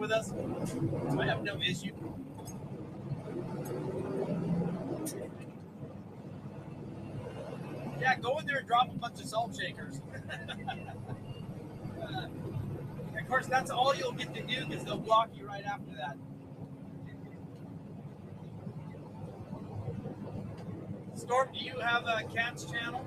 with us. I have no issue. Yeah, go in there and drop a bunch of salt shakers. Of course, that's all you'll get to do because they'll block you right after that. Storm, do you have a Cat's channel?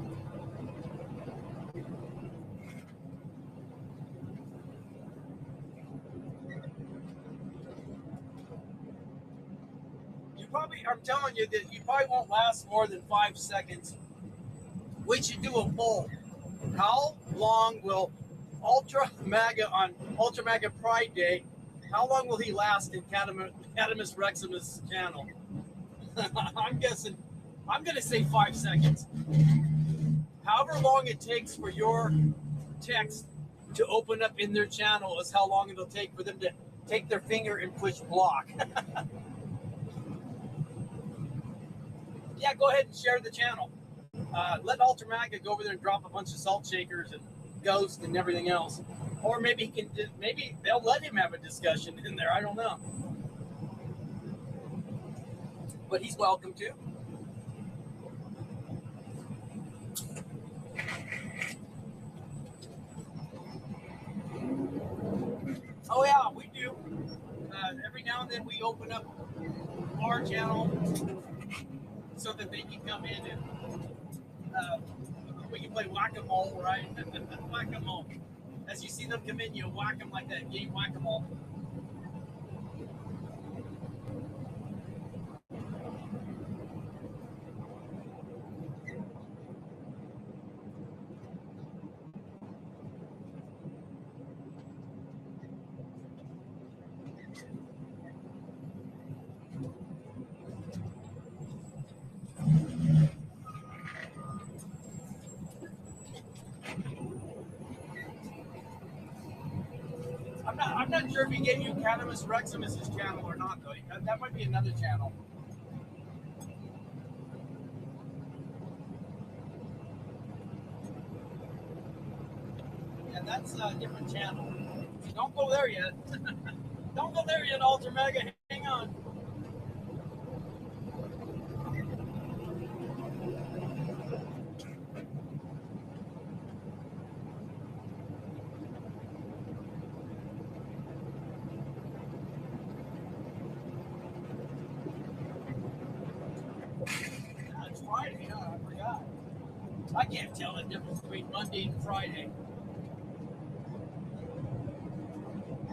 I'm telling you that you probably won't last more than 5 seconds. We should do a poll. How long will Ultra Maga on Ultra Maga Pride Day, how long will he last in Catamus Reximus channel? I'm guessing, I'm going to say 5 seconds. However long it takes for your text to open up in their channel is how long it'll take for them to take their finger and push block. Yeah, go ahead and share the channel. Let Ultra Maga go over there and drop a bunch of salt shakers and Ghost and everything else. Or maybe he can, maybe they'll let him have a discussion in there. I don't know. But he's welcome to. Oh yeah, we do. Every now and then we open up our channel so that they can come in and we can play whack-a-mole, right? Whack-a-mole. As you see them come in, you whack them like that game whack-a-mole. I'm not sure if he gave you Catamus Reximus' channel or not, though. That might be another channel. Yeah, that's a different channel. Don't go there yet. Don't go there yet, Ultra Maga. Hang on. Friday, huh? I forgot. I can't tell the difference between Monday and Friday.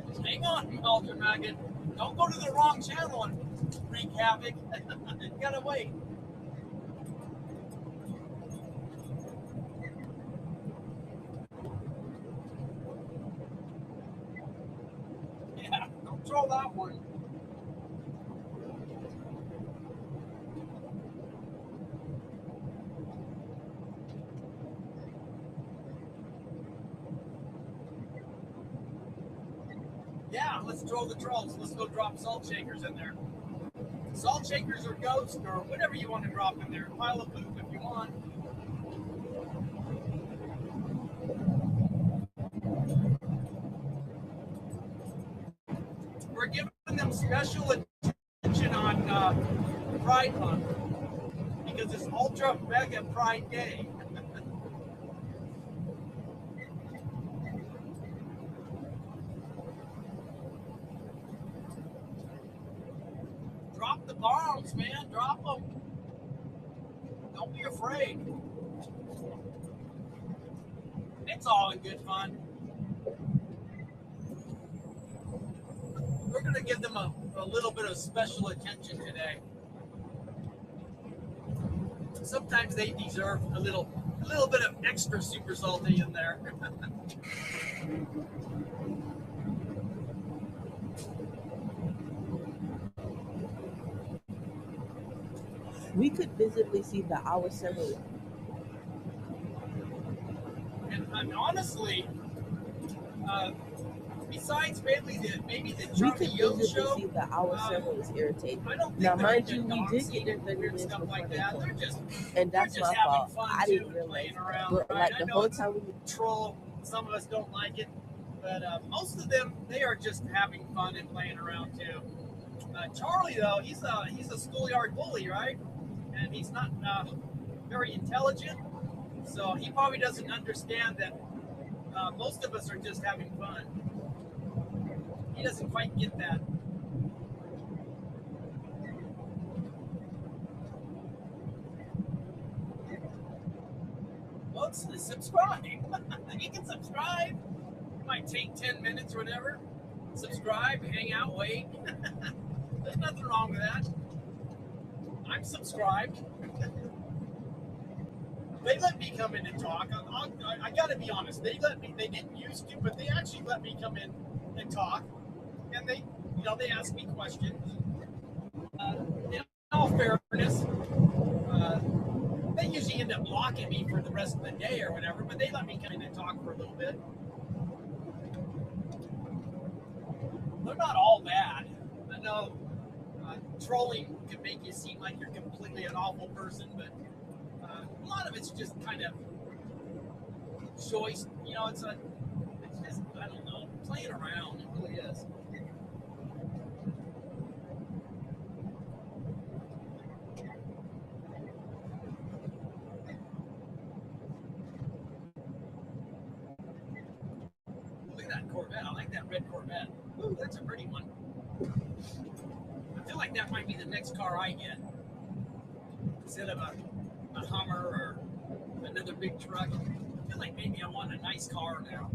Just hang on, Ultra Maga. Don't go to the wrong channel and wreak havoc. You gotta wait. Yeah, don't throw that one. Yeah, let's throw the trolls. Let's go drop salt shakers in there. Salt shakers or Ghost or whatever you want to drop in there. Pile of poop if you want. We're giving them special attention on Pride Month because it's Ultra Mega Pride Day. Drop the bombs, man. Drop them. Don't be afraid. It's all in good fun. We're going to give them a little bit of special attention today. Sometimes they deserve a little bit of extra super salty in there. We could visibly see the hour ceremony. And honestly, besides maybe the We Charlie could Yo visibly show, see the hour ceremony is irritating. I don't think Now, they're mind into you, we did get their 30 weird minutes stuff before like they that. closed. They're And that's just my having fault. fun I too didn't and realize playing around. But Right? like I the know whole it's time we troll. Some of us don't like it, But most of them, they are just having fun and playing around too. Charlie, though, he's a schoolyard bully, right? And he's not very intelligent, so he probably doesn't understand that most of us are just having fun. He doesn't quite get that. Well, subscribe. You can subscribe. It might take 10 minutes or whatever. Subscribe, hang out, wait. There's nothing wrong with that. I'm subscribed. They let me come in and talk. I got to be honest. They didn't used to, but they actually let me come in and talk. And they ask me questions. In all fairness, they usually end up blocking me for the rest of the day or whatever, but they let me come in and talk for a little bit. They're not all bad. I know trolling can make you seem like you're completely an awful person, but a lot of it's just kind of choice. It's just, I don't know, playing around. It really is. Look at that Corvette. I like that red Corvette. Ooh, that's a pretty one. I feel like that might be the next car I get. Instead of a Hummer or another big truck. I feel like maybe I want a nice car now.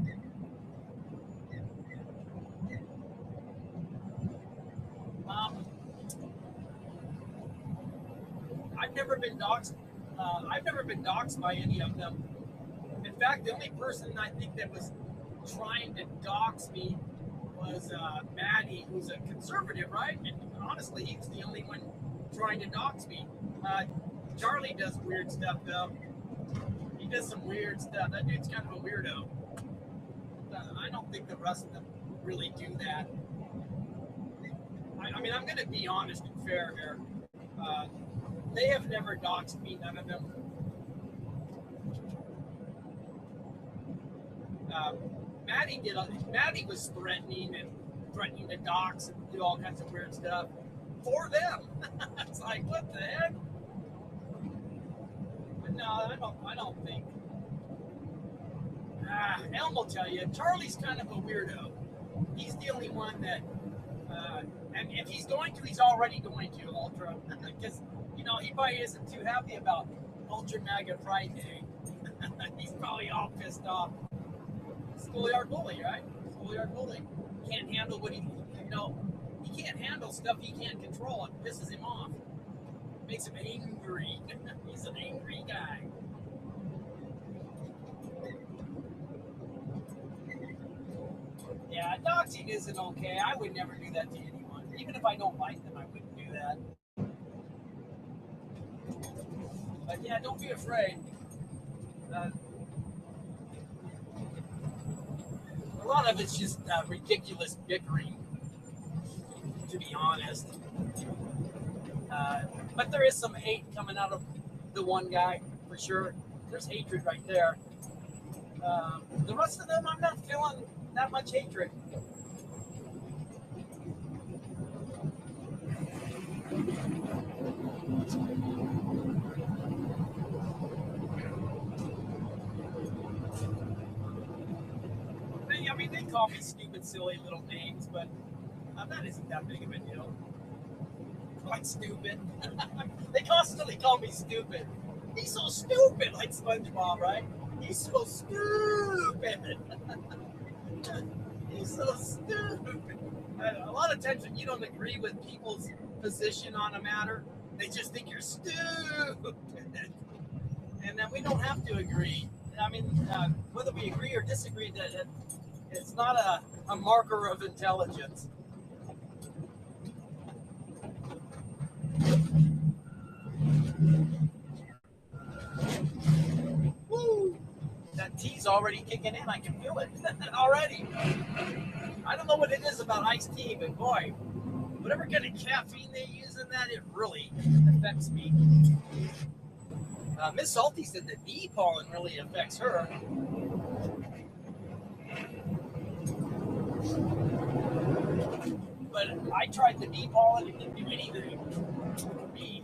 I've never been doxxed. I've never been doxxed by any of them. In fact, the only person I think that was trying to dox me was Maddie, who's a conservative, right? And honestly, he was the only one trying to dox me. Charlie does weird stuff, though. He does some weird stuff. That dude's kind of a weirdo. I don't think the rest of them really do that. I mean, I'm going to be honest and fair here. They have never doxed me, none of them. Maddie was threatening to dox and do all kinds of weird stuff for them. It's like, what the heck? But no, I don't think. Elm will tell you, Charlie's kind of a weirdo. He's the only one that, and if he's going to, he's already going to Ultra, because he probably isn't too happy about Ultra Maga Pride Day. He's probably all pissed off. Schoolyard bully, right? Schoolyard bully. Can't handle what he can't handle stuff he can't control. It pisses him off. Makes him angry. He's an angry guy. Yeah, doxing isn't okay. I would never do that to anyone. Even if I don't like them, I wouldn't do that. But yeah, don't be afraid. A lot of it's just ridiculous bickering, to be honest. But there is some hate coming out of the one guy, for sure. There's hatred right there. The rest of them, I'm not feeling that much hatred. They call me stupid, silly little names, but that isn't that big of a deal. Quite stupid. They constantly call me stupid. He's so stupid, like SpongeBob, right? He's so stupid. He's so stupid. A lot of times when you don't agree with people's position on a matter, they just think you're stupid. And then we don't have to agree. I mean, whether we agree or disagree, that it's not a marker of intelligence. Woo! That tea's already kicking in. I can feel it already. I don't know what it is about iced tea, but boy, whatever kind of caffeine they use in that, it really affects me. Miss Salty said that bee pollen really affects her. But I tried to deball it, it didn't do anything for me.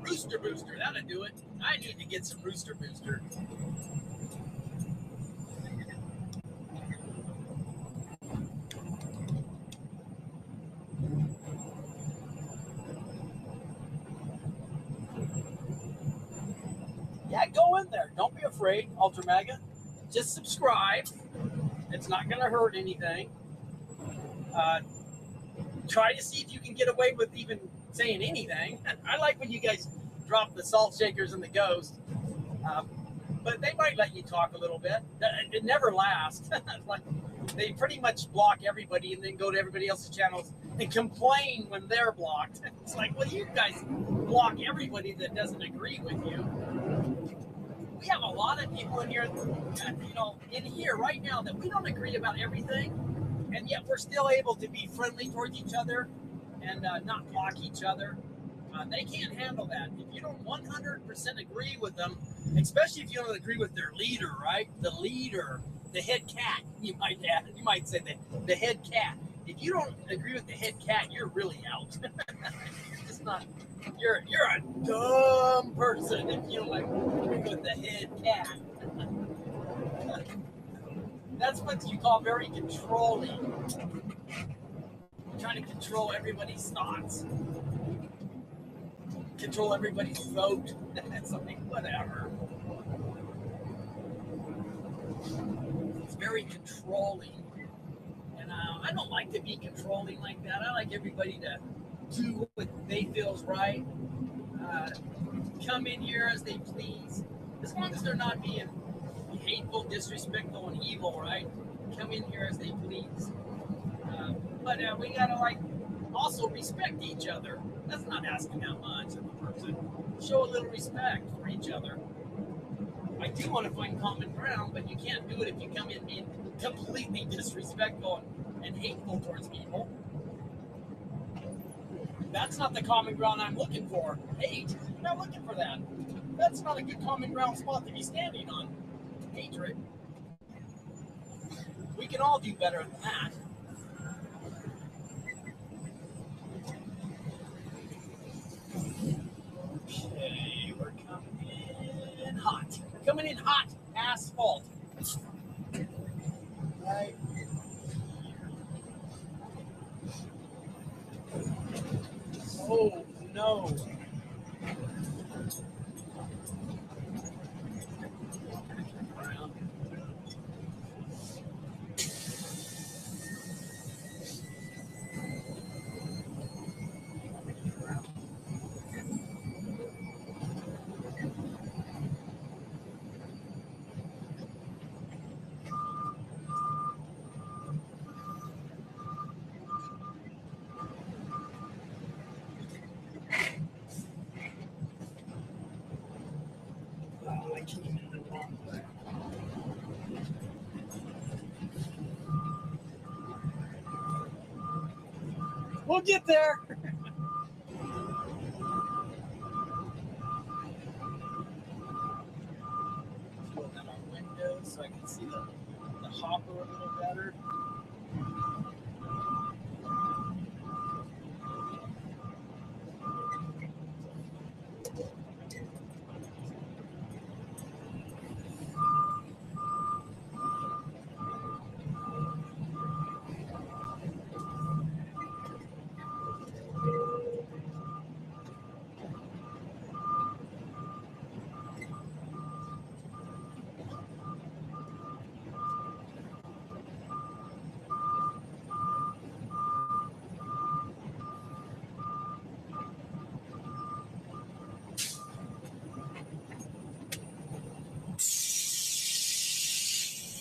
Rooster Booster, that'll do it. I need to get some Rooster Booster. Yeah, go in there. Don't be afraid, Ultra Maga. Just subscribe. It's not going to hurt anything. Try to see if you can get away with even saying anything. I like when you guys drop the salt shakers and the ghost. But they might let you talk a little bit. It never lasts. Like, they pretty much block everybody and then go to everybody else's channels and complain when they're blocked. It's like, well, you guys block everybody that doesn't agree with you. We have a lot of people in here, in here right now that we don't agree about everything, and yet we're still able to be friendly towards each other and not block each other. They can't handle that. If you don't 100% agree with them, especially if you don't agree with their leader, right? The leader, the head cat, you might add. You might say the head cat. If you don't agree with the head cat, you're really out. You're just not. You're a dumb person if you don't like agree with the head cat. That's what you call very controlling. You're trying to control everybody's thoughts. Control everybody's vote. It's like, whatever. It's very controlling. And I don't like to be controlling like that. I like everybody to do what they feel's right. Come in here as they please. As long as they're not being hateful, disrespectful, and evil, right? Come in here as they please. But we gotta also respect each other. That's not asking that much of a person. Show a little respect for each other. I do want to find common ground, but you can't do it if you come in being completely disrespectful and hateful towards people. That's not the common ground I'm looking for. Hate. I'm not looking for that. That's not a good common ground spot to be standing on. Hatred. We can all do better than that. Okay, we're coming in hot. We're coming in hot. Asphalt. Right. Oh, no. We'll get there. Put that on Windows so I can see the hopper a little better.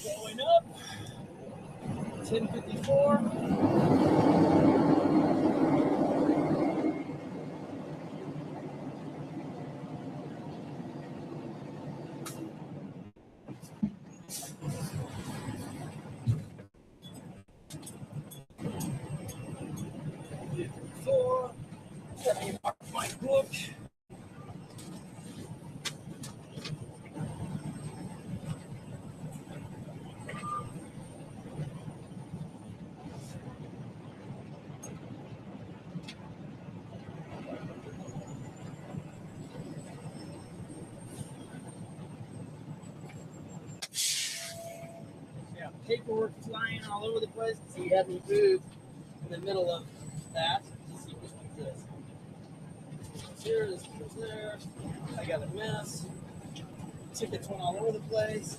Going up. 1054. Let me mark my book. paperwork flying all over the place because he had me moved in the middle of that. Let's see which one's this. Here, this goes there. I got a mess. Tickets went all over the place.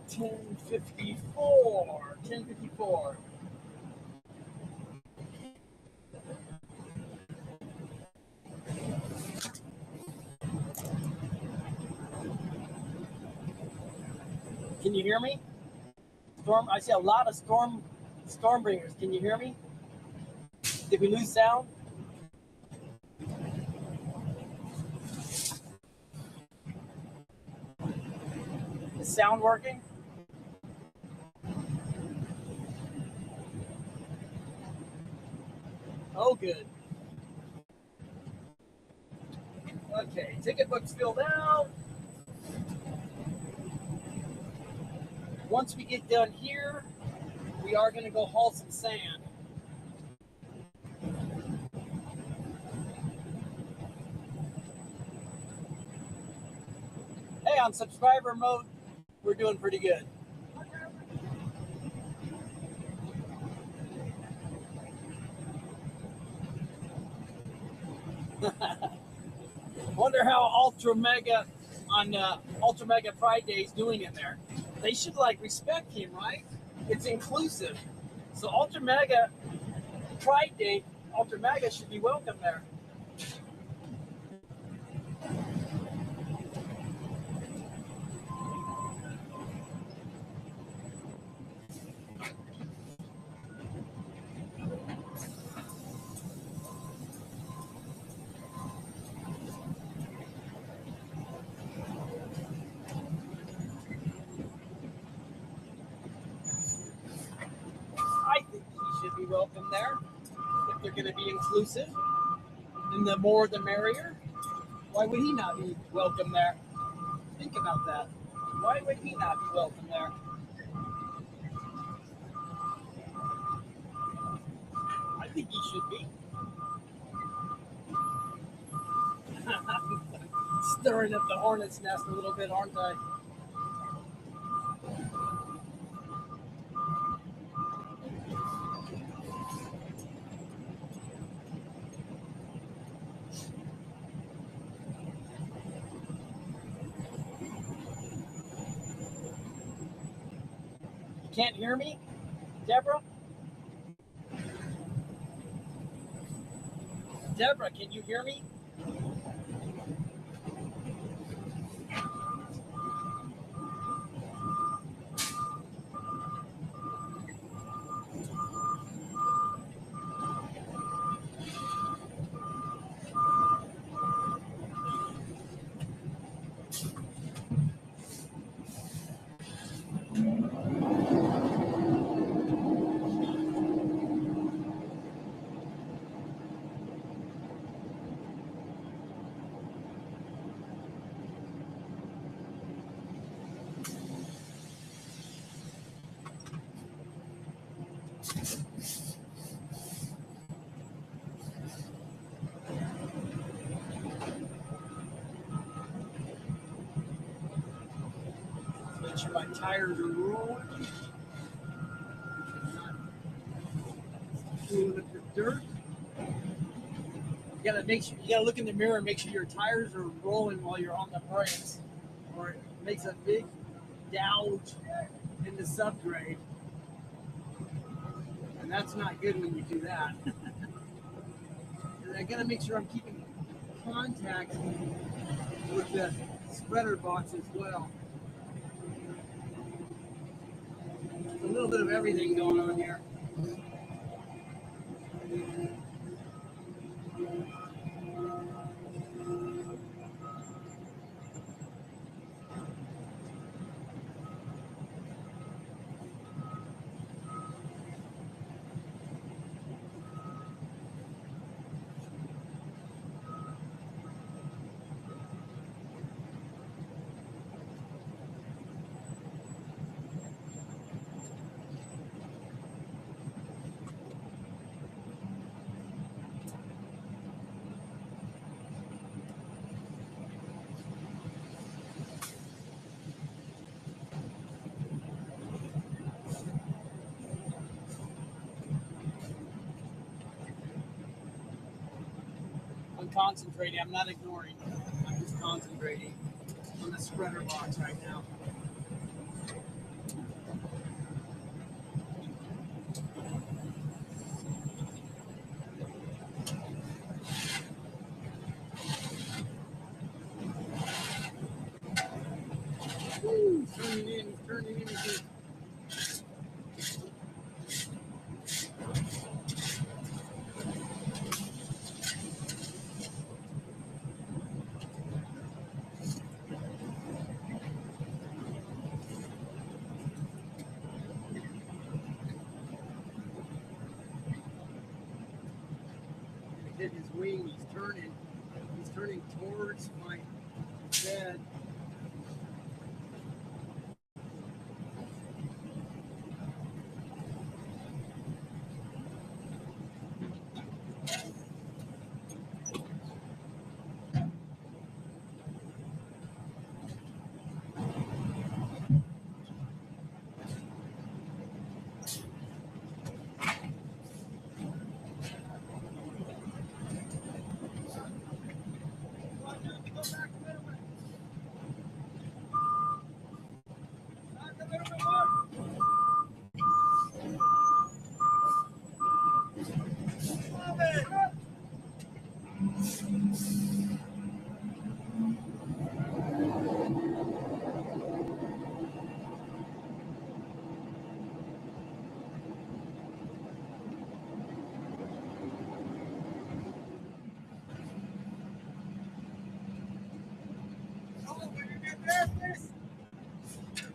10:54. 10:54. Can you hear me? I see a lot of storm bringers. Can you hear me? Did we lose sound? Is sound working? Oh, good. Okay, ticket book's filled out. Once we get done here, we are going to go haul some sand. Hey, on subscriber mode, we're doing pretty good. Wonder how Ultra Mega on Ultra Mega Pride Day is doing in there. They should respect him, right? It's inclusive. So Ultra Mega Pride Day, Ultra Mega should be welcome there. I think he should be welcome there if they're going to be inclusive. And the more the merrier. Why would he not be welcome there? Think about that. Why would he not be welcome there? I think he should be. Stirring up the hornet's nest a little bit, aren't I? You can't hear me, Deborah? Deborah, can you hear me? Make sure my tires are rolling. Clean up the dirt. You gotta look in the mirror and make sure your tires are rolling while you're on the brakes, or it makes a big gouge in the subgrade. And that's not good when you do that. And I gotta make sure I'm keeping contact with the spreader box as well. There's a little bit of everything going on here. concentrating. I'm not ignoring. I'm just concentrating on the spreader box right now. Woo, turning in again. Hit his wing, he's turning towards my bed.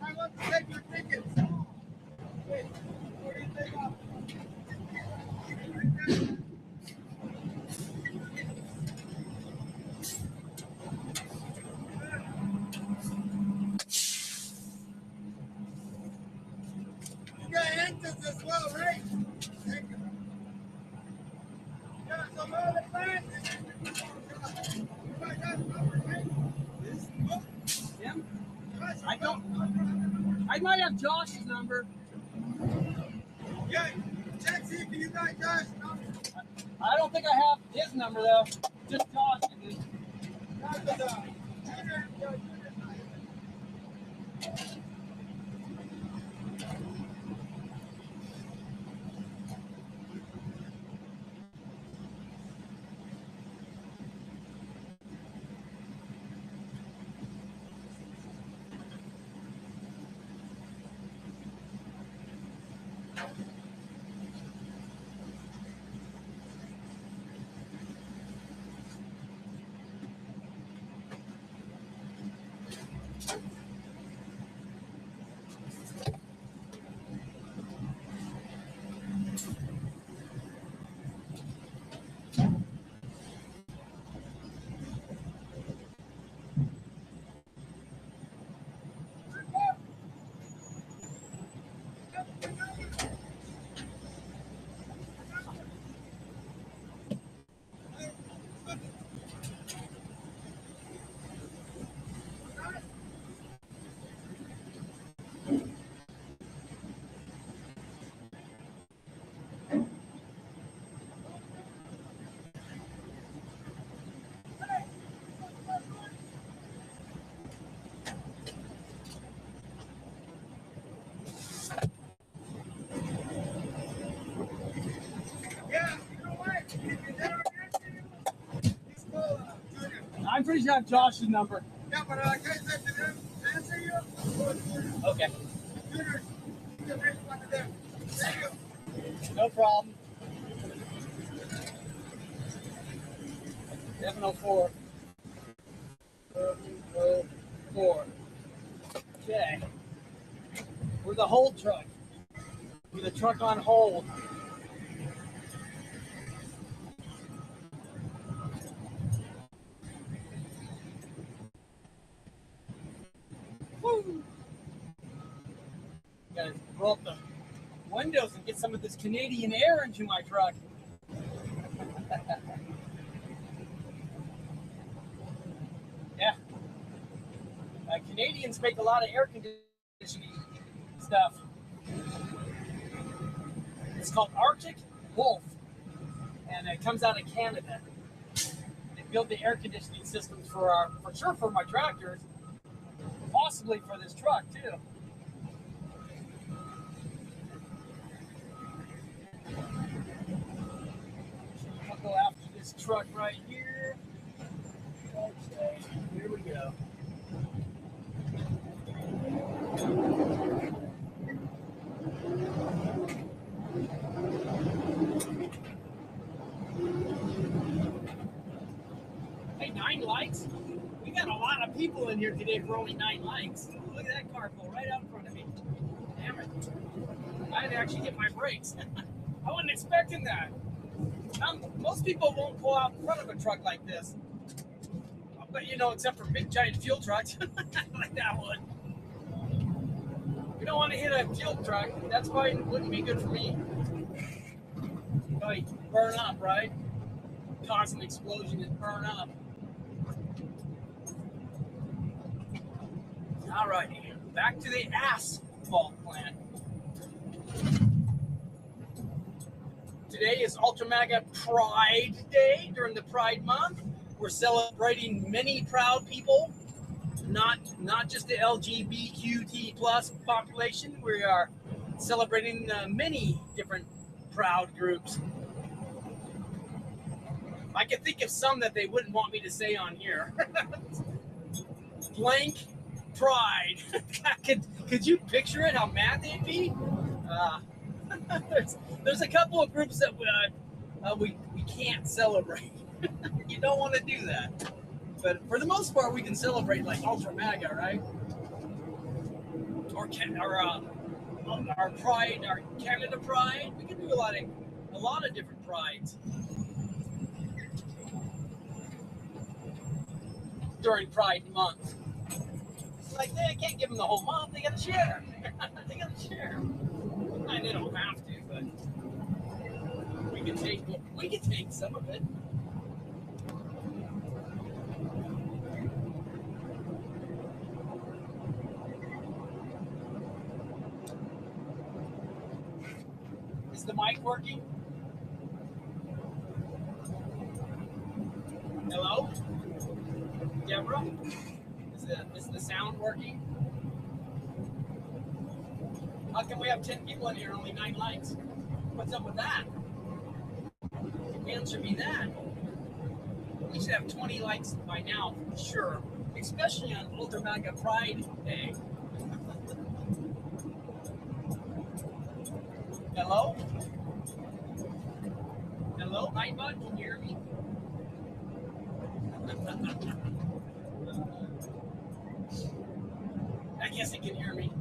I want to take your tickets. Wait, what do you think of? You got answers as well, right? Yeah, some other plans. Him? I don't. I might have Josh's number. Yeah, check see if you got Josh's number. I don't think I have his number though. Just Josh. I'm pretty sure I have Josh's number. Yeah, but I can't say to them, answer you. Okay. No problem. 704. 704. Okay. We're the hold truck. We're the truck on hold. Woo! Gotta roll up the windows and get some of this Canadian air into my truck. Yeah. Canadians make a lot of air conditioning stuff. It's called Arctic Wolf, and it comes out of Canada. They build the air conditioning systems for sure for my tractors, possibly for this truck too. I'll go after this truck right here. Okay, here we go. Hey, 9 likes? We got a lot of people in here today for only 9 likes. Look at that car pull right out in front of me. Damn it. I had to actually hit my brakes. I wasn't expecting that. Most people won't pull out in front of a truck like this. But you know, except for big giant fuel trucks like that one. We don't want to hit a fuel truck. That's why it wouldn't be good for me. Probably burn up, right? Cause an explosion and burn up. Alrighty, back to the asphalt plant. Today is Ultra Maga Pride Day during the Pride Month. We're celebrating many proud people, not just the LGBTQ plus population. We are celebrating many different proud groups. I can think of some that they wouldn't want me to say on here. Blank pride. Could you picture it? How mad they'd be? There's a couple of groups that we can't celebrate. You don't want to do that. But for the most part, we can celebrate like Ultra Maga, right? Or our Pride, our Canada Pride. We can do a lot of different prides during Pride Month. Like they can't give them the whole month. They got to share. They got to share. And they don't have to, but we can take some of it. Is the mic working? Hello? Deborah? Is the sound working? How come we have 10 people in here and only 9 likes? What's up with that? Answer me that. We should have 20 likes by now, for sure. Especially on Ultra Maga Pride Day. Hello? Hello, Nightbot, can you hear me? I guess it can hear me.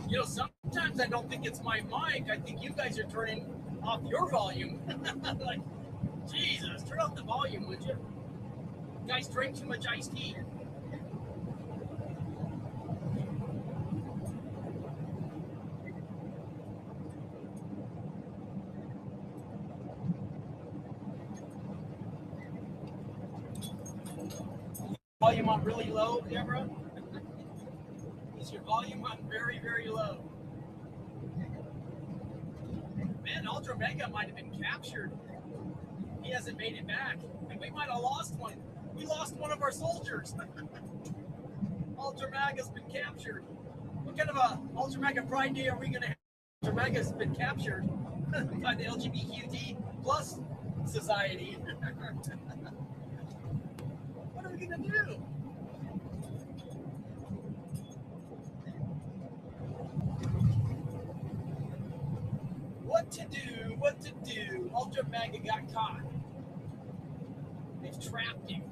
You know, sometimes I don't think it's my mic. I think you guys are turning off your volume. Like, Jesus, turn off the volume, would you? You guys drink too much iced tea. Volume on really low, Deborah? Is your volume on very, very low? Man, Ultra Maga might have been captured. He hasn't made it back. And we might have lost one. We lost one of our soldiers. Ultra Maga's been captured. What kind of a Ultra Maga Pride Day are we going to have? Ultra Maga's been captured by the LGBTQ plus society. What are we going to do? What to do? Ultra Maga got caught. They've trapped him.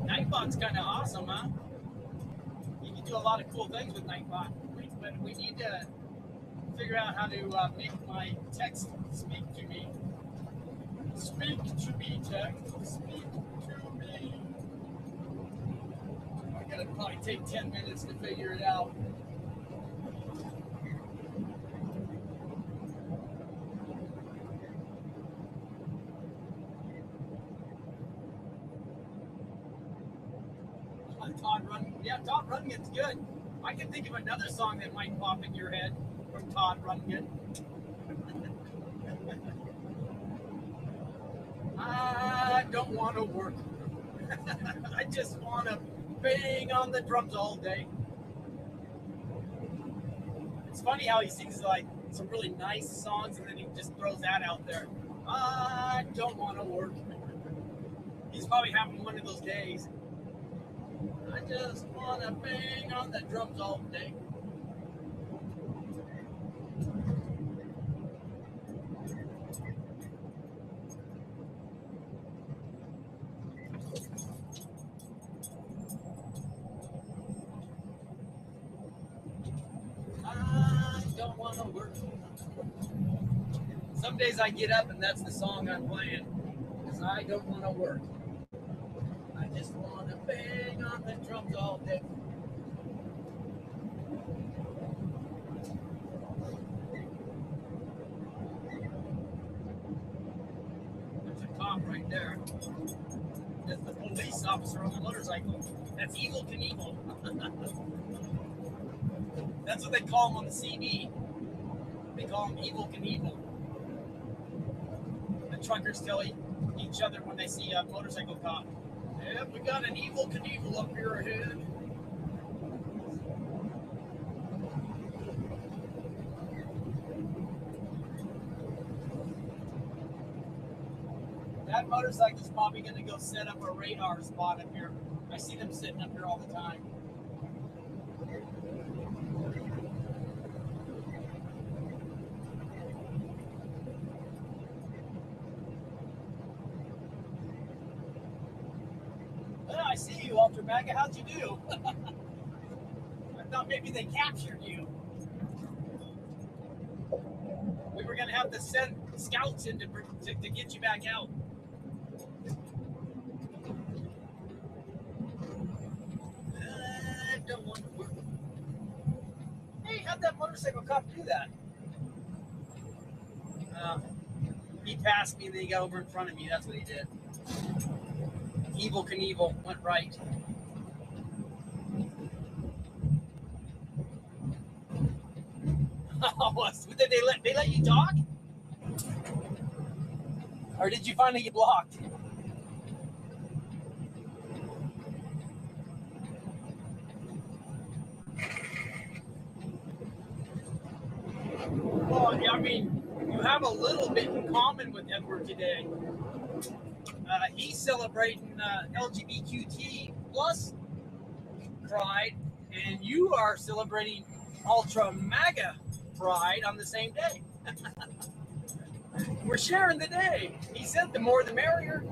Nightbot's kind of awesome, huh? You can do a lot of cool things with Nightbot. But we need to figure out how to make my text speak to me. Speak to me, text. Speak to me. I'm gonna probably take 10 minutes to figure it out. Todd Rundgren. Yeah, Todd Rundgren's good. I can think of another song that might pop in your head from Todd Rundgren. I don't want to work. I just want to bang on the drums all day. It's funny how he sings like some really nice songs and then he just throws that out there. I don't want to work. He's probably having one of those days. I just want to bang on the drums all day. I don't want to work. Some days I get up and that's the song I'm playing. Because I don't want to work. I just want to bang on the drums all day. There's a cop right there. That's the police officer on the motorcycle. That's Evel Knievel. That's what they call him on the CD. They call him Evel Knievel. The truckers tell each other when they see a motorcycle cop, "Yep, we got an Evel Knievel up here ahead." That motorcycle's probably going to go set up a radar spot up here. I see them sitting up here all the time. Well, I see you, Ultra Maga. How'd you do? I thought maybe they captured you. We were going to have to send scouts in to get you back out. I don't want to work. Hey, how'd that motorcycle cop do that? He passed me and then he got over in front of me. That's what he did. Evel Knievel went right. Oh, did they let you talk? Or did you finally get blocked? Well, I mean, you have a little bit in common with Edward today. He's celebrating LGBTQ plus pride, and you are celebrating Ultra Maga pride on the same day. We're sharing the day. He said the more the merrier,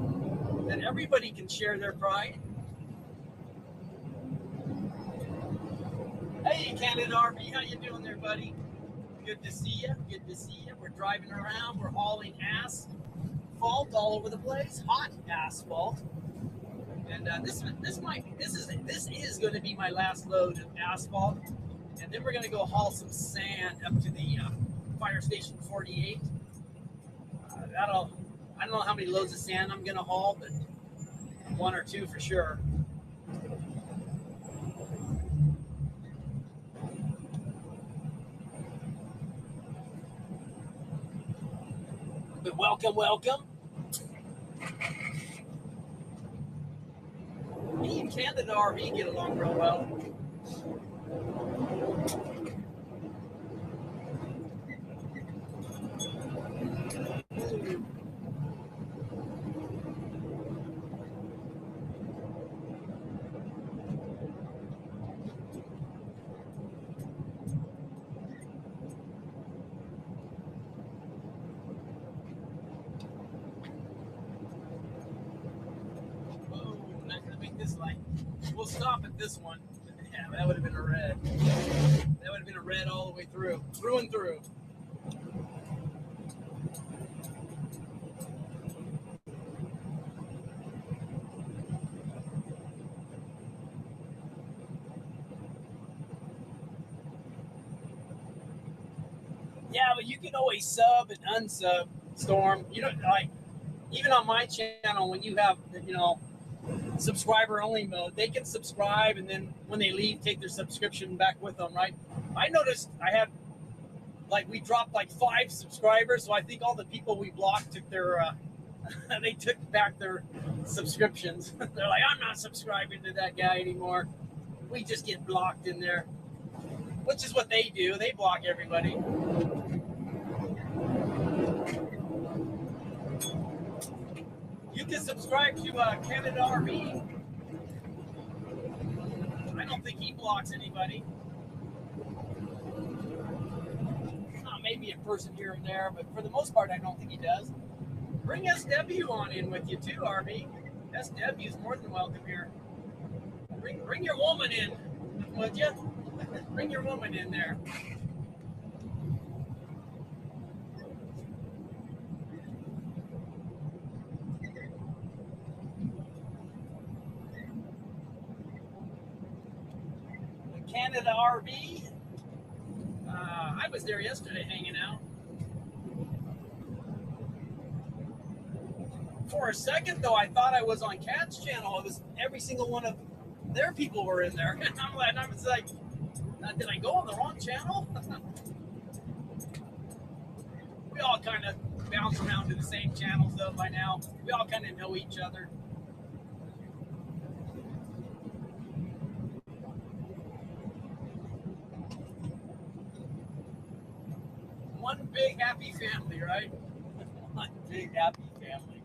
that everybody can share their pride. Hey, Canada RV, how you doing there, buddy? Good to see you. Good to see you. We're driving around. We're hauling asphalt all over the place. Hot asphalt. And this is going to be my last load of asphalt. And then we're going to go haul some sand up to the fire station 48. I don't know how many loads of sand I'm going to haul, but one or two for sure. But welcome. Me and Canada RV get along real well. We'll stop at this one. Yeah, that would have been a red. That would have been a red all the way through and through. Yeah, but you can always sub and unsub Storm. You know, like even on my channel, when you have, you know, subscriber only mode, they can subscribe and then when they leave, take their subscription back with them, right? I noticed I had like we dropped like 5 subscribers, so I think all the people we blocked took their they took back their subscriptions. They're like, I'm not subscribing to that guy anymore. We just get blocked in there, which is what they do. They block everybody. You can subscribe to Canada RV. I don't think he blocks anybody. Maybe a person here and there, but for the most part, I don't think he does. Bring SW on in with you too, RV. SW is more than welcome here. Bring your woman in, would you? Bring your woman in there. The Canada RV. I was there yesterday hanging out. For a second, though, I thought I was on Cat's channel. It was every single one of their people were in there. And I was like, did I go on the wrong channel? We all kind of bounce around to the same channels, though, by now. We all kind of know each other. One big happy family, right? One big happy family.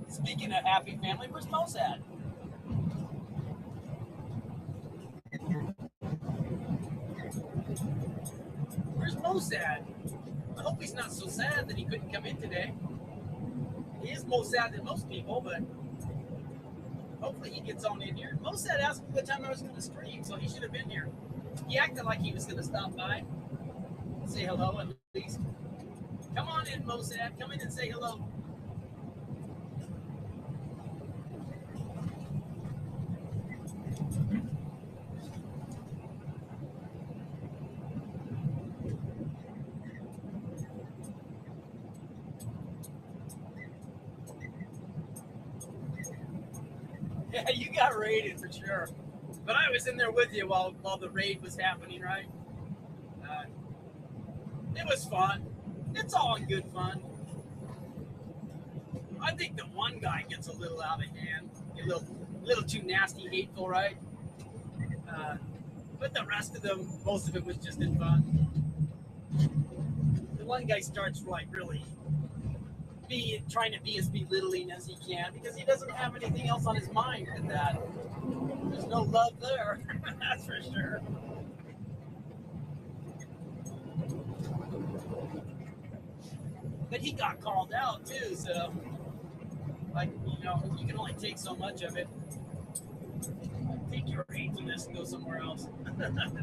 Speaking of happy family, where's Mose at? Where's Mose at? I hope he's not so sad that he couldn't come in today. He is more sad than most people, but hopefully he gets on in here. Mose asked me what time I was going to stream, so he should have been here. He acted like he was going to stop by, say hello at least. Come on in, Mose. Come in and say hello. Yeah, you got raided for sure. But I was in there with you while the raid was happening, right? It was fun. It's all in good fun. I think the one guy gets a little out of hand, a little too nasty, hateful, right? But the rest of them, most of it was just in fun. The one guy starts like really trying to be as belittling as he can because he doesn't have anything else on his mind with that. There's no love there, that's for sure. But he got called out too, so like, you know, you can only take so much of it. Take your hatefulness and go somewhere else.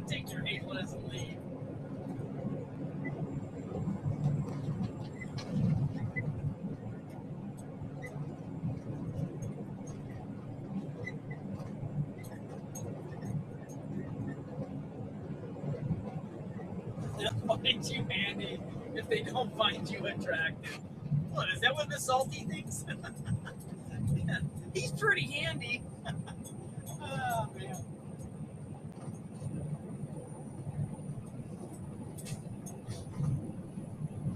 Take your hatefulness and leave. They'll find you handy if they don't find you attractive. What, is that what Miss Salty thinks? Yeah, he's pretty handy. Oh, man.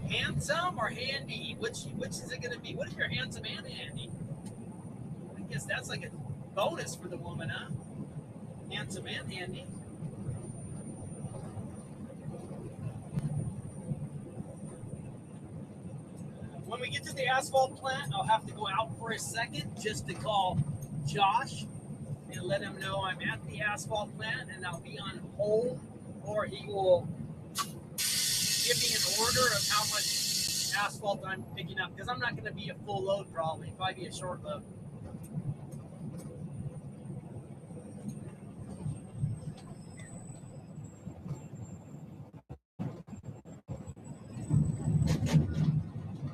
Handsome or handy? Which is it going to be? What if you're handsome and handy? I guess that's like a bonus for the woman, huh? Handsome and handy. When we get to the asphalt plant, I'll have to go out for a second just to call Josh and let him know I'm at the asphalt plant and I'll be on hold, or he will give me an order of how much asphalt I'm picking up because I'm not going to be a full load probably. Probably be a short load.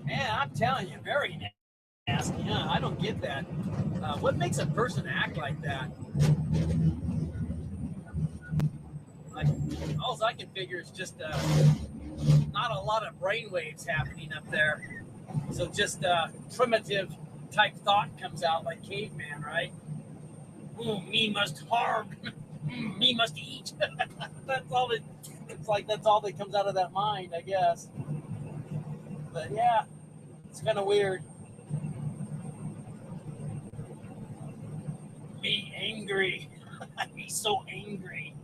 Man, I'm telling you, very nasty. Huh? I don't get that. What makes a person act like that? Like, all I can figure is just not a lot of brain waves happening up there. So just primitive type thought comes out like caveman, right? Ooh, me must harm. Me must eat. That's all that. It's like that's all that comes out of that mind, I guess. But yeah, it's kind of weird. Be angry. Be so angry.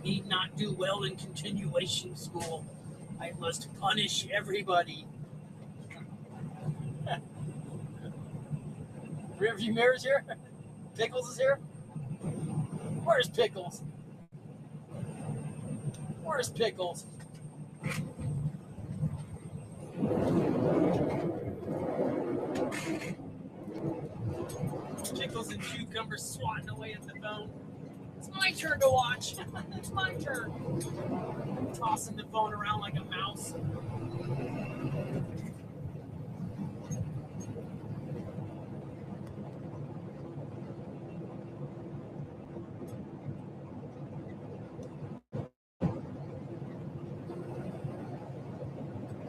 Need not do well in continuation school. I must punish everybody. Rearview mirror's here. Pickles is here. Where's Pickles? Where's Pickles? Pickles and Cucumber swatting away at the phone. It's my turn to watch. It's my turn. Tossing the phone around like a mouse.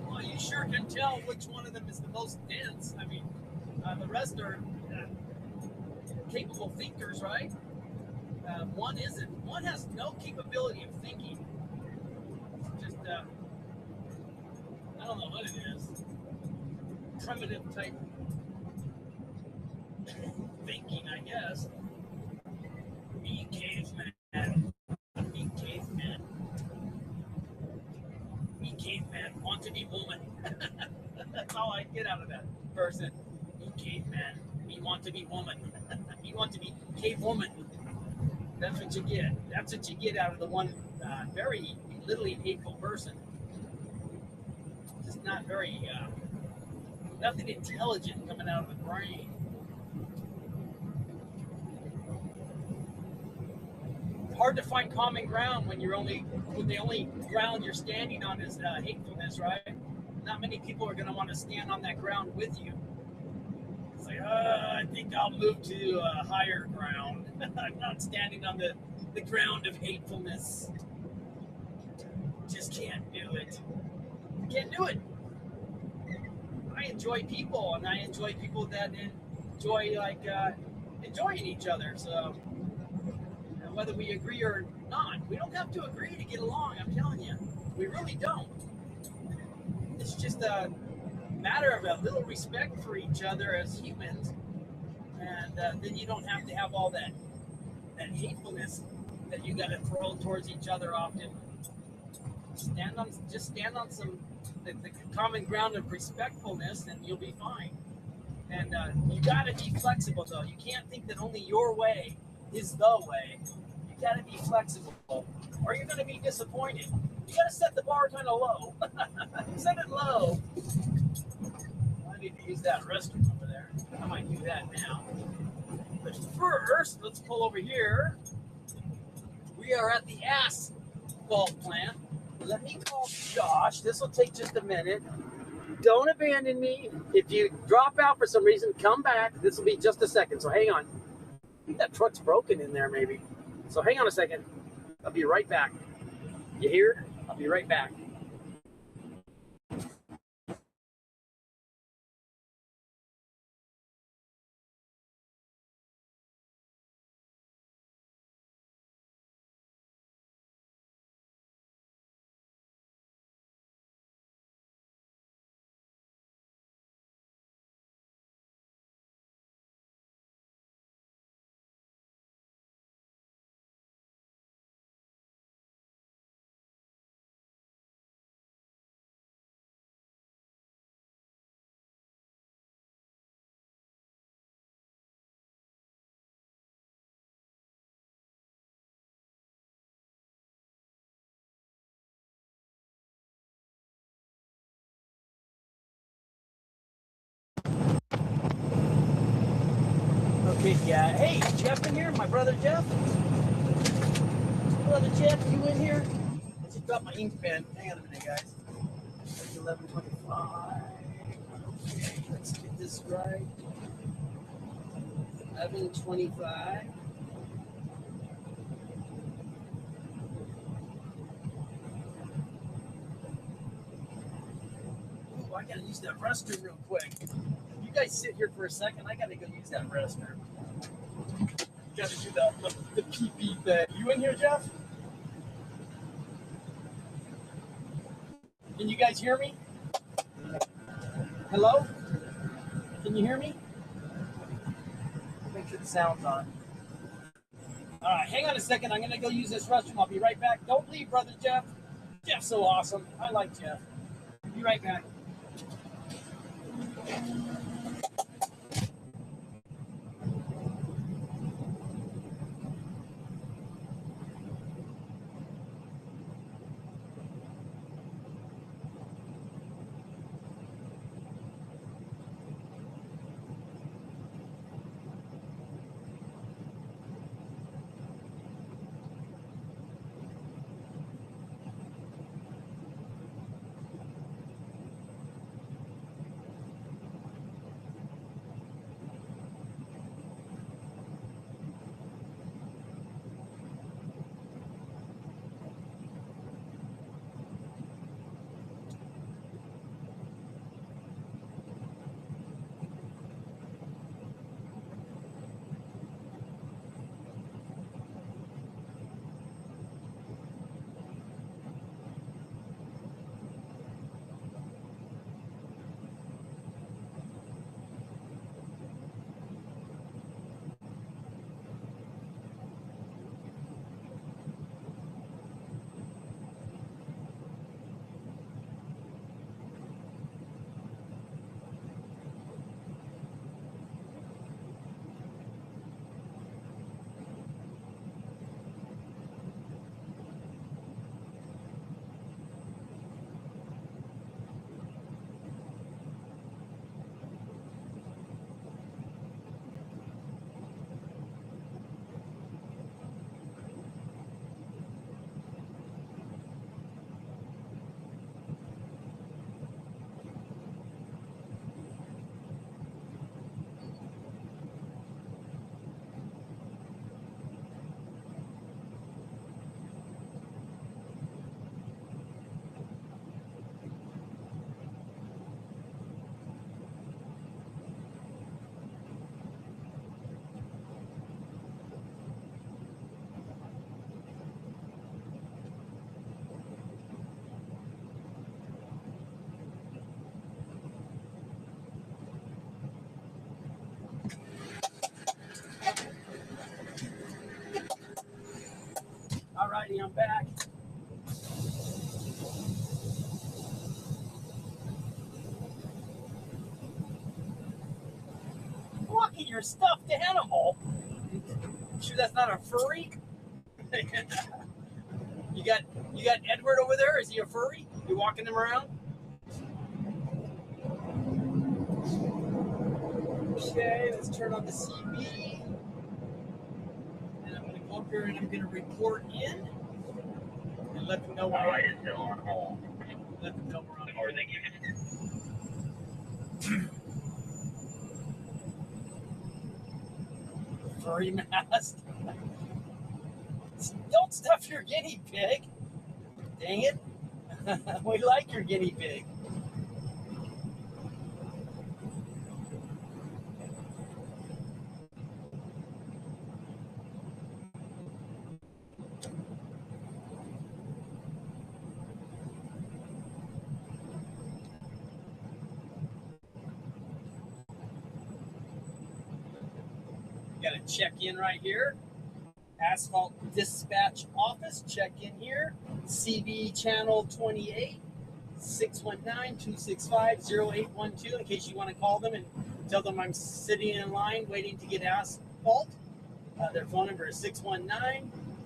Well, you sure can tell which one of them is the most dense. I mean, the rest are capable thinkers, right? One isn't. One has no capability of thinking. Just, I don't know what it is. Primitive type thinking, I guess. Be caveman. Be caveman. Be caveman. Want to be woman. That's all I get out of that person. Be caveman. Me want to be woman. Me want to be cave woman. That's what you get. That's what you get out of the one very belittling, hateful person. Just not very, nothing intelligent coming out of the brain. Hard to find common ground when the only ground you're standing on is hatefulness, right? Not many people are going to want to stand on that ground with you. It's like, I think I'll move to a higher ground. I'm not standing on the ground of hatefulness. Just can't do it. Can't do it. I enjoy people, and I enjoy people that enjoy enjoying each other. So whether we agree or not, we don't have to agree to get along. I'm telling you, we really don't. It's just a matter of a little respect for each other as humans, and then you don't have to have all that hatefulness that you got to throw towards each other often. Stand on some the common ground of respectfulness, and you'll be fine. And you got to be flexible, though. You can't think that only your way is the way. You got to be flexible, or you're going to be disappointed. You got to set the bar kind of low. Set it low. I need to use that restroom over there. I might do that now. But first, let's pull over here. We are at the asphalt plant. Let me call Josh. This will take just a minute. Don't abandon me. If you drop out for some reason, come back. This will be just a second, so hang on. I think that truck's broken in there, maybe. So hang on a second. I'll be right back. You hear? I'll be right back. big guy. Hey, Jeff in here? My brother Jeff? Brother Jeff, you in here? I just dropped my ink pen. Hang on a minute, guys. 11:25. Okay, let's get this right. 11:25. Ooh, I gotta use that restroom real quick. You guys sit here for a second. I gotta go use that restroom. Gotta do the pee-pee thing. You in here, Jeff? Can you guys hear me? Hello? Can you hear me? Make sure the sound's on. All right, hang on a second. I'm gonna go use this restroom. I'll be right back. Don't leave, brother Jeff. Jeff's so awesome. I like Jeff. Be right back. All righty, I'm back. Look at your stuffed animal. Sure that's not a furry? You got Edward over there? Is he a furry? You walking him around? Okay, let's turn on the CB. And I'm gonna go up here and I'm gonna report in and let them know where I am. Still on hold. Let them know we're on hold. Furry mask. Don't stuff your guinea pig. Dang it. We like your guinea pig. Got to check in right here. Asphalt Dispatch Office, check in here. CB Channel 28, 619-265-0812, in case you want to call them and tell them I'm sitting in line waiting to get asphalt. Their phone number is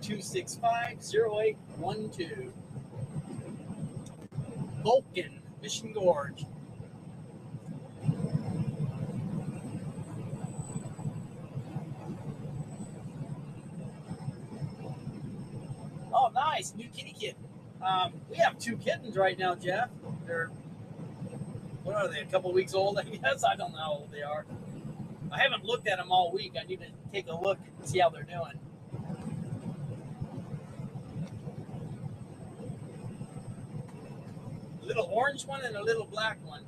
619-265-0812. Vulcan, Mission Gorge. nice new kitty kitten. We have 2 kittens right now, Jeff. They're, what are they? A couple weeks old, I guess. I don't know how old they are. I haven't looked at them all week. I need to take a look and see how they're doing. A little orange one and a little black one.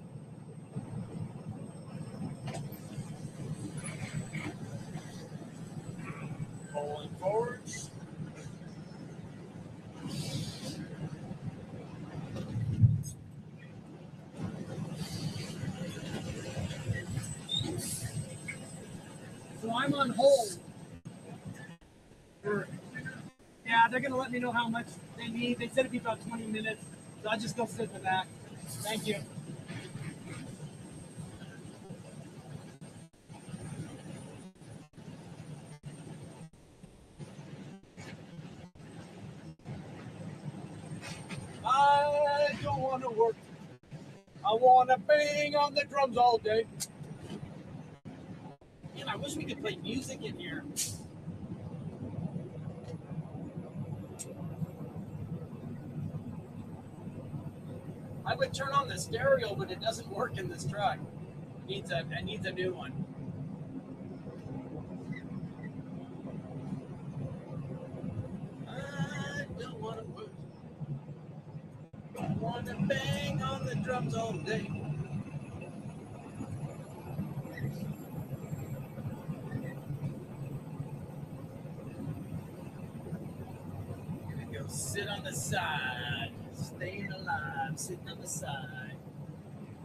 Rolling forwards. So I'm on hold. Yeah, they're going to let me know how much they need. They said it'd be about 20 minutes. So I'll just go sit in the back. Thank you. I don't want to work. I want to bang on the drums all day. Man, I wish we could play music in here. I would turn on the stereo, but it doesn't work in this truck. It needs a new one. I don't want to work. I want to bang on the drums all day. Gonna go sit on the side, staying alive, sitting on the side.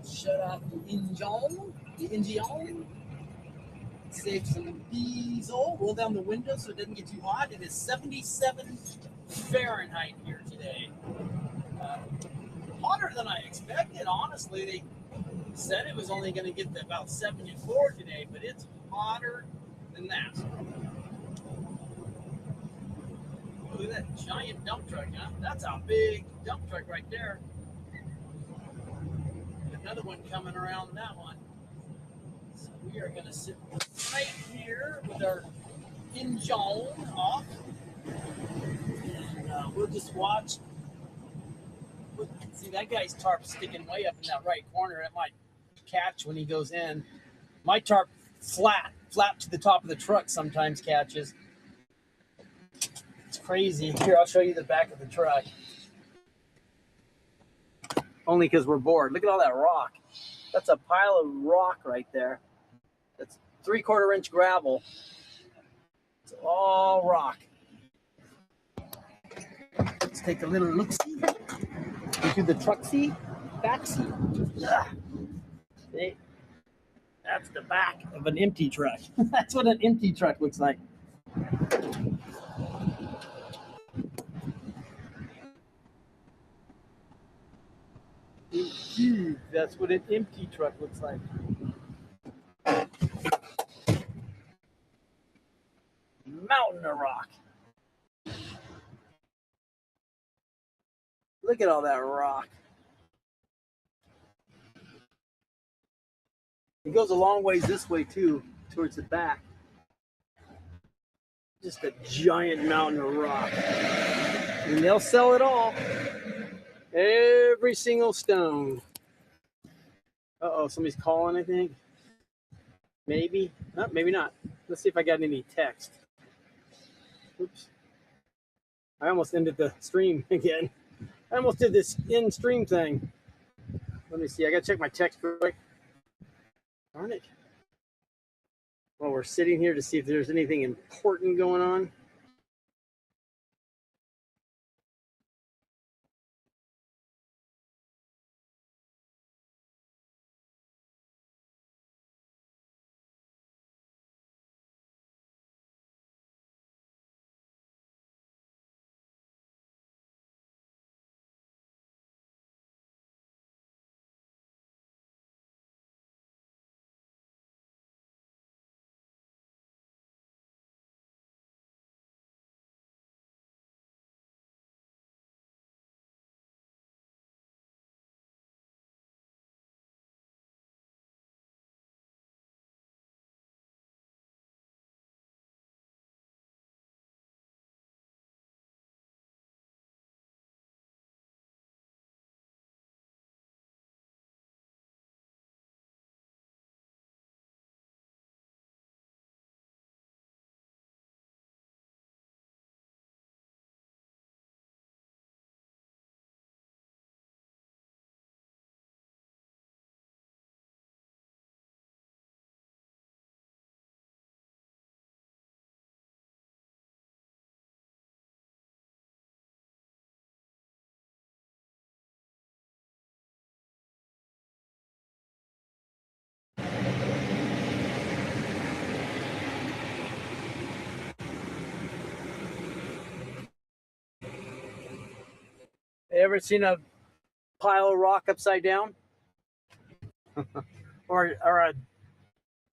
Shut off the engine, save some diesel, roll down the window so it doesn't get too hot. It is 77 Fahrenheit here today. Hotter than I expected, honestly. They said it was only going to get to about 74 today, but it's hotter than that. Look at that giant dump truck, huh? That's a big dump truck right there. Another one coming around that one. So we are going to sit right here with our engine off. And we'll just watch. See, that guy's tarp sticking way up in that right corner. It might catch when he goes in. My tarp flat to the top of the truck sometimes catches. It's crazy. Here, I'll show you the back of the truck. Only because we're bored. Look at all that rock. That's a pile of rock right there. That's 3/4 inch gravel. It's all rock. Let's take a little look-see into the truck seat, back seat. See? That's the back of an empty truck. That's what an empty truck looks like. That's what an empty truck looks like. Mountain of rock. Look at all that rock. It goes a long ways this way too, towards the back. Just a giant mountain of rock. And they'll sell it all. Every single stone. Uh-oh, somebody's calling, I think. Maybe. No, maybe not. Let's see if I got any text. Oops. I almost ended the stream again. I almost did this in-stream thing. Let me see. I got to check my text real quick. Darn it. Well, we're sitting here to see if there's anything important going on. Ever seen a pile of rock upside down? or a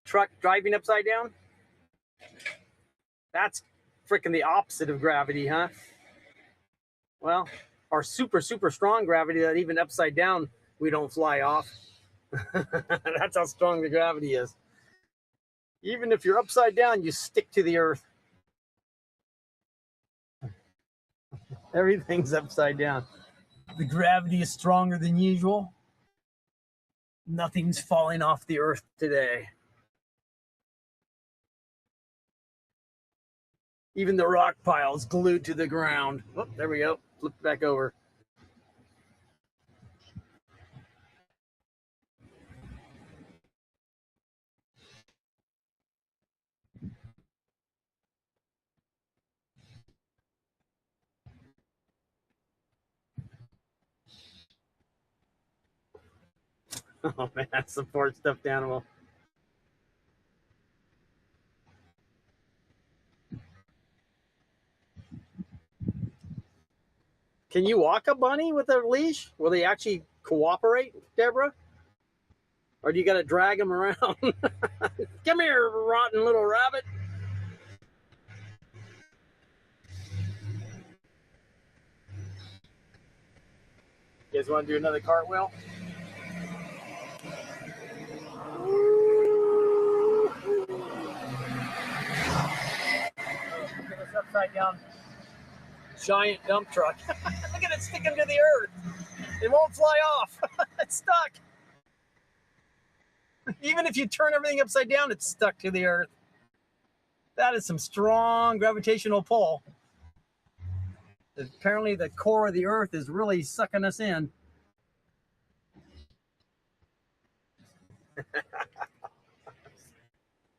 truck driving upside down? That's freaking the opposite of gravity, huh? Well, our super, super strong gravity that even upside down, we don't fly off. That's how strong the gravity is. Even if you're upside down, you stick to the earth. Everything's upside down. The gravity is stronger than usual. Nothing's falling off the earth today. Even the rock pile's glued to the ground. Oh, there we go. Flip back over. Oh man, that's the poor stuffed animal. Can you walk a bunny with a leash? Will they actually cooperate, Deborah? Or do you got to drag them around? Come here, rotten little rabbit. You guys want to do another cartwheel? Look at this upside down giant dump truck. Look at it sticking to the earth. It won't fly off. It's stuck. Even if you turn everything upside down, it's stuck to the earth. That is some strong gravitational pull. Apparently the core of the earth is really sucking us in.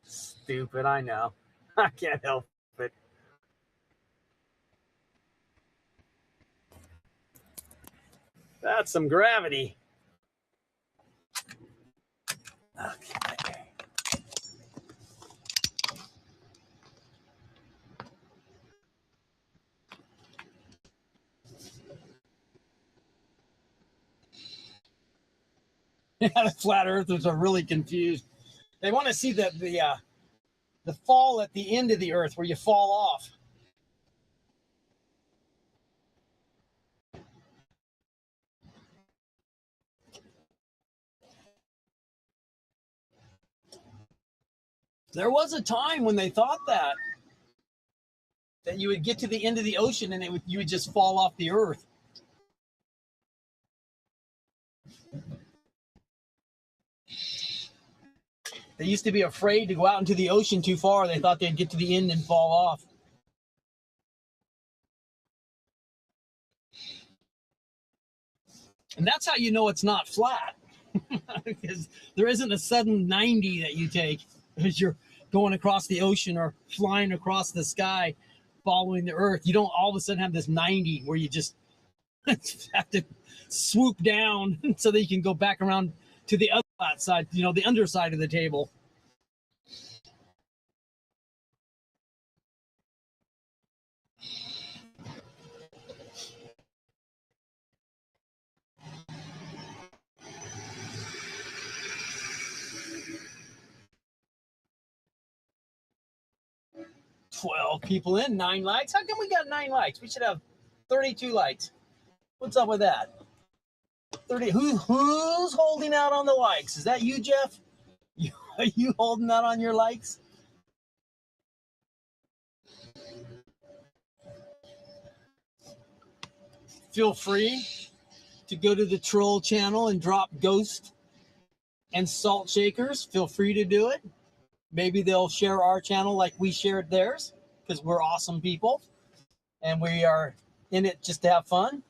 Stupid, I know. I can't help it. That's some gravity. Okay. Yeah, the flat earthers are really confused. They want to see the fall at the end of the earth where you fall off. There was a time when they thought that you would get to the end of the ocean and you would just fall off the earth. They used to be afraid to go out into the ocean too far. They thought they'd get to the end and fall off. And that's how you know it's not flat. Because there isn't a sudden 90 that you take as you're going across the ocean or flying across the sky following the earth. You don't all of a sudden have this 90 where you just have to swoop down so that you can go back around to the other side, the underside of the table. "12 people in, 9 likes. How come we got 9 likes? We should have 32 likes. What's up with that? 30. Who's holding out on the likes? Is that you, Jeff? Are you holding out on your likes? Feel free to go to the troll channel and drop ghost and salt shakers. Feel free to do it. Maybe they'll share our channel like we shared theirs, because we're awesome people and we are in it just to have fun.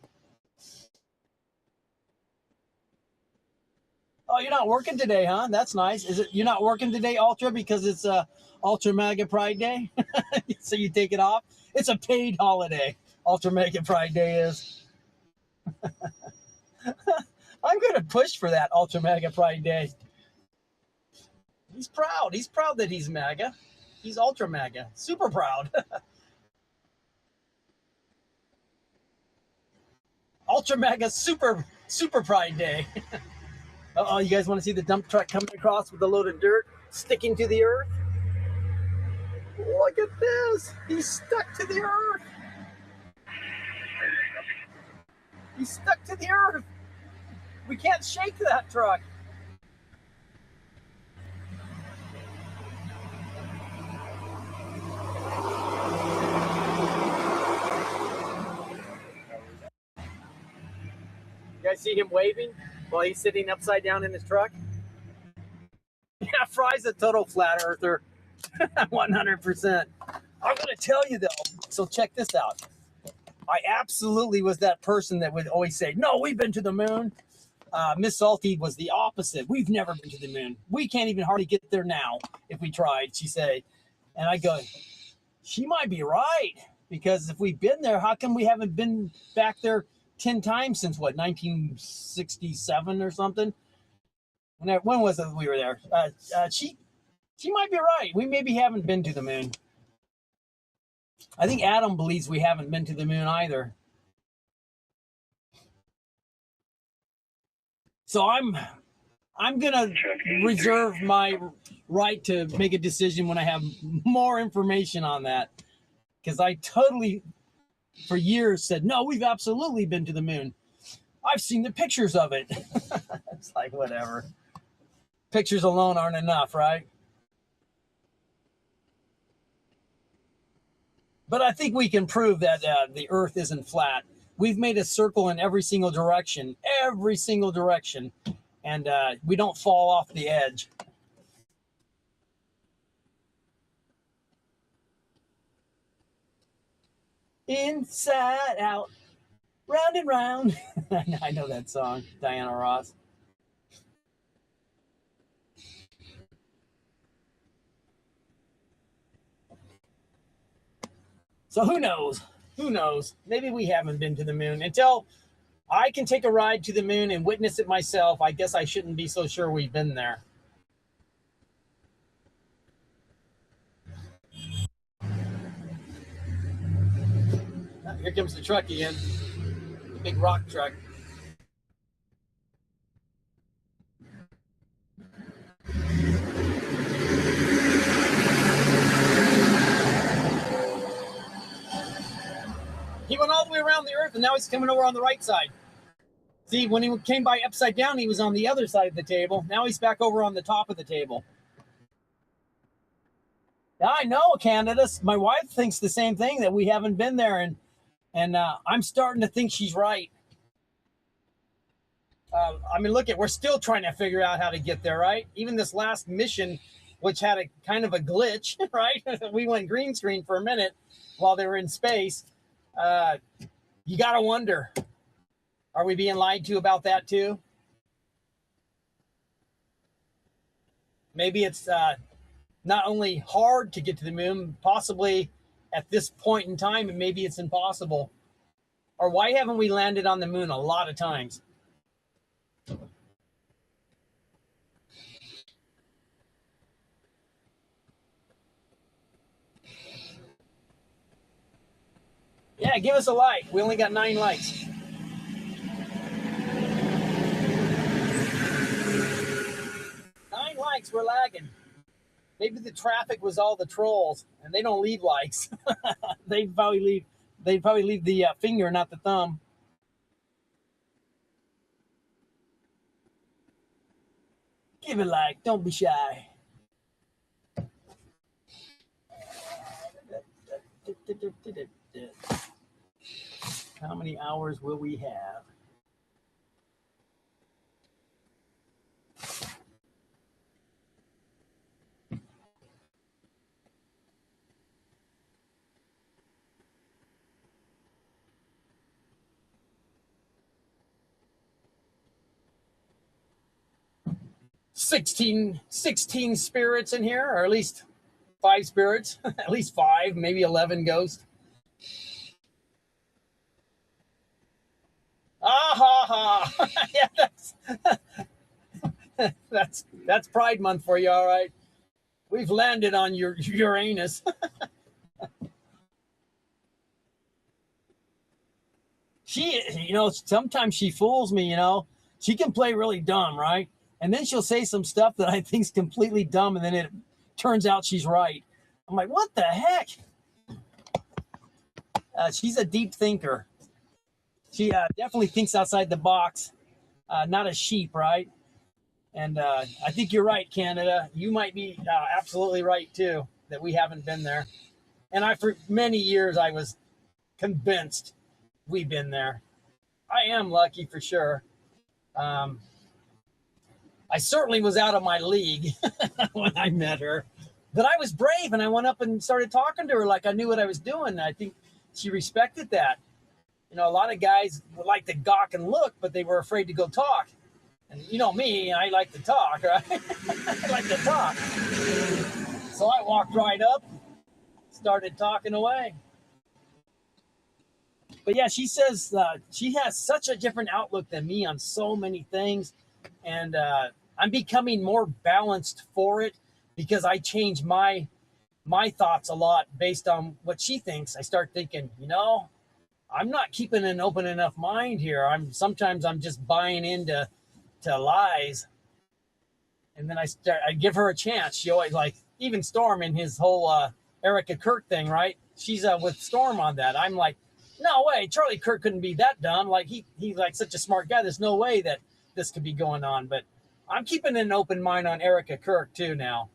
Oh, you're not working today, huh? That's nice. You're not working today, Ultra, because it's Ultra Mega Pride Day? So you take it off? It's a paid holiday. Ultra Mega Pride Day is. I'm going to push for that Ultra Mega Pride Day. He's proud. He's proud that he's MAGA. He's Ultra MAGA. Super proud. Ultra Ultra Mega Super Pride Day. Uh-oh, you guys want to see the dump truck coming across with a load of dirt sticking to the earth? Look at this. He's stuck to the earth. He's stuck to the earth. We can't shake that truck. You guys see him waving while he's sitting upside down in his truck? Yeah, Fry's a total flat earther. 100%. I'm going to tell you though, so check this out. I absolutely was that person that would always say, no, we've been to the moon. Miss Salty was the opposite. We've never been to the moon. We can't even hardly get there now if we tried, she said. And I go, she might be right. Because if we've been there, how come we haven't been back there 10 times since, what, 1967 or something? When was it we were there? She might be right. We maybe haven't been to the moon. I think Adam believes we haven't been to the moon either. So I'm gonna reserve my right to make a decision when I have more information on that, because I totally, for years, said no, we've absolutely been to the moon. I've seen the pictures of it. It's like whatever. Pictures alone aren't enough, right? But I think we can prove that the Earth isn't flat. We've made a circle in every single direction, and we don't fall off the edge. Inside out, round and round. I know that song, Diana Ross. So who knows? Who knows? Maybe we haven't been to the moon. Until I can take a ride to the moon and witness it myself, I guess I shouldn't be so sure we've been there. Here comes the truck again. The big rock truck. He went all the way around the Earth, and now he's coming over on the right side. See, when he came by upside down, he was on the other side of the table. Now he's back over on the top of the table. I know, Canada. My wife thinks the same thing, that we haven't been there, and I'm starting to think she's right. I mean, look, we're still trying to figure out how to get there, right? Even this last mission, which had a kind of a glitch, right? We went green screen for a minute while they were in space. You got to wonder, are we being lied to about that too? Maybe it's not only hard to get to the moon, possibly at this point in time, and maybe it's impossible. Or why haven't we landed on the moon a lot of times? Yeah, give us a like. We only got 9 likes. 9 likes, we're lagging. Maybe the traffic was all the trolls, and they don't leave likes. They'd probably leave the finger, not the thumb. Give it a like. Don't be shy. How many hours will we have? Sixteen spirits in here, or at least 5 spirits, at least 5, maybe 11 ghosts. Ah ha ha! Yeah, that's Pride Month for you, all right. We've landed on your Uranus. sometimes she fools me, she can play really dumb, right? And then she'll say some stuff that I think is completely dumb, and then it turns out she's right. I'm like, what the heck? She's a deep thinker. She definitely thinks outside the box, not a sheep, right? And I think you're right, Canada. You might be absolutely right, too, that we haven't been there. And for many years, I was convinced we've been there. I am lucky for sure. I certainly was out of my league when I met her. But I was brave, and I went up and started talking to her like I knew what I was doing. I think she respected that. A lot of guys would like to gawk and look, but they were afraid to go talk. And me, I like to talk, right? I like to talk. So I walked right up, started talking away. But yeah, she says she has such a different outlook than me on so many things. And I'm becoming more balanced for it because I change my thoughts a lot based on what she thinks. I start thinking, I'm not keeping an open enough mind here. Sometimes I'm just buying into lies. And then I give her a chance. She always even Storm in his whole Erica Kirk thing, right? She's with Storm on that. I'm like, no way, Charlie Kirk couldn't be that dumb. Like he's like such a smart guy. There's no way that this could be going on. But I'm keeping an open mind on Erica Kirk too now.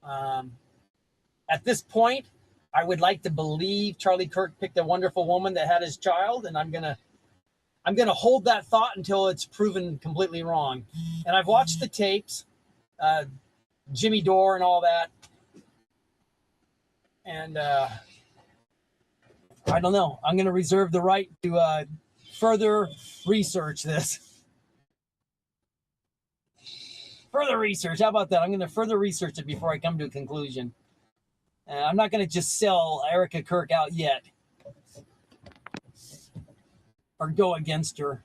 At this point, I would like to believe Charlie Kirk picked a wonderful woman that had his child, and I'm gonna hold that thought until it's proven completely wrong. And I've watched the tapes, Jimmy Dore and all that, and I don't know. I'm going to reserve the right to further research this. Further research. How about that? I'm going to further research it before I come to a conclusion. I'm not going to just sell Erica Kirk out yet or go against her.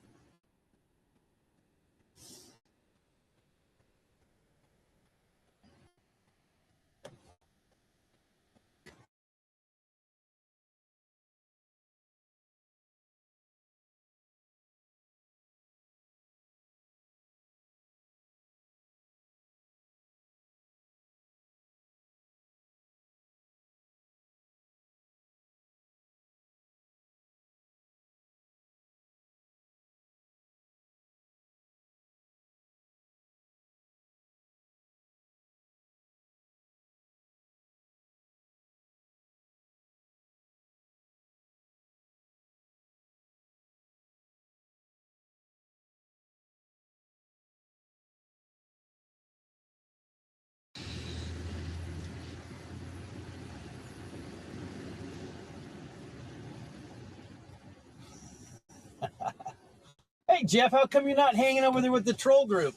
Hey, Jeff, how come you're not hanging over there with the troll group?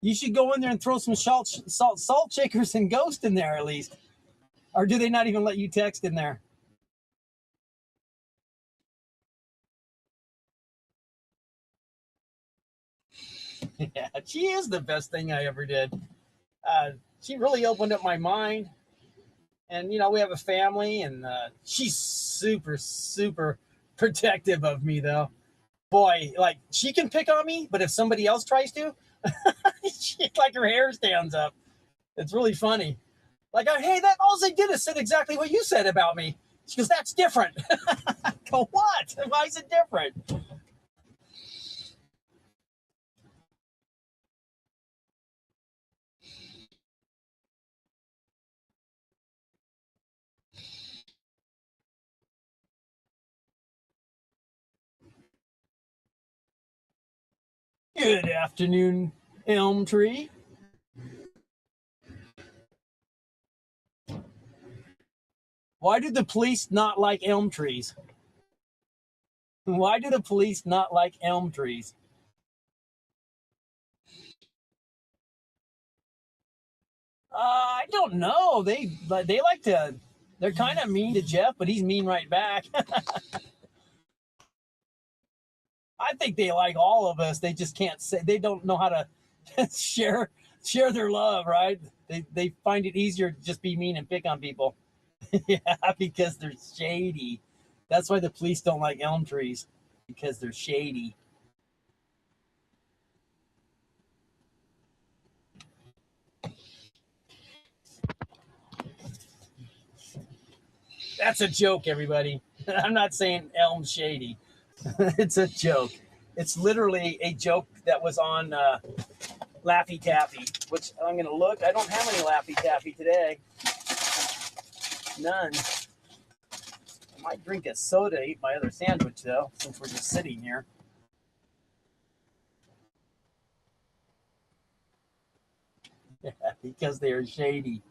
You should go in there and throw some salt shakers and Ghost in there at least. Or do they not even let you text in there? Yeah, she is the best thing I ever did. She really opened up my mind. And, we have a family, and she's super, super protective of me, though. Boy, she can pick on me, but if somebody else tries to, her hair stands up. It's really funny. Hey, that all they did is said exactly what you said about me. She goes, that's different. I go, what? Why is it different? Good afternoon, Elm Tree. Why do the police not like elm trees? Why do the police not like elm trees? I don't know. They like to. They're kind of mean to Jeff, but he's mean right back. I think they like all of us. They just can't say. They don't know how to share their love, right? They find it easier to just be mean and pick on people. Yeah, because they're shady. That's why the police don't like elm trees, because they're shady. That's a joke, everybody. I'm not saying elm shady. It's a joke. It's literally a joke that was on Laffy Taffy, which I'm going to look. I don't have any Laffy Taffy today. None. I might drink a soda to eat my other sandwich, though, since we're just sitting here. Yeah, because they are shady.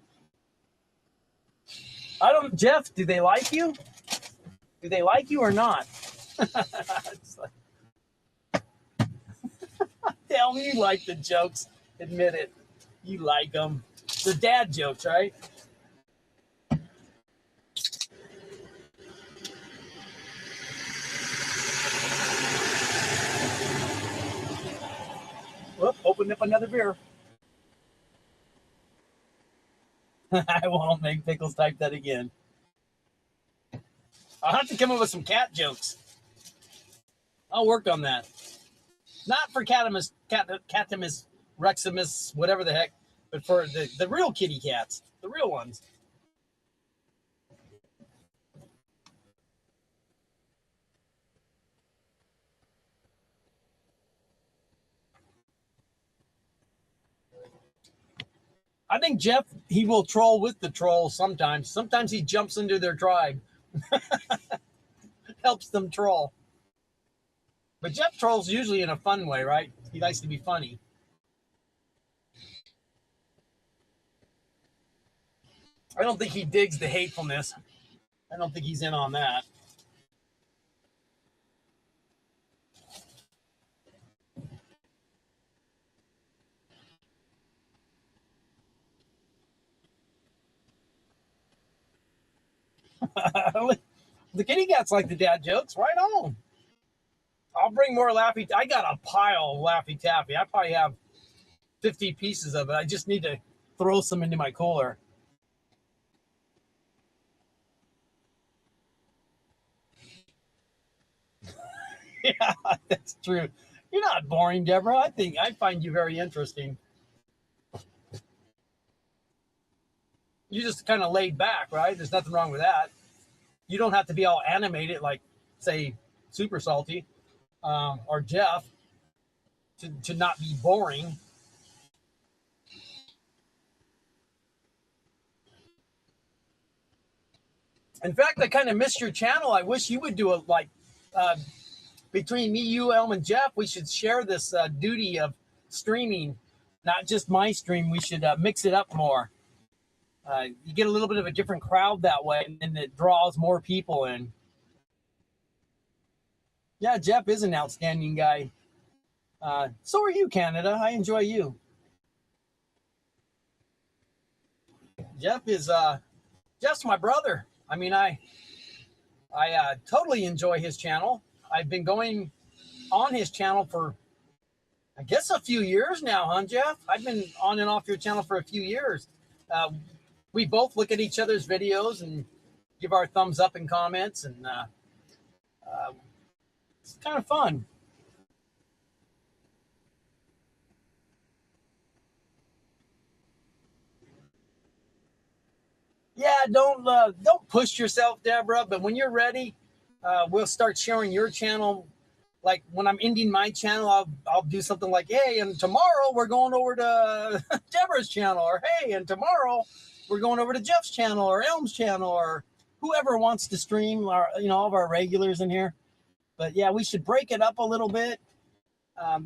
I don't, Jeff, do they like you? Do they like you or not? It's like, tell me you like the jokes. Admit it. You like them. They're dad jokes, right? Whoop, opened up another beer. I won't make Pickles type that again. I'll have to come up with some cat jokes. I'll work on that. Not for Catamus Reximus, whatever the heck, but for the real kitty cats, the real ones. I think Jeff, he will troll with the trolls sometimes. Sometimes he jumps into their tribe. Helps them troll. But Jeff trolls usually in a fun way, right? He likes to be funny. I don't think he digs the hatefulness. I don't think he's in on that. The kitty cats like the dad jokes. Right on. I'll bring more Laffy. I got a pile of Laffy Taffy. I probably have 50 pieces of it. I just need to throw some into my cooler. Yeah, that's true. You're not boring, Deborah. I find you very interesting. You're just kind of laid back, right? There's nothing wrong with that. You don't have to be all animated like, say, Super Salty or Jeff to not be boring. In fact, I kind of missed your channel. I wish you would do a between me, you, Elm, and Jeff, we should share this duty of streaming, not just my stream. We should mix it up more. You get a little bit of a different crowd that way, and it draws more people in. Yeah, Jeff is an outstanding guy. So are you, Canada. I enjoy you. Jeff is Jeff's my brother. I mean, I totally enjoy his channel. I've been going on his channel for, I guess, a few years now, huh, Jeff? I've been on and off your channel for a few years. We both look at each other's videos and give our thumbs up and comments, and it's kind of fun. Yeah, don't push yourself, Deborah. But when you're ready, we'll start sharing your channel. Like when I'm ending my channel, I'll do something like, hey, and tomorrow we're going over to Deborah's channel, or hey, and tomorrow we're going over to Jeff's channel or Elm's channel, or whoever wants to stream, our, all of our regulars in here. But yeah, we should break it up a little bit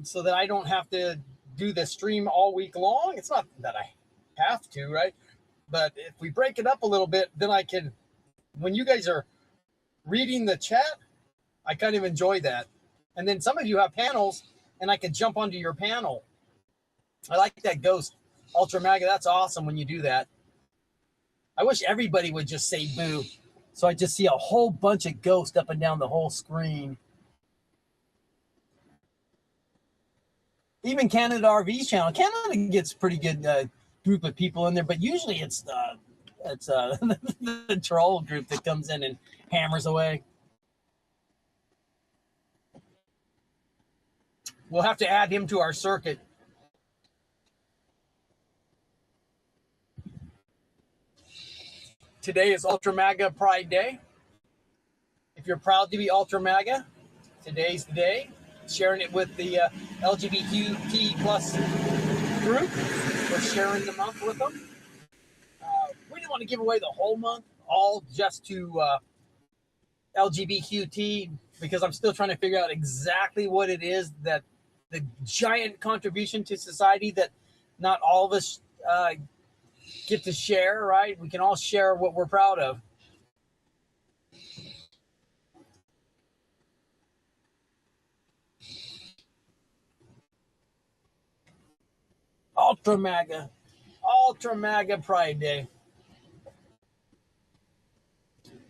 so that I don't have to do the stream all week long. It's not that I have to, right? But if we break it up a little bit, then I can, when you guys are reading the chat, I kind of enjoy that. And then some of you have panels, and I can jump onto your panel. I like that ghost. Ultra Maga, that's awesome when you do that. I wish everybody would just say boo. So I just see a whole bunch of ghosts up and down the whole screen. Even Canada RV's channel. Canada gets pretty good group of people in there, but usually it's the troll group that comes in and hammers away. We'll have to add him to our circuit. Today is Ultra MAGA Pride Day. If you're proud to be Ultra MAGA, today's the day. Sharing it with the LGBTQ plus group. We're sharing the month with them. We didn't want to give away the whole month, all just to LGBTQ, because I'm still trying to figure out exactly what it is that the giant contribution to society that not all of us get to share, right? We can all share what we're proud of. Ultra MAGA Pride Day.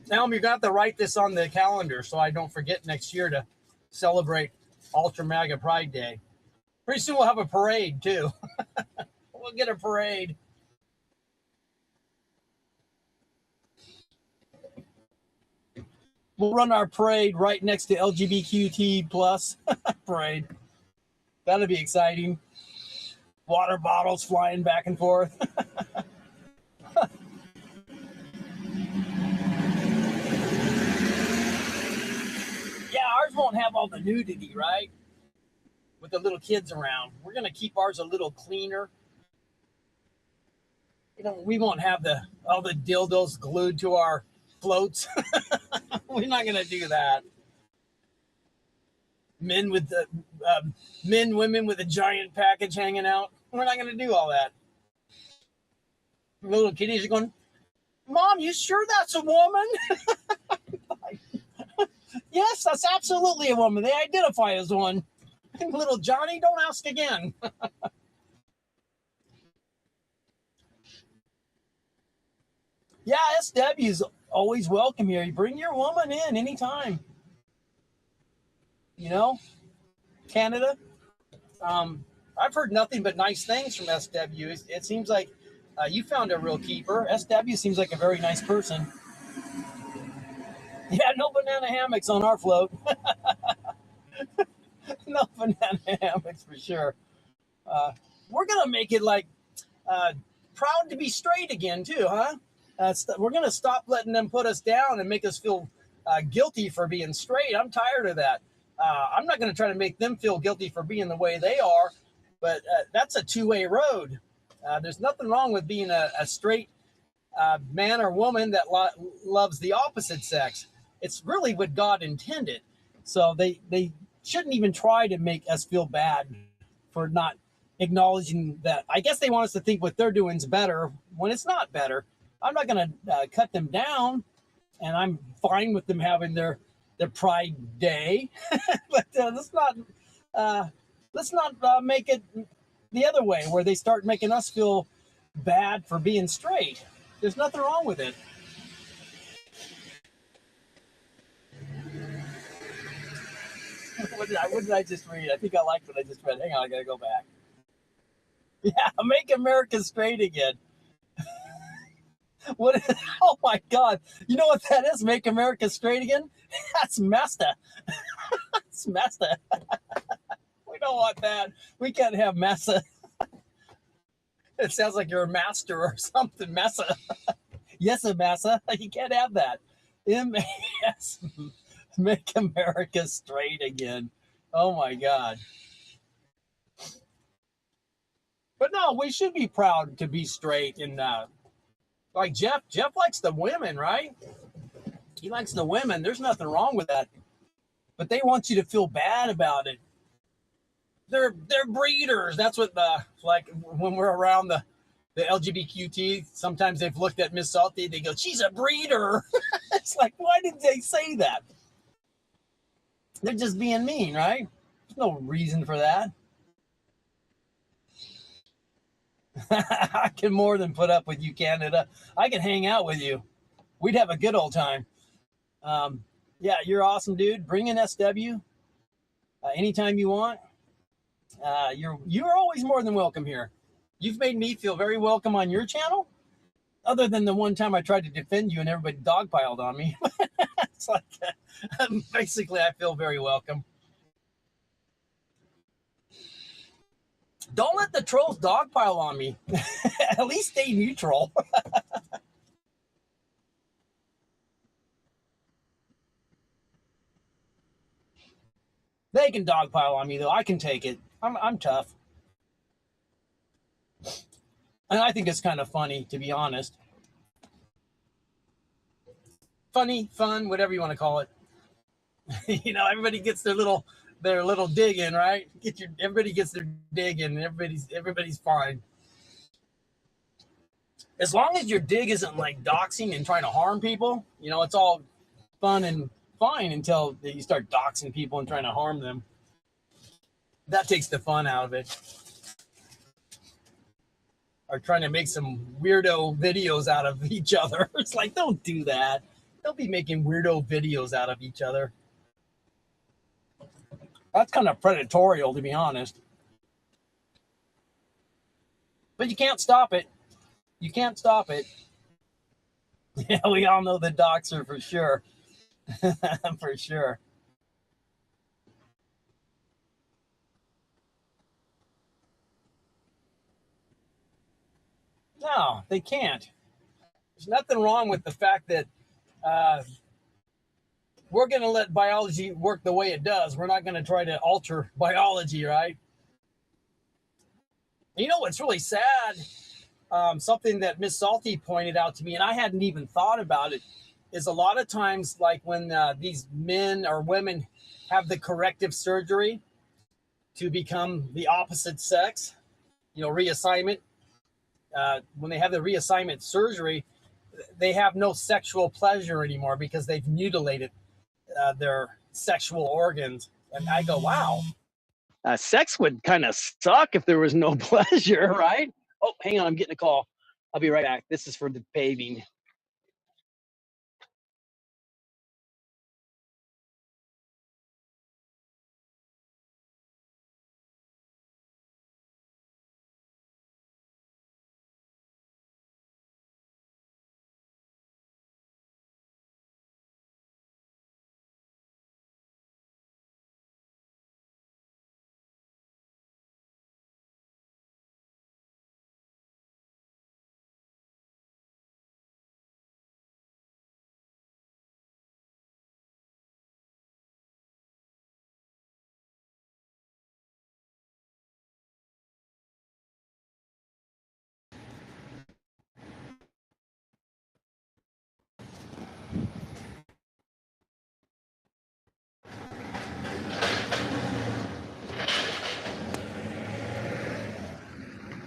Now you're going to have to write this on the calendar so I don't forget next year to celebrate Ultra MAGA Pride Day. Pretty soon we'll have a parade too. We'll get a parade. We'll run our parade right next to LGBTQ plus parade. That'll be exciting. Water bottles flying back and forth. Yeah, ours won't have all the nudity, right? With the little kids around. We're going to keep ours a little cleaner. You know, we won't have all the dildos glued to our floats. We're not going to do that. Women with a giant package hanging out. We're not going to do all that. Little kiddies are going, Mom, you sure that's a woman? Yes, that's absolutely a woman. They identify as one. Little Johnny, don't ask again. Yeah, SW's always welcome here. You bring your woman in anytime. You know, Canada. I've heard nothing but nice things from SW. It seems like you found a real keeper. SW seems like a very nice person. Yeah, no banana hammocks on our float. No banana hammocks for sure. We're going to make it like proud to be straight again too, huh? We're going to stop letting them put us down and make us feel guilty for being straight. I'm tired of that. I'm not going to try to make them feel guilty for being the way they are, but that's a two-way road. There's nothing wrong with being a straight man or woman that loves the opposite sex. It's really what God intended. So they shouldn't even try to make us feel bad for not acknowledging that. I guess they want us to think what they're doing is better when it's not better. I'm not going to cut them down, and I'm fine with them having their Pride Day, but let's not make it the other way where they start making us feel bad for being straight. There's nothing wrong with it. What did I just read? I think I liked what I just read. Hang on, I gotta go back. Yeah, make America straight again. What? Oh my God! You know what that is? Make America straight again? That's masta. That's masta. We don't want that. We can't have massa. It sounds like you're a master or something. Massa. Yes, a massa. You can't have that. M-A-S. Make America straight again. Oh my God. But no, we should be proud to be straight. And like Jeff likes the women, right? He likes the women. There's nothing wrong with that. But they want you to feel bad about it. They're breeders. That's what like when we're around the LGBTQ, sometimes they've looked at Miss Salty, they go, she's a breeder. It's like, why did they say that? They're just being mean, right? There's no reason for that. I can more than put up with you, Canada. I can hang out with you. We'd have a good old time. Yeah, you're awesome, dude. Bring in SW anytime you want. You're always more than welcome here. You've made me feel very welcome on your channel, other than the one time I tried to defend you and everybody dogpiled on me. It's like basically I feel very welcome. Don't let the trolls dogpile on me. At least stay neutral. They can dogpile on me though. I can take it. I'm tough. And I think it's kind of funny, to be honest. Funny, fun, whatever you want to call it. Everybody gets their little dig in, right? Everybody gets their dig in. Everybody's fine. As long as your dig isn't like doxing and trying to harm people, it's all fun and fine until you start doxing people and trying to harm them. That takes the fun out of it. Or trying to make some weirdo videos out of each other. It's like, don't do that. Don't be making weirdo videos out of each other. That's kind of predatorial, to be honest. But you can't stop it. You can't stop it. Yeah, we all know the doxer for sure. For sure. No, they can't. There's nothing wrong with the fact that we're going to let biology work the way it does. We're not going to try to alter biology, right? You know what's really sad? Something that Miss Salty pointed out to me, and I hadn't even thought about it, is a lot of times, like when these men or women have the corrective surgery to become the opposite sex, reassignment. When they have the reassignment surgery, they have no sexual pleasure anymore because they've mutilated their sexual organs. And I go, wow. Sex would kind of suck if there was no pleasure, right? Oh, hang on, I'm getting a call. I'll be right back. This is for the paving.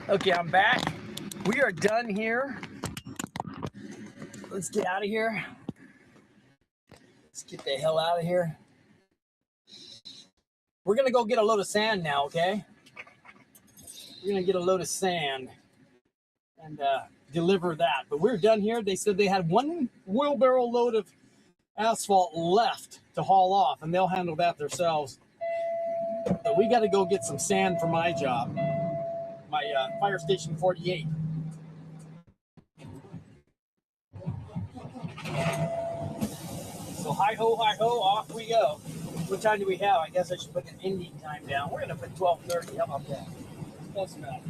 Okay, I'm back. We are done here. Let's get out of here. Let's get the hell out of here. We're going to go get a load of sand now, okay? We're going to get a load of sand and deliver that. But we're done here. They said they had one wheelbarrow load of asphalt left to haul off, and they'll handle that themselves. But we got to go get some sand for my job, my Fire Station 48. So hi ho, off we go. What time do we have? I guess I should put an ending time down. We're going to put 12:30. How about that? Close enough.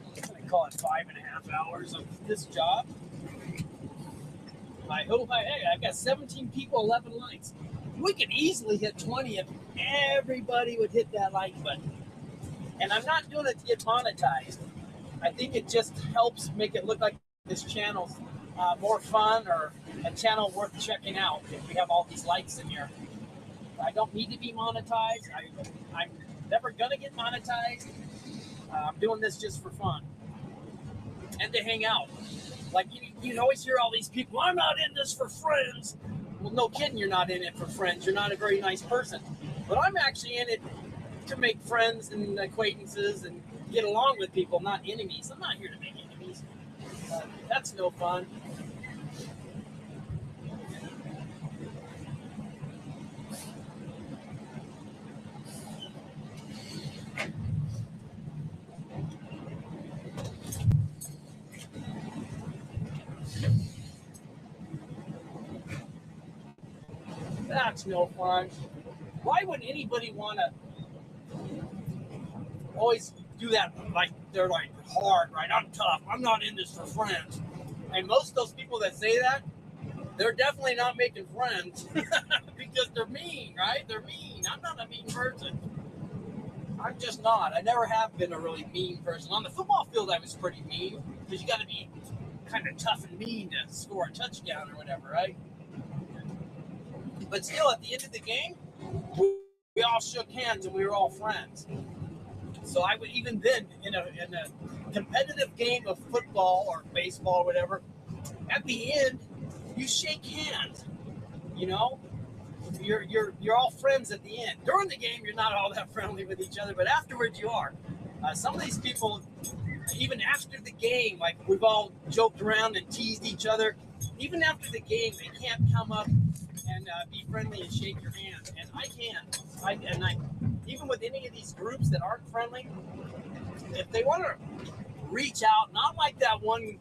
I'm going to call it 5.5 hours of this job. Hi ho, hey, I've got 17 people, 11 likes. We could easily hit 20 if everybody would hit that like button. And I'm not doing it to get monetized. I think it just helps make it look like this channel's more fun or a channel worth checking out if we have all these likes in here. I don't need to be monetized. I'm never going to get monetized. I'm doing this just for fun and to hang out. Like you always hear all these people, I'm not in this for friends. Well, no kidding, you're not in it for friends. You're not a very nice person. But I'm actually in it to make friends and acquaintances and get along with people, not enemies. I'm not here to make enemies. That's no fun. That's no fun. Why would anybody want to always do that? Like they're like hard, right? I'm tough. I'm not in this for friends. And most of those people that say that, they're definitely not making friends because they're mean, right? They're mean. I'm not a mean person. I'm just not. I never have been a really mean person. On the football field, I was pretty mean because you got to be kind of tough and mean to score a touchdown or whatever, right? But still, at the end of the game, we all shook hands and we were all friends. So I would, even then, in a competitive game of football or baseball or whatever, at the end, you shake hands. You know, you're all friends at the end. During the game, you're not all that friendly with each other, but afterwards you are. Some of these people, even after the game, like we've all joked around and teased each other. Even after the game, they can't come up and be friendly and shake your hand, and I can. Even with any of these groups that aren't friendly, if they want to reach out, not like that one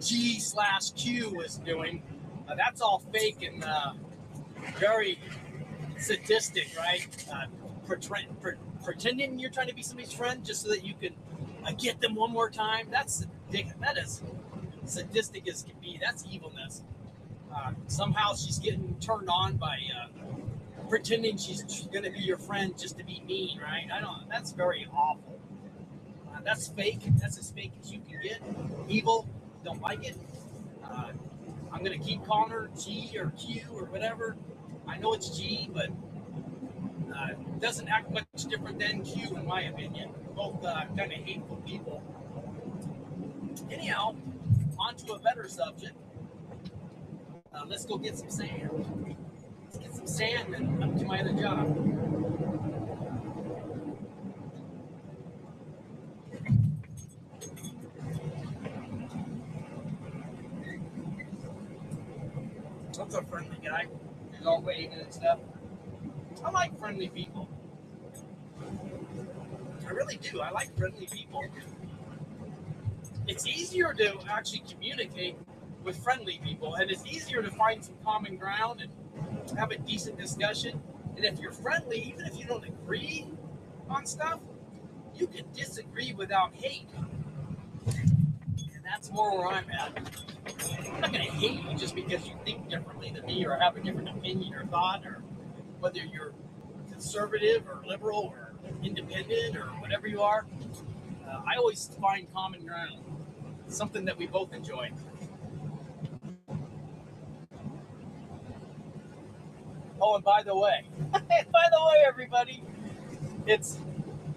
G/Q was doing. That's all fake and very sadistic, right? Pretending you're trying to be somebody's friend just so that you can get them one more time. That is sadistic as can be. That's evilness. Somehow she's getting turned on by pretending she's going to be your friend just to be mean, right? That's very awful. That's fake. That's as fake as you can get. Evil. Don't like it. I'm going to keep calling her G or Q or whatever. I know it's G, but it doesn't act much different than Q in my opinion. Both kind of hateful people. Anyhow, on to a better subject. Let's go get some sand. Let's get some sand and up to my other job. That's a friendly guy. He's all waving and stuff. I like friendly people. I really do. I like friendly people. It's easier to actually communicate with friendly people, and it's easier to find some common ground and have a decent discussion. And if you're friendly, even if you don't agree on stuff, you can disagree without hate. And that's more where I'm at. I'm not going to hate you just because you think differently than me or have a different opinion or thought, or whether you're conservative or liberal or independent or whatever you are. I always find common ground, something that we both enjoy. Oh, and by the way, everybody, it's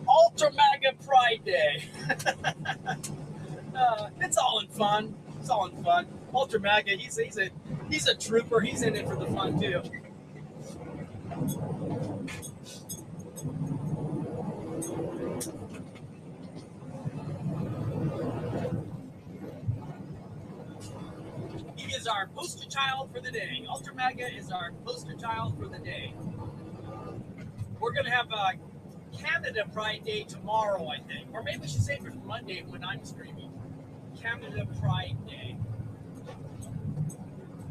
Ultra Maga Pride Day. It's all in fun. It's all in fun. Ultra Maga, he's a trooper. He's in it for the fun too. He is our poster child for the day. Ultra Maga is our poster child for the day. We're gonna have Canada Pride Day tomorrow, I think, or maybe we should save it for Monday when I'm streaming. Canada Pride Day.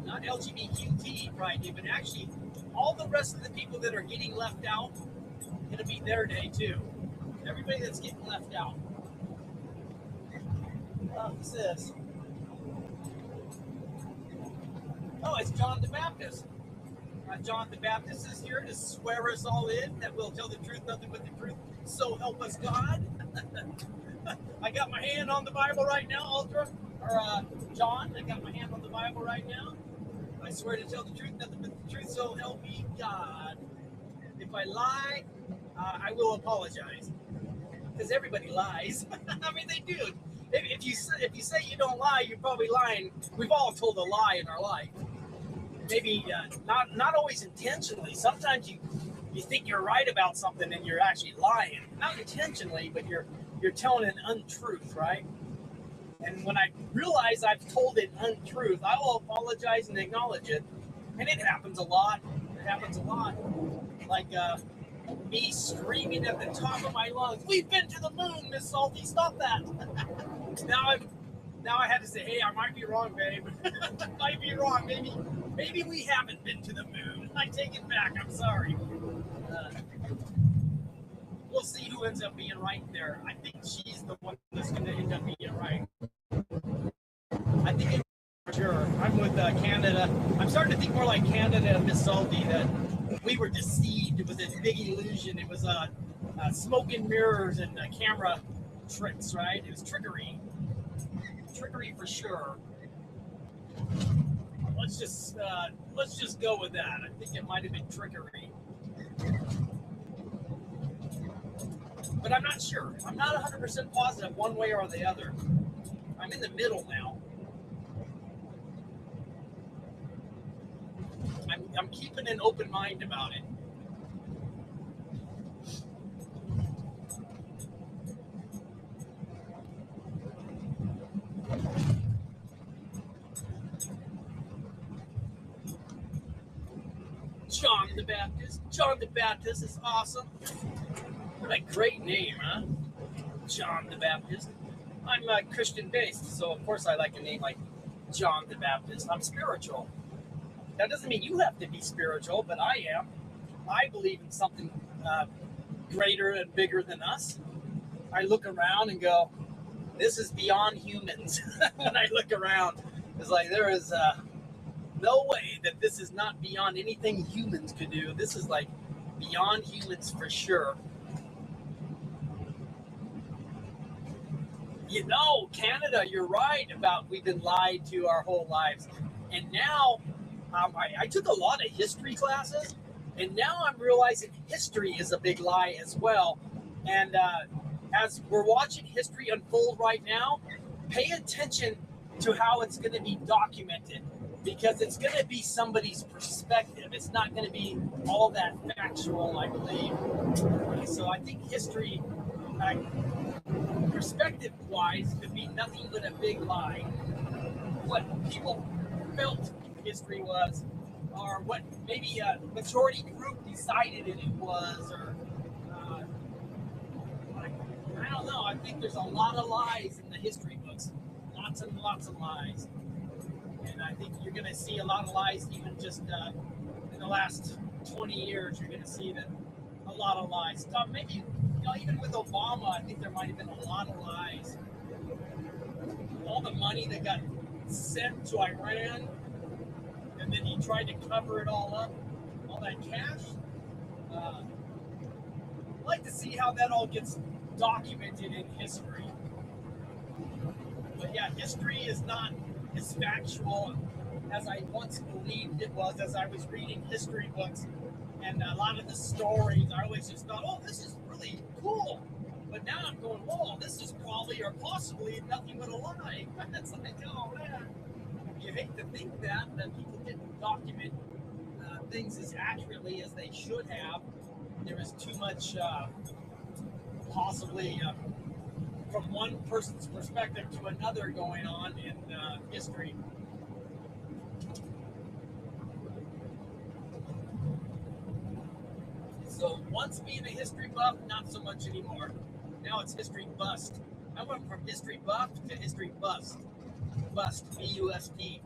Not LGBTQ Pride Day, but actually all the rest of the people that are getting left out, it'll be their day too. Everybody that's getting left out. What's this? Oh, it's John the Baptist. John the Baptist is here to swear us all in that we'll tell the truth, nothing but the truth. So help us God. I got my hand on the Bible right now, Ultra, or John. I got my hand on the Bible right now. I swear to tell the truth, nothing but the truth. So help me God. If I lie, I will apologize, because everybody lies. I mean, they do. If you say you don't lie, you're probably lying. We've all told a lie in our life. Maybe not always intentionally. Sometimes you think you're right about something and you're actually lying. Not intentionally, but you're telling an untruth, right? And when I realize I've told an untruth, I will apologize and acknowledge it. And it happens a lot. It happens a lot. Like me screaming at the top of my lungs, "We've been to the moon, Miss Salty, stop that." Now Now I had to say, hey, I might be wrong, babe. I might be wrong. Maybe we haven't been to the moon. I take it back. I'm sorry. Uh, we'll see who ends up being right there. I think she's the one that's going to end up being right. I think it, for sure. I'm with Canada. I'm starting to think more like Canada and Miss Salty, that we were deceived. It was this big illusion. It was smoke and mirrors and camera tricks, right? It was trickery. Trickery for sure. Let's just go with that. I think it might have been trickery, but I'm not sure. I'm not 100% positive one way or the other. I'm in the middle now. I'm keeping an open mind about it. John the Baptist. John the Baptist is awesome. What a great name, huh? John the Baptist. I'm Christian based, so of course I like a name like John the Baptist. I'm spiritual. That doesn't mean you have to be spiritual, but I am. I believe in something greater and bigger than us. I look around and go, this is beyond humans. When I look around, it's like there is no way that this is not beyond anything humans could do. This is like beyond humans for sure. You know, Canada, you're right about we've been lied to our whole lives. And now, I took a lot of history classes, and now I'm realizing history is a big lie as well. And as we're watching history unfold right now, pay attention to how it's going to be documented, because it's going to be somebody's perspective. It's not going to be all that factual, I believe. So I think history, perspective-wise, could be nothing but a big lie. What people felt history was, or what maybe a majority group decided it was, or I don't know. I think there's a lot of lies in the history books, lots and lots of lies, and I think you're going to see a lot of lies even just in the last 20 years. You're going to see that a lot of lies. Maybe even with Obama, I think there might have been a lot of lies. All the money that got sent to Iran, and then he tried to cover it all up, all that cash. I'd like to see how that all gets documented in history. But yeah, history is not as factual as I once believed it was, as I was reading history books. And a lot of the stories, I always just thought, oh, this is really cool. But now I'm going, whoa, this is probably or possibly nothing but a lie. It's like, oh man. You hate to think that people didn't document things as accurately as they should have. There was too much, possibly, from one person's perspective to another going on in history. So once being a history buff, not so much anymore. Now it's history bust. I went from history buff to history bust. Bust, B-U-S-T.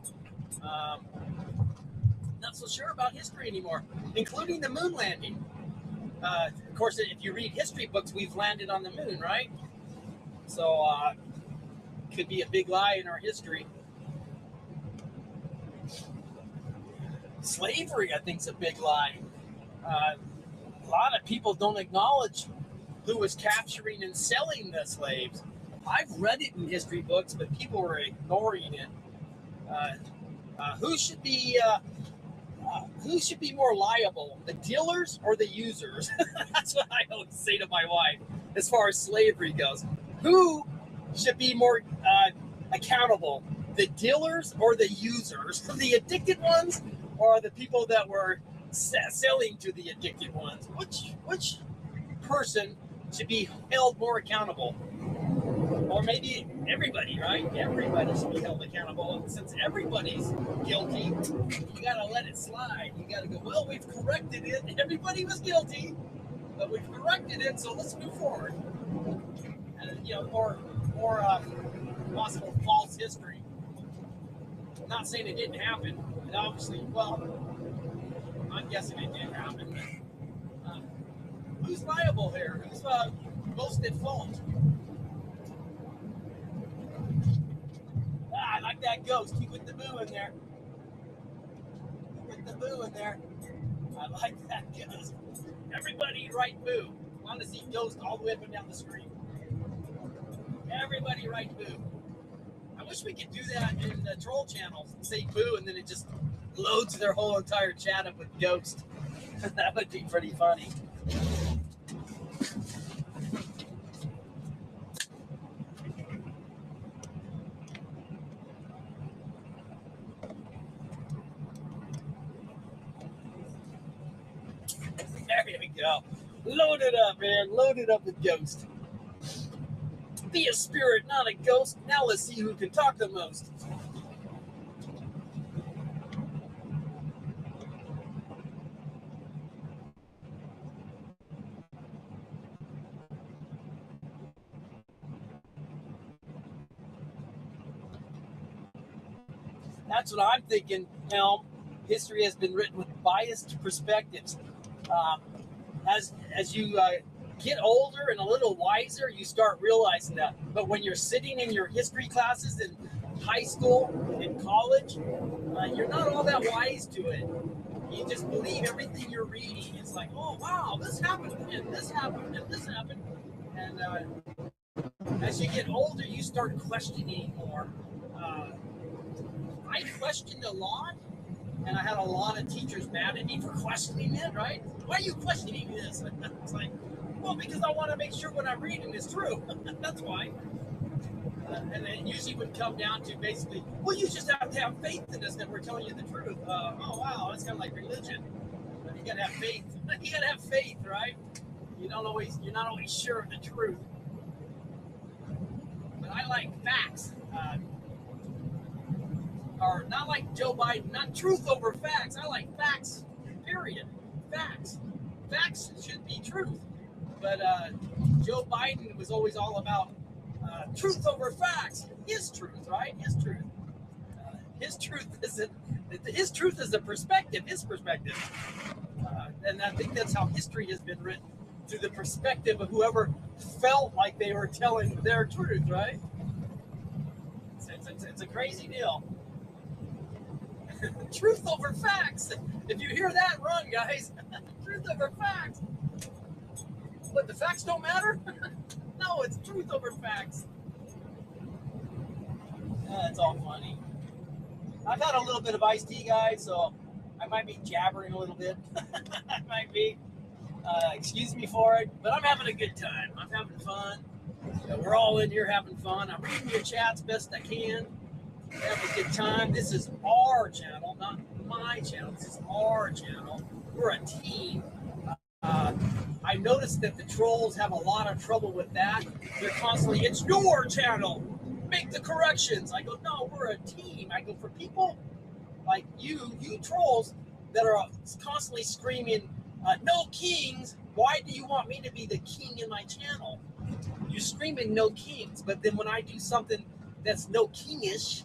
Not so sure about history anymore, including the moon landing. Of course, if you read history books, we've landed on the moon, right? So, could be a big lie in our history. Slavery, I think, is a big lie. A lot of people don't acknowledge who was capturing and selling the slaves. I've read it in history books, but people were ignoring it. Who should be more liable, the dealers or the users? That's what I always say to my wife as far as slavery goes. Who should be more accountable, the dealers or the users? The addicted ones or the people that were selling to the addicted ones? Which person should be held more accountable? Or maybe everybody, right? Everybody should be held accountable. And since everybody's guilty, you got to let it slide. You got to go, well, we've corrected it. Everybody was guilty, but we've corrected it, so let's move forward. And, or possible false history. I'm not saying it didn't happen. It obviously, well, I'm guessing it did happen. Who's liable here? Who's most at fault? I like that ghost. Keep with the boo in there. Keep with the boo in there. I like that ghost. Everybody write boo. I want to see ghost all the way up and down the screen. Everybody write boo. I wish we could do that in the troll channels and say boo, and then it just loads their whole entire chat up with ghost. That would be pretty funny. There we go. Load it up, man. Load it up with ghost. Be a spirit, not a ghost. Now let's see who can talk the most. That's what I'm thinking, Helm. History has been written with biased perspectives. As you get older and a little wiser, you start realizing that. But when you're sitting in your history classes in high school and college, you're not all that wise to it. You just believe everything you're reading. It's like, oh, wow, this happened, and this happened, and this happened. And as you get older, you start questioning more. I questioned a lot, and I had a lot of teachers mad at me for questioning it, right? Why are you questioning this? It's like, well, because I want to make sure what I'm reading is true. That's why. And it usually would come down to basically, well, you just have to have faith in us that we're telling you the truth. Oh, wow, that's kind of like religion. You got to have faith. You got to have faith, right? You're not always sure of the truth. But I like facts. Or not like Joe Biden, not truth over facts. I like facts, period. Facts. Facts should be truth. But Joe Biden was always all about truth over facts. His truth, right? His truth. His truth is a perspective, his perspective. And I think that's how history has been written, through the perspective of whoever felt like they were telling their truth, right? It's a crazy deal. Truth over facts. If you hear that, run, guys. Truth over facts. What, the facts don't matter? No, it's truth over facts. It's all funny. I've had a little bit of iced tea, guys, so I might be jabbering a little bit. I might be. Excuse me for it, but I'm having a good time. I'm having fun. We're all in here having fun. I'm reading your chats best I can. Have a good time. This is our channel, not my channel. This is our channel. We're a team. I noticed that the trolls have a lot of trouble with that. They're constantly, it's your channel. Make the corrections. I go, no, we're a team. I go, for people like you trolls that are constantly screaming, no kings. Why do you want me to be the king in my channel? You're screaming no kings, but then when I do something that's no kingish,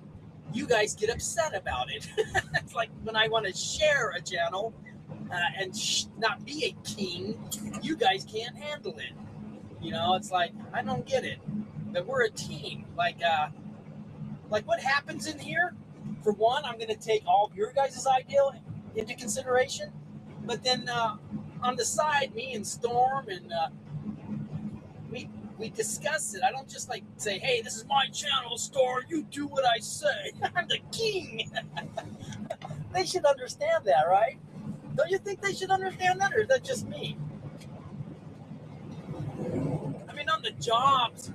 you guys get upset about it. It's like when I want to share a channel and not be a king, you guys can't handle it. You know, it's like, I don't get it. But we're a team. Like what happens in here, for one, I'm going to take all of your guys' idea into consideration. But then on the side, me and Storm, and we discuss it. I don't just like say, hey, this is my channel, Storm. You do what I say. I'm the king. They should understand that, right? Don't you think they should understand that, or is that just me? I mean, on the jobs,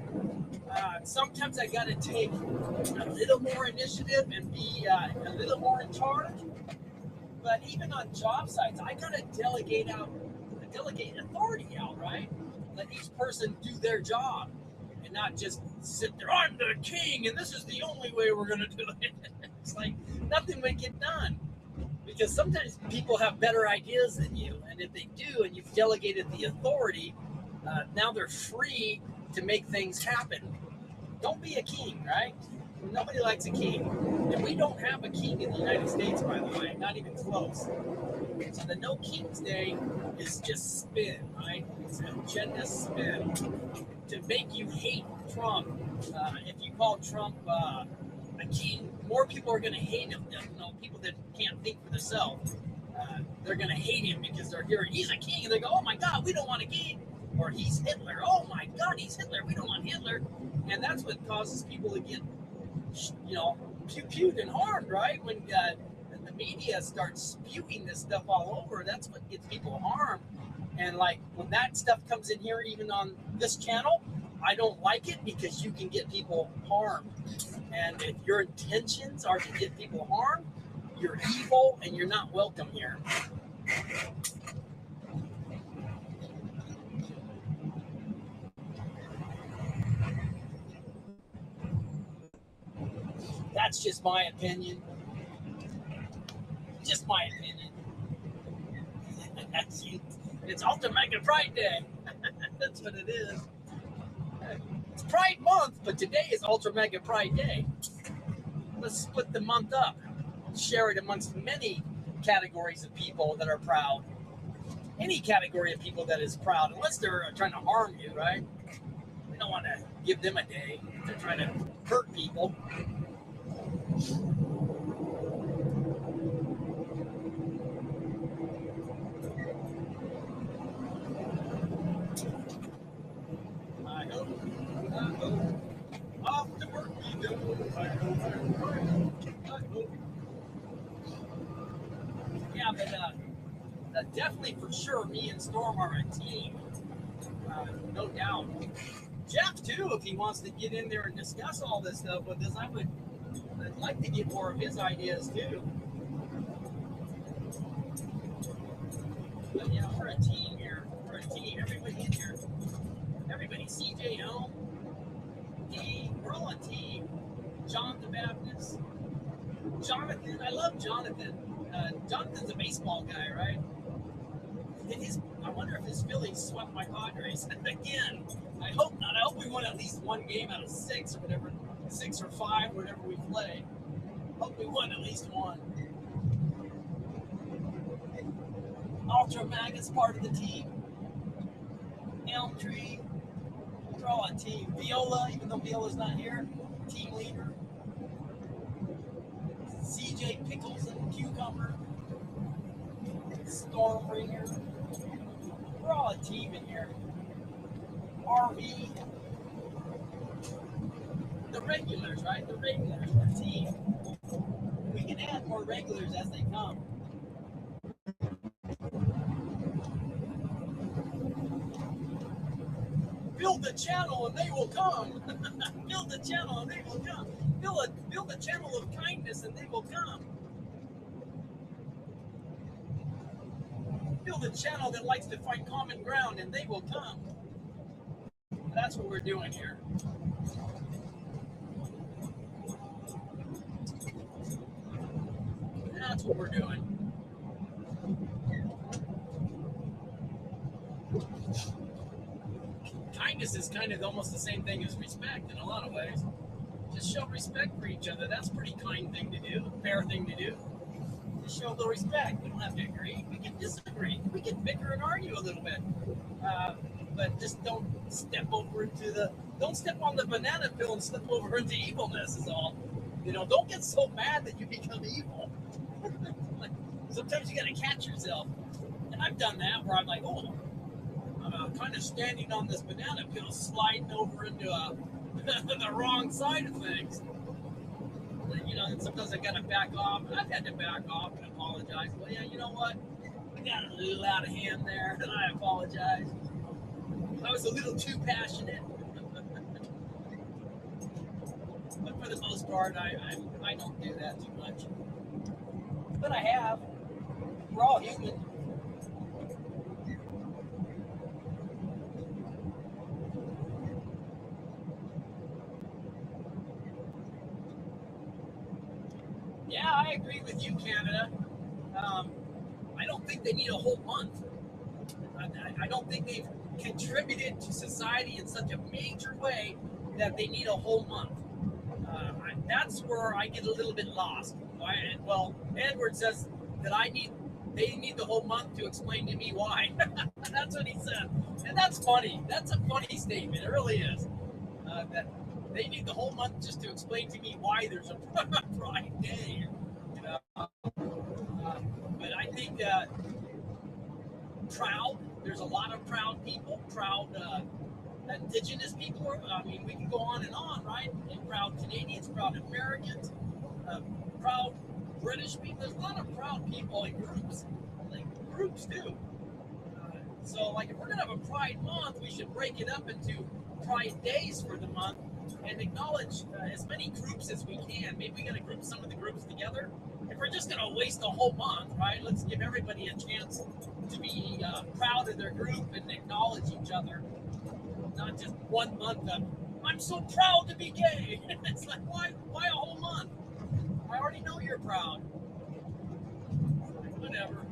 sometimes I got to take a little more initiative and be a little more in charge. But even on job sites, I got to delegate authority out, right? Let each person do their job and not just sit there, I'm the king and this is the only way we're going to do it. It's like nothing would get done, because sometimes people have better ideas than you. And if they do, and you've delegated the authority, now they're free to make things happen. don't be a king, right? Nobody likes a king. And we don't have a king in the United States, by the way, not even close. So the No Kings Day is just spin, right? It's an agenda spin to make you hate Trump. If you call Trump a king, more people are going to hate him than people that can't think for themselves. They're going to hate him because they're hearing he's a king, and they go, "Oh my God, we don't want a king," or "He's Hitler." "Oh my God, he's Hitler. We don't want Hitler," and that's what causes people to get, pew-pewed and harmed, right? When the media starts spewing this stuff all over, that's what gets people harmed. And like when that stuff comes in here, even on this channel, I don't like it because you can get people harmed. And if your intentions are to get people harmed, you're evil and you're not welcome here. That's just my opinion. Just my opinion. It's Ultra Mega Pride Day. That's what it is. It's Pride Month, but today is Ultra Mega Pride Day. Let's split the month up. Share it amongst many categories of people that are proud. Any category of people that is proud, unless they're trying to harm you, right? We don't want to give them a day. They're trying to hurt people. I hope. Off to work we go. I hope. Yeah, but definitely for sure, me and Storm are a team. No doubt. Jeff too, if he wants to get in there and discuss all this stuff with us, I'd like to get more of his ideas too. But yeah, we're a team here. We're a team. Everybody in here. Everybody. CJ Helm, D, we're all a team. John the Baptist. Jonathan, I love Jonathan. Jonathan's a baseball guy, right? I wonder if his Phillies swept my Padres again. I hope not. I hope we won at least one game out of 6 or whatever, 6 or 5, whatever we play. Hope we won at least one. Ultra Mag is part of the team. Elm Tree, we're all a team. Viola, even though Viola's not here, team leader. CJ Pickles and Cucumber. Stormbringer. We're all a team in here. RV. The regulars, right? The regulars are a team. We can add more regulars as they come. Build the channel and they will come. Build the channel and they will come. Build a channel of kindness and they will come. Build a channel that likes to find common ground and they will come. That's what we're doing here. That's what we're doing. Kindness is kind of almost the same thing as respect in a lot of ways. Just show respect for each other. That's a pretty kind thing to do, fair thing to do. Just show a little respect. We don't have to agree. We can disagree. We can bicker and argue a little bit. But just don't step on the banana peel and slip over into evilness is all. Don't get so mad that you become evil. Like, sometimes you got to catch yourself. And I've done that where I'm like, oh, I'm kind of standing on this banana peel, sliding over into the wrong side of things. And sometimes I got to back off. I've had to back off and apologize. Well, yeah, you know what? I got a little out of hand there, and I apologize. I was a little too passionate. But for the most part, I don't do that too much. But I have. We're all human. Yeah, I agree with you, Canada. I don't think they need a whole month. I don't think they've contributed to society in such a major way that they need a whole month. That's where I get a little bit lost. Well, Edward says that they need the whole month to explain to me why. That's what he said, and that's funny. That's a funny statement. It really is. That they need the whole month just to explain to me why there's a Pride Day. You know, but I think proud. There's a lot of proud people. Proud. Indigenous people. I mean, we can go on and on, right? And proud Canadians, proud Americans, proud British people. There's a lot of proud people in groups, like groups too. So, like, if we're gonna have a Pride Month, we should break it up into Pride Days for the month and acknowledge as many groups as we can. Maybe we gotta group some of the groups together. If we're just gonna waste a whole month, right? Let's give everybody a chance to be proud of their group and acknowledge each other. Not just 1 month of, I'm so proud to be gay. It's like, why a whole month? I already know you're proud. Whatever.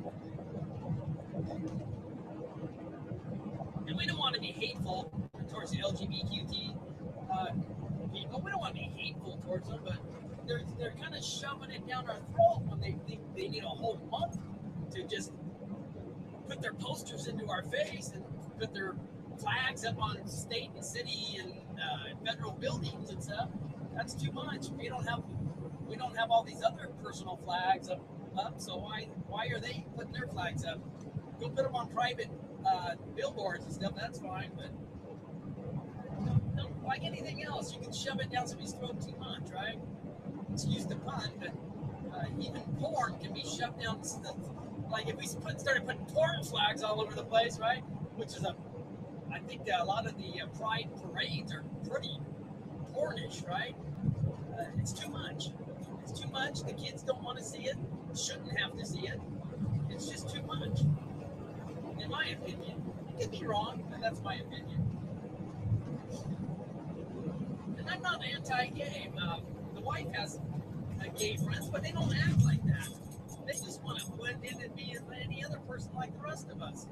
And we don't want to be hateful towards the LGBTQ people. We don't want to be hateful towards them, but they're kind of shoving it down our throat when they think they need a whole month to just put their posters into our face and put their flags up on state and city and federal buildings and stuff. That's too much. We don't have all these other personal flags up. So why are they putting their flags up? Go put them on private billboards and stuff. That's fine, but don't, like anything else, you can shove it down somebody's throat too much, right? Excuse the pun, but even porn can be shoved down. Like if we started putting porn flags all over the place, right? Which is I think a lot of the pride parades are pretty pornish, right? It's too much. It's too much. The kids don't want to see it. Shouldn't have to see it. It's just too much, in my opinion. I could be wrong, but that's my opinion. And I'm not anti-gay. The wife has gay friends, but they don't act like that. They just want to blend in and be any other person like the rest of us.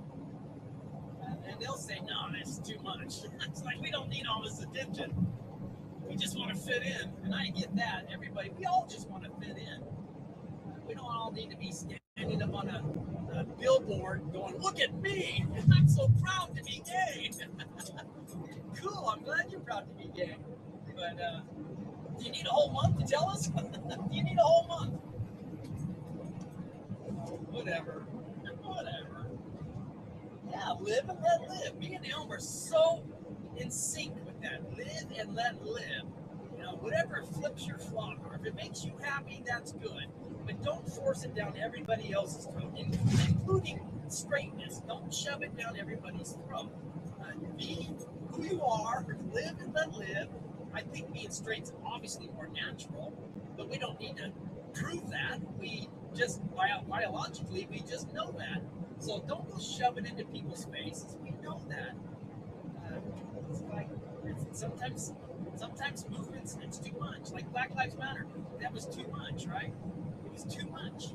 And they'll say, no, that's too much. It's like, we don't need all this attention. We just want to fit in. And I get that. Everybody, we all just want to fit in. We don't all need to be standing up on a billboard going, look at me. I'm so proud to be gay. Cool, I'm glad you're proud to be gay. But do you need a whole month to tell us? Do you need a whole month? Whatever. Yeah, live and let live. Me and Elm are so in sync with that. Live and let live. You know, whatever flips your flock, or if it makes you happy, that's good. But don't force it down everybody else's throat, including straightness. Don't shove it down everybody's throat. Be who you are. Live and let live. I think being straight's obviously more natural, but we don't need to prove that. We just biologically, we just know that. So don't go shove it into people's faces. We know that. It's like sometimes movements, it's too much. Like Black Lives Matter, that was too much, right? It was too much.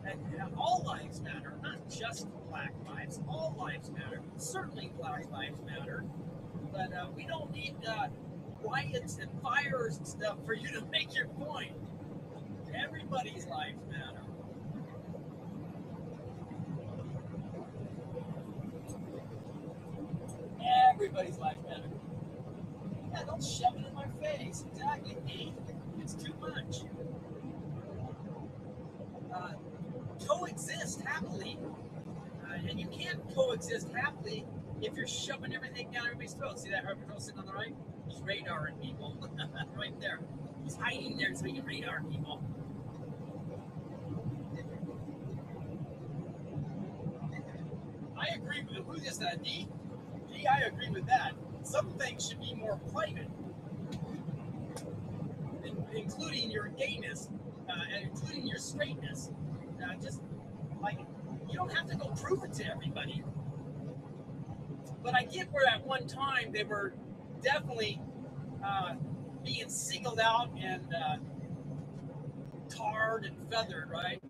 And all lives matter, not just Black lives. All lives matter. Certainly Black lives matter. But we don't need riots and fires and stuff for you to make your point. Everybody's lives matter. Everybody's life matter. Yeah, don't shove it in my face. Exactly. It's too much. Coexist happily. And you can't coexist happily if you're shoving everything down everybody's throat. See that Herbert sitting on the right? He's radaring people. Right there. He's hiding there so he can radar people. I agree with who's this? D? I agree with that. Some things should be more private, including your gayness, and including your straightness. Just like you don't have to go prove it to everybody. But I get where at one time they were definitely being singled out and tarred and feathered, right?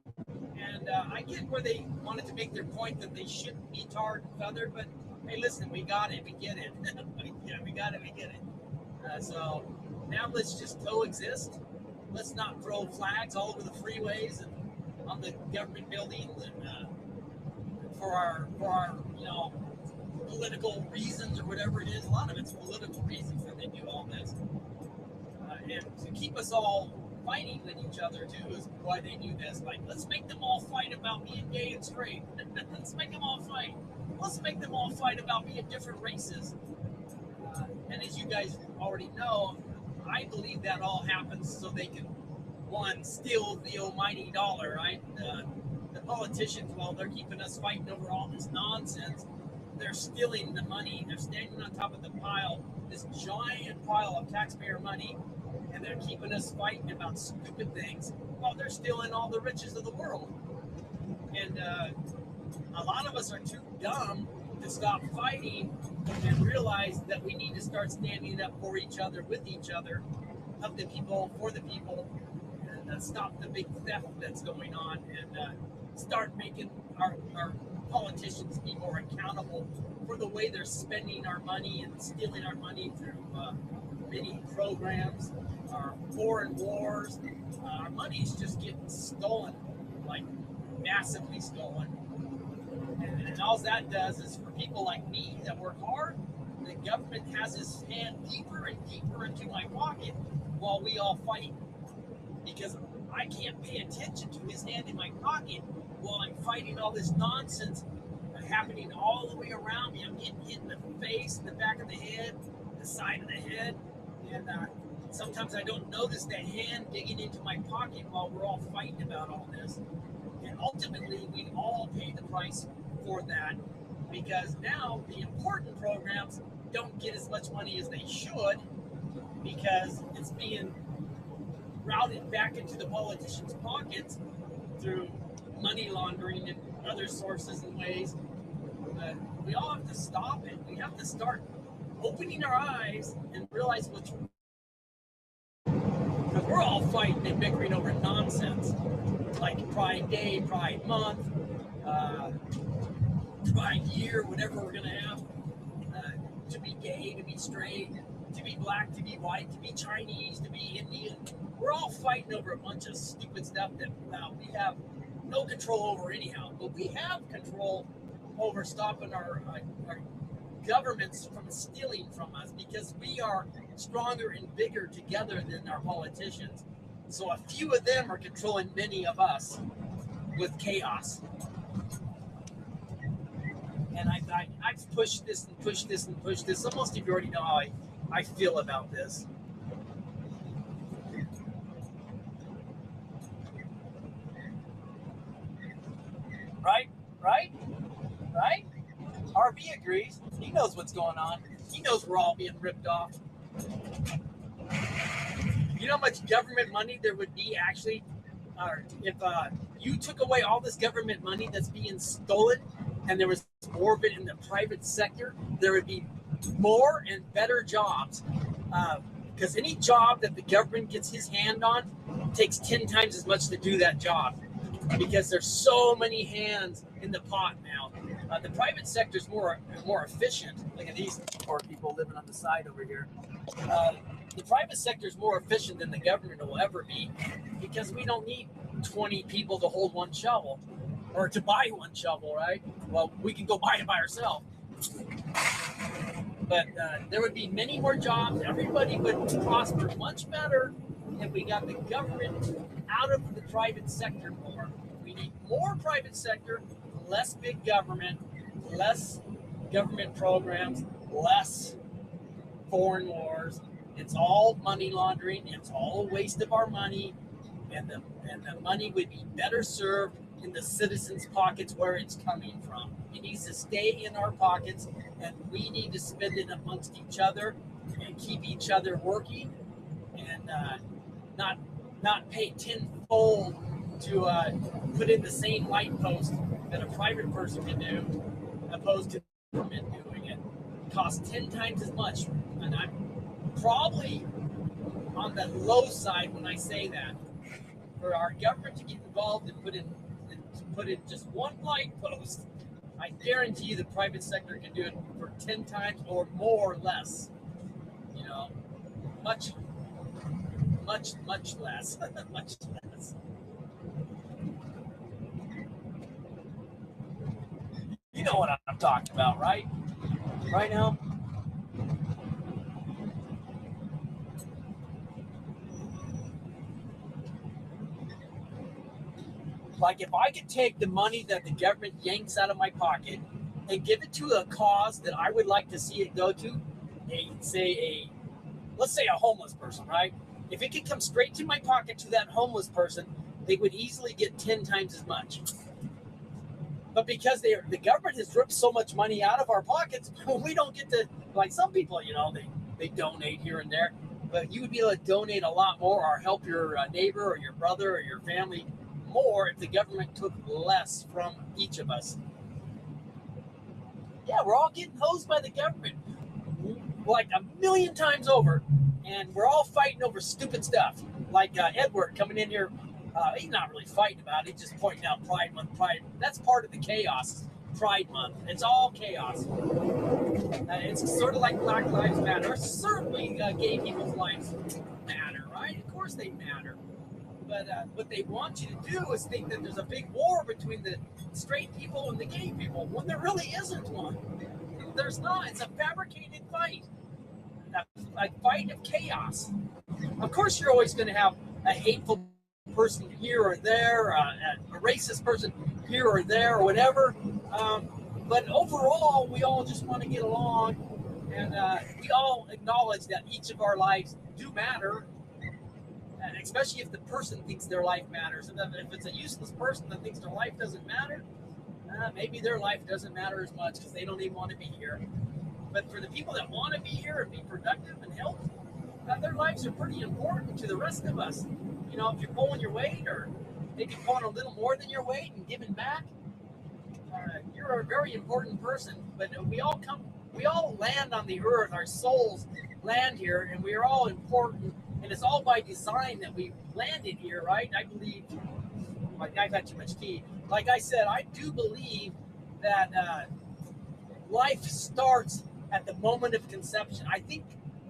And I get where they wanted to make their point that they shouldn't be tarred and feathered, but hey, listen, we got it, we get it. Yeah, we got it, we get it. So now let's just coexist. Let's not throw flags all over the freeways and on the government buildings and for our political reasons or whatever it is. A lot of it's political reasons that they do all this, and to keep us all fighting with each other too is why they do this. Like, let's make them all fight about being gay and straight. Let's make them all fight. Let's make them all fight about being different races. And as you guys already know, I believe that all happens so they can, one, steal the almighty dollar, right? The politicians, while they're keeping us fighting over all this nonsense, they're stealing the money. They're standing on top of the pile, this giant pile of taxpayer money, and they're keeping us fighting about stupid things while they're stealing all the riches of the world. And a lot of us are too dumb to stop fighting and realize that we need to start standing up for each other, with each other, of the people, for the people, and stop the big theft that's going on, and start making our politicians be more accountable for the way they're spending our money and stealing our money through many programs, our foreign wars. Our money's just getting stolen, like massively stolen. And all that does is, for people like me that work hard, the government has his hand deeper and deeper into my pocket while we all fight. Because I can't pay attention to his hand in my pocket while I'm fighting all this nonsense happening all the way around me. I'm getting hit in the face, in the back of the head, the side of the head. And sometimes I don't notice that hand digging into my pocket while we're all fighting about all this. And ultimately, we all pay the price for that, because now the important programs don't get as much money as they should, because it's being routed back into the politicians' pockets through money laundering and other sources and ways. But we all have to stop it. We have to start opening our eyes and realize what's, because we're all fighting and bickering over nonsense like Pride Day, Pride Month, Pride Year, whatever we're gonna have, to be gay, to be straight, to be black, to be white, to be Chinese, to be Indian. We're all fighting over a bunch of stupid stuff that we have no control over anyhow. But we have control over stopping our governments from stealing from us, because we are stronger and bigger together than our politicians. So a few of them are controlling many of us with chaos. And I've pushed this and pushed this and pushed this. So most of you already know how I feel about this. Right? RB agrees. He knows what's going on. He knows we're all being ripped off. You know how much government money there would be actually, if you took away all this government money that's being stolen, and there was more of it in the private sector, there would be more and better jobs. Because any job that the government gets his hand on takes 10 times as much to do that job, because there's so many hands in the pot now. The private sector is more efficient. Look at these poor people living on the side over here. The private sector is more efficient than the government will ever be, because we don't need 20 people to hold one shovel or to buy one shovel, right? Well, we can go buy it by ourselves. But there would be many more jobs. Everybody would prosper much better if we got the government out of the private sector more. We need more private sector, less big government, less government programs, less foreign wars. It's all money laundering. It's all a waste of our money, and the money would be better served in the citizens' pockets where it's coming from. It needs to stay in our pockets, and we need to spend it amongst each other and keep each other working, and not pay tenfold to put in the same light post that a private person can do, opposed to the government doing it. It costs 10 times as much, and I'm probably on the low side when I say that. For our government to get involved and put in just one light post, I guarantee you the private sector can do it for 10 times or more or less. You know, much less. Much less. You know what I'm talking about, right? Right now? Like if I could take the money that the government yanks out of my pocket and give it to a cause that I would like to see it go to, let's say a homeless person, right? If it could come straight to my pocket to that homeless person, they would easily get 10 times as much. But because the government has ripped so much money out of our pockets, we don't get to, like some people, they donate here and there, but you would be able to donate a lot more or help your neighbor or your brother or your family more if the government took less from each of us. Yeah, we're all getting hosed by the government like a million times over, and we're all fighting over stupid stuff. Like Edward coming in here, he's not really fighting about it, he's just pointing out Pride Month. That's part of the chaos. Pride Month, it's all chaos. It's sort of like Black Lives Matter. Certainly, gay people's lives matter, right? Of course they matter. But what they want you to do is think that there's a big war between the straight people and the gay people, when there really isn't one. There's not. It's a fabricated fight. A fight of chaos. Of course, you're always going to have a hateful person here or there, a racist person here or there, or whatever. But overall, we all just want to get along, and we all acknowledge that each of our lives do matter. And especially if the person thinks their life matters. And if it's a useless person that thinks their life doesn't matter, maybe their life doesn't matter as much because they don't even want to be here. But for the people that want to be here and be productive and help, their lives are pretty important to the rest of us. If you're pulling your weight or maybe pulling a little more than your weight and giving back, you're a very important person. But we all land on the earth. Our souls land here, and we are all important. And it's all by design that we landed here, right? I believe, like I've had too much tea. Like I said, I do believe that life starts at the moment of conception. I think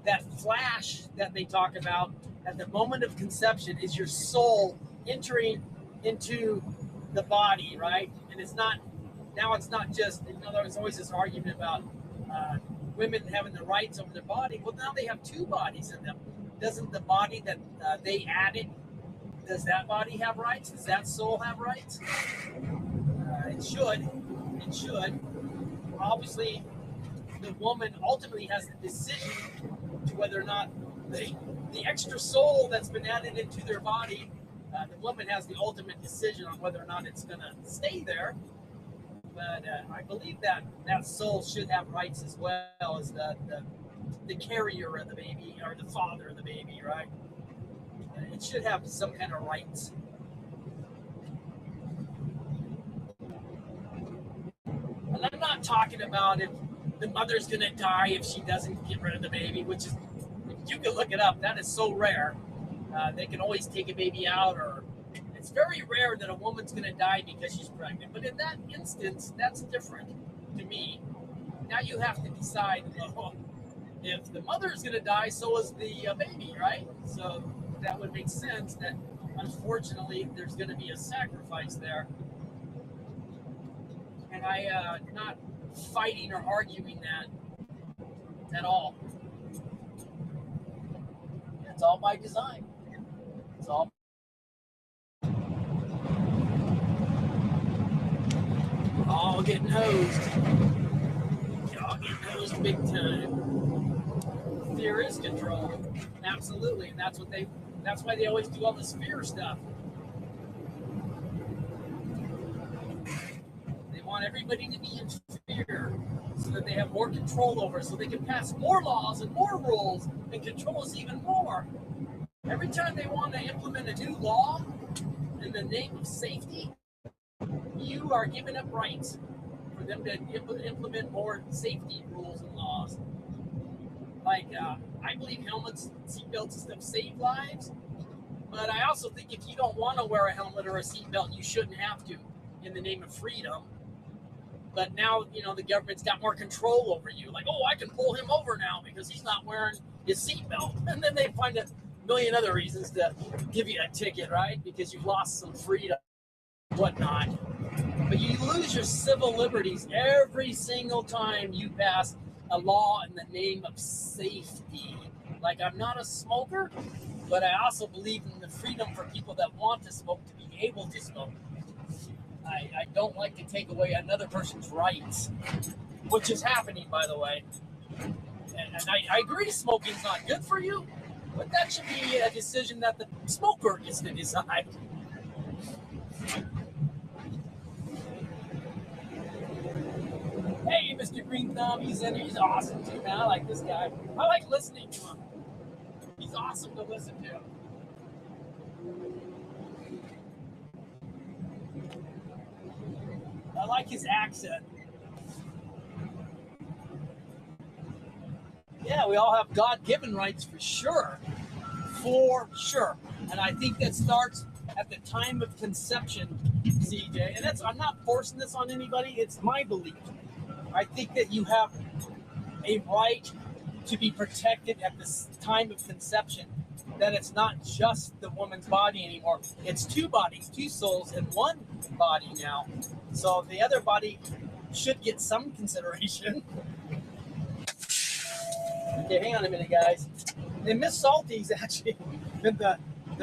that flash that they talk about at the moment of conception is your soul entering into the body, right? And it's not just, there's always this argument about women having the rights over their body. Well, now they have two bodies in them. Doesn't the body that they added, does that body have rights? Does that soul have rights? It should. It should. Obviously, the woman ultimately has the decision to whether or not the extra soul that's been added into their body, the woman has the ultimate decision on whether or not it's going to stay there. But I believe that soul should have rights as well as the carrier of the baby or the father of the baby, right? It should have some kind of rights. And I'm not talking about if the mother's going to die if she doesn't get rid of the baby, which is, you can look it up. That is so rare. They can always take a baby out, or it's very rare that a woman's going to die because she's pregnant. But in that instance, that's different to me. Now you have to decide, well, if the mother is going to die, so is the baby, right? So that would make sense that, unfortunately, there's going to be a sacrifice there. And I'm not fighting or arguing that at all. It's all by design. It's all. All getting hosed. Y'all getting hosed big time. Fear is control. Absolutely. And that's why they always do all this fear stuff. They want everybody to be in fear so that they have more control over, so they can pass more laws and more rules and control us even more. Every time they want to implement a new law in the name of safety, you are giving up rights for them to implement more safety rules and laws. Like, I believe helmets, seatbelts, and stuff save lives. But I also think if you don't want to wear a helmet or a seatbelt, you shouldn't have to, in the name of freedom. But now, the government's got more control over you. Like, oh, I can pull him over now because he's not wearing your seatbelt, and then they find a million other reasons to give you a ticket, right? Because you've lost some freedom, whatnot. But you lose your civil liberties every single time you pass a law in the name of safety. Like, I'm not a smoker, but I also believe in the freedom for people that want to smoke to be able to smoke. I don't like to take away another person's rights, which is happening, by the way. And I agree smoking's not good for you, but that should be a decision that the smoker gets to decide. Hey, Mr. Green Thumb, he's awesome too, man. I like this guy. I like listening to him. He's awesome to listen to. I like his accent. Yeah, we all have God-given rights for sure. For sure. And I think that starts at the time of conception, CJ. And I'm not forcing this on anybody, it's my belief. I think that you have a right to be protected at the time of conception. That it's not just the woman's body anymore. It's two bodies, two souls in one body now. So the other body should get some consideration. Okay, hang on a minute, guys. And Miss Salty's actually been the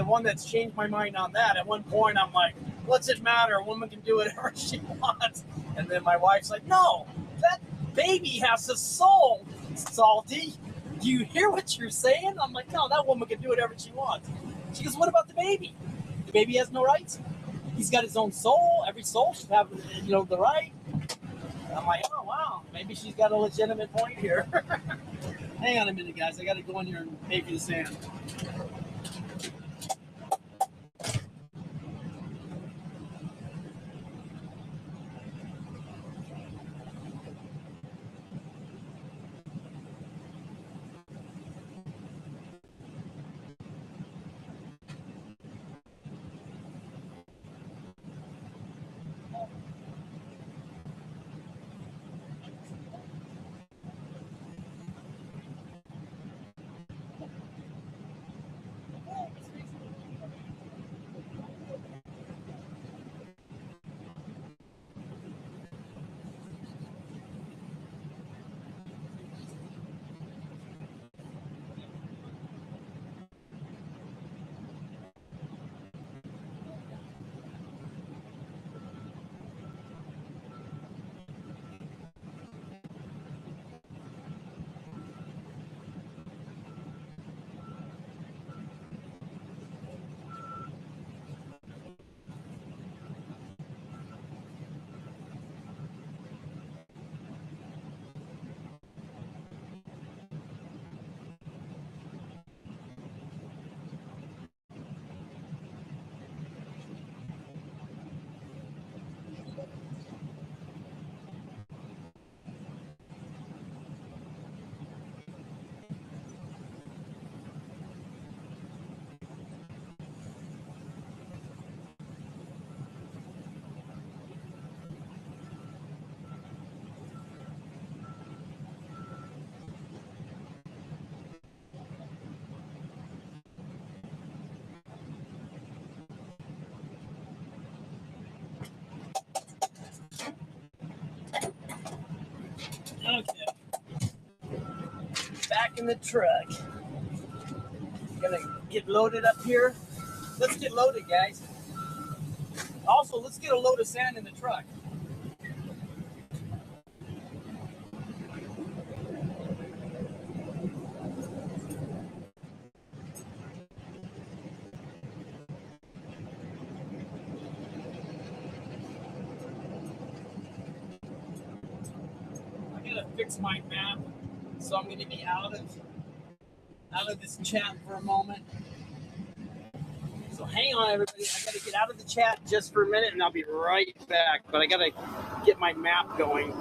one that's changed my mind on that. At one point, I'm like, what's it matter? A woman can do whatever she wants. And then my wife's like, no, that baby has a soul, Salty. Do you hear what you're saying? I'm like, no, that woman can do whatever she wants. She goes, what about the baby? The baby has no rights. He's got his own soul. Every soul should have, the right. I'm like, oh, wow. Maybe she's got a legitimate point here. Hang on a minute, guys. I got to go in here and pay for the sand. Okay. Back in the truck. Gonna get loaded up here. Let's get loaded, guys. Also, let's get a load of sand in the truck. I gotta fix my map, so I'm gonna be out of this chat for a moment. So hang on, everybody. I gotta get out of the chat just for a minute, and I'll be right back. But I gotta get my map going.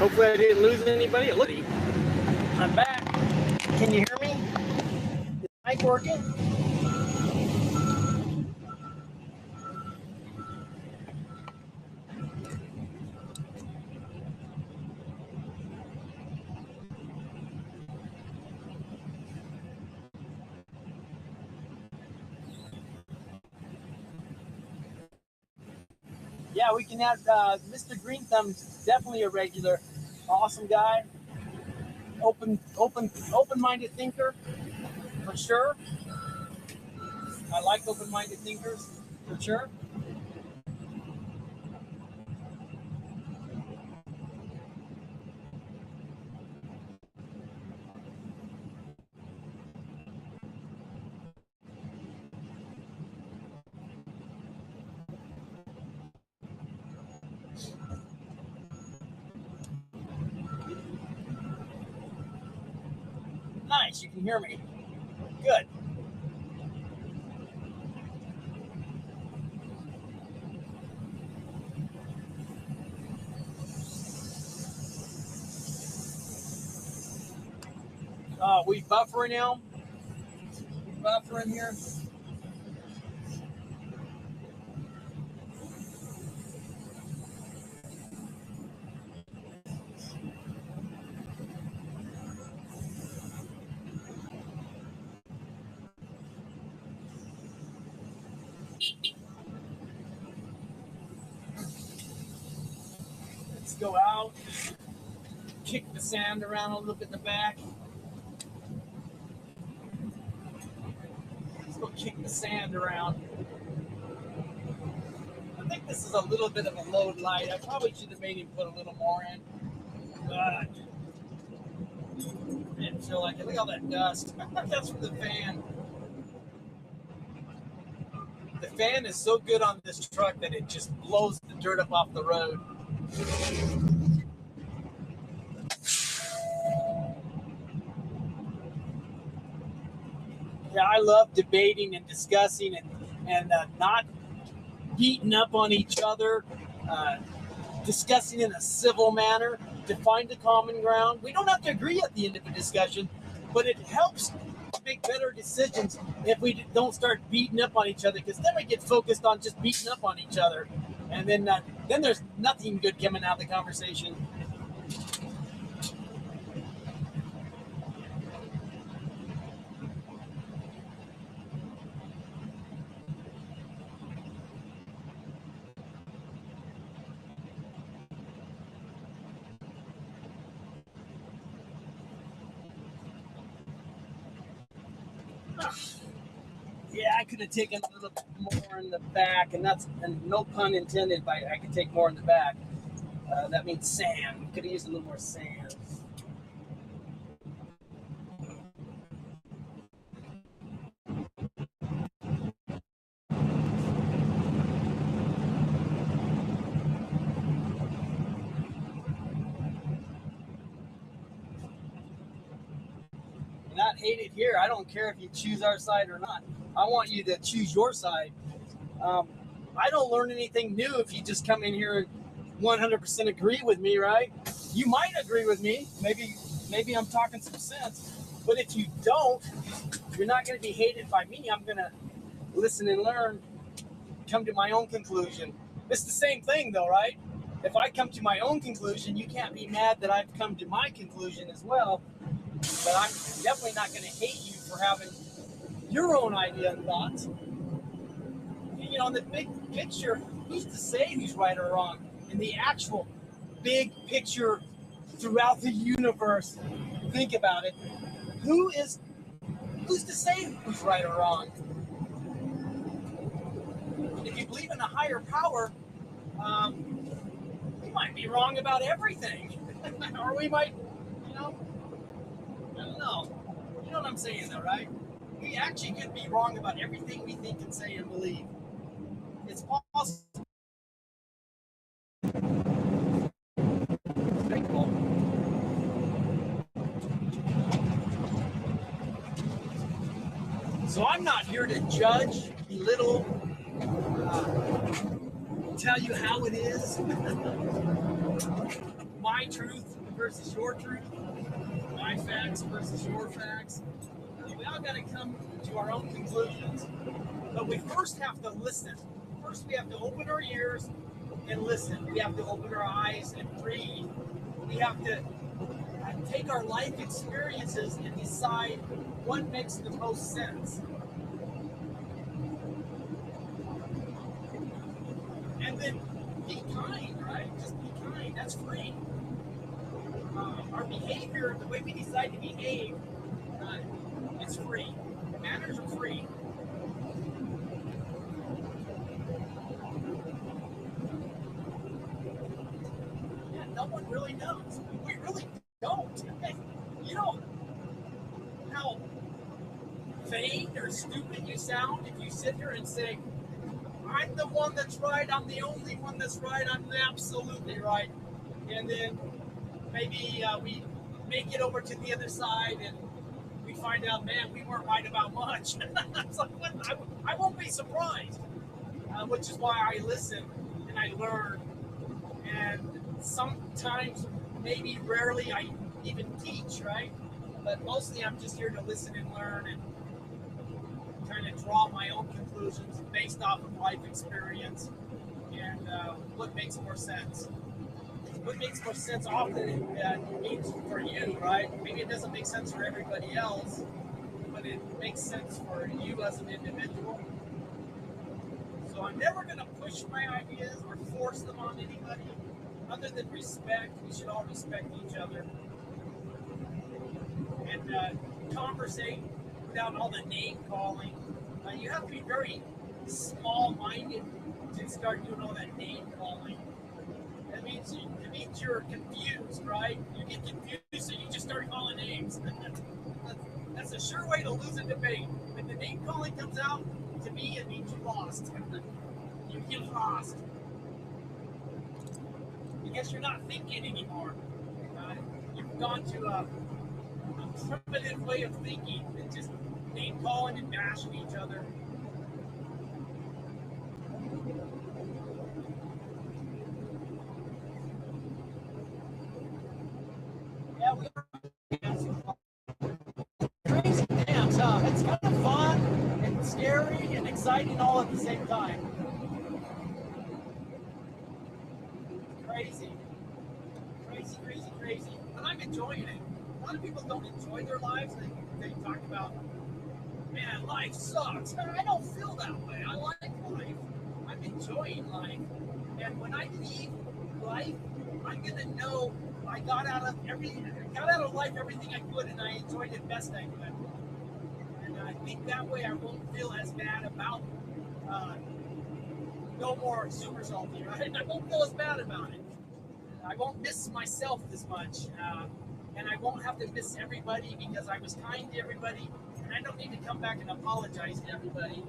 Hopefully I didn't lose anybody. Look, I'm back. Can you hear me? Is the mic working? Yeah, we can add Mr. Green Thumb's definitely a regular. Awesome guy. Open-minded thinker, for sure. I like open-minded thinkers, for sure. Nice, you can hear me. Good. We buffering now. We buffering here. Let's go out. Kick the sand around a little bit in the back. Let's go kick the sand around. I think this is a little bit of a load light. I probably should have made him put a little more in. But I didn't feel like it. Look at all that dust. That's from the fan. The fan is so good on this truck that it just blows the dirt up off the road. Yeah, I love debating and discussing and not beating up on each other, discussing in a civil manner to find a common ground. We don't have to agree at the end of the discussion, but it helps make better decisions if we don't start beating up on each other, because then we get focused on just beating up on each other, and then there's nothing good coming out of the conversation. Yeah, I could have taken a little more in the back, and no pun intended by I could take more in the back. That means sand. Could have used a little more sand. Not hate it here. I don't care if you choose our side or not. I want you to choose your side. I don't learn anything new if you just come in here and 100% agree with me, right? You might agree with me. Maybe I'm talking some sense. But if you don't, you're not going to be hated by me. I'm going to listen and learn, come to my own conclusion. It's the same thing, though, right? If I come to my own conclusion, you can't be mad that I've come to my conclusion as well. But I'm definitely not going to hate you for having your own idea and thoughts. You know, in the big picture, who's to say who's right or wrong? In the actual big picture throughout the universe, think about it. Who's to say who's right or wrong? If you believe in a higher power, we might be wrong about everything. Or we might, I don't know. You know what I'm saying, though, right? We actually could be wrong about everything we think and say and believe. It's possible. So I'm not here to judge, belittle, tell you how it is. my truth versus your truth, my facts versus your facts. We all got to come to our own conclusions, but we first have to listen. First, we have to open our ears and listen. We have to open our eyes and breathe. We have to take our life experiences and decide what makes the most sense. And then be kind, right? Just be kind. That's free. Our behavior, the way we decide to behave, it's free. Manners are free. Yeah, no one really knows. We really don't. You know how vain or stupid you sound if you sit here and say, I'm the one that's right, I'm the only one that's right, I'm absolutely right. And then maybe we make it over to the other side and we find out, man, we weren't right about much. It's like, I won't be surprised, which is why I listen and I learn. And sometimes, maybe rarely, I even teach, right? But mostly I'm just here to listen and learn and kind of draw my own conclusions based off of life experience and what makes more sense. What makes more sense often means for you, right? Maybe it doesn't make sense for everybody else, but it makes sense for you as an individual. So I'm never going to push my ideas or force them on anybody other than respect. We should all respect each other and conversate without all the name calling. You have to be very small-minded to start doing all that name calling. It means you're confused, right? You get confused, so you just start calling names. That's a sure way to lose a debate. When the name calling comes out, to me, it means you lost. You lost. Because you're not thinking anymore. You've gone to a primitive way of thinking and just name calling and bashing each other. Yeah, we are crazy dance, huh? It's kind of fun and scary and exciting all at the same time. Crazy. Crazy, crazy, crazy. But I'm enjoying it. A lot of people don't enjoy their lives. They talk about, man, life sucks. I don't feel that way. I like life. I'm enjoying life. And when I leave life, I'm gonna know I got out of life everything I could, and I enjoyed it best I could. And I think that way I won't feel as bad about no more super salty, right? I won't feel as bad about it. I won't miss myself as much, and I won't have to miss everybody because I was kind to everybody, and I don't need to come back and apologize to everybody.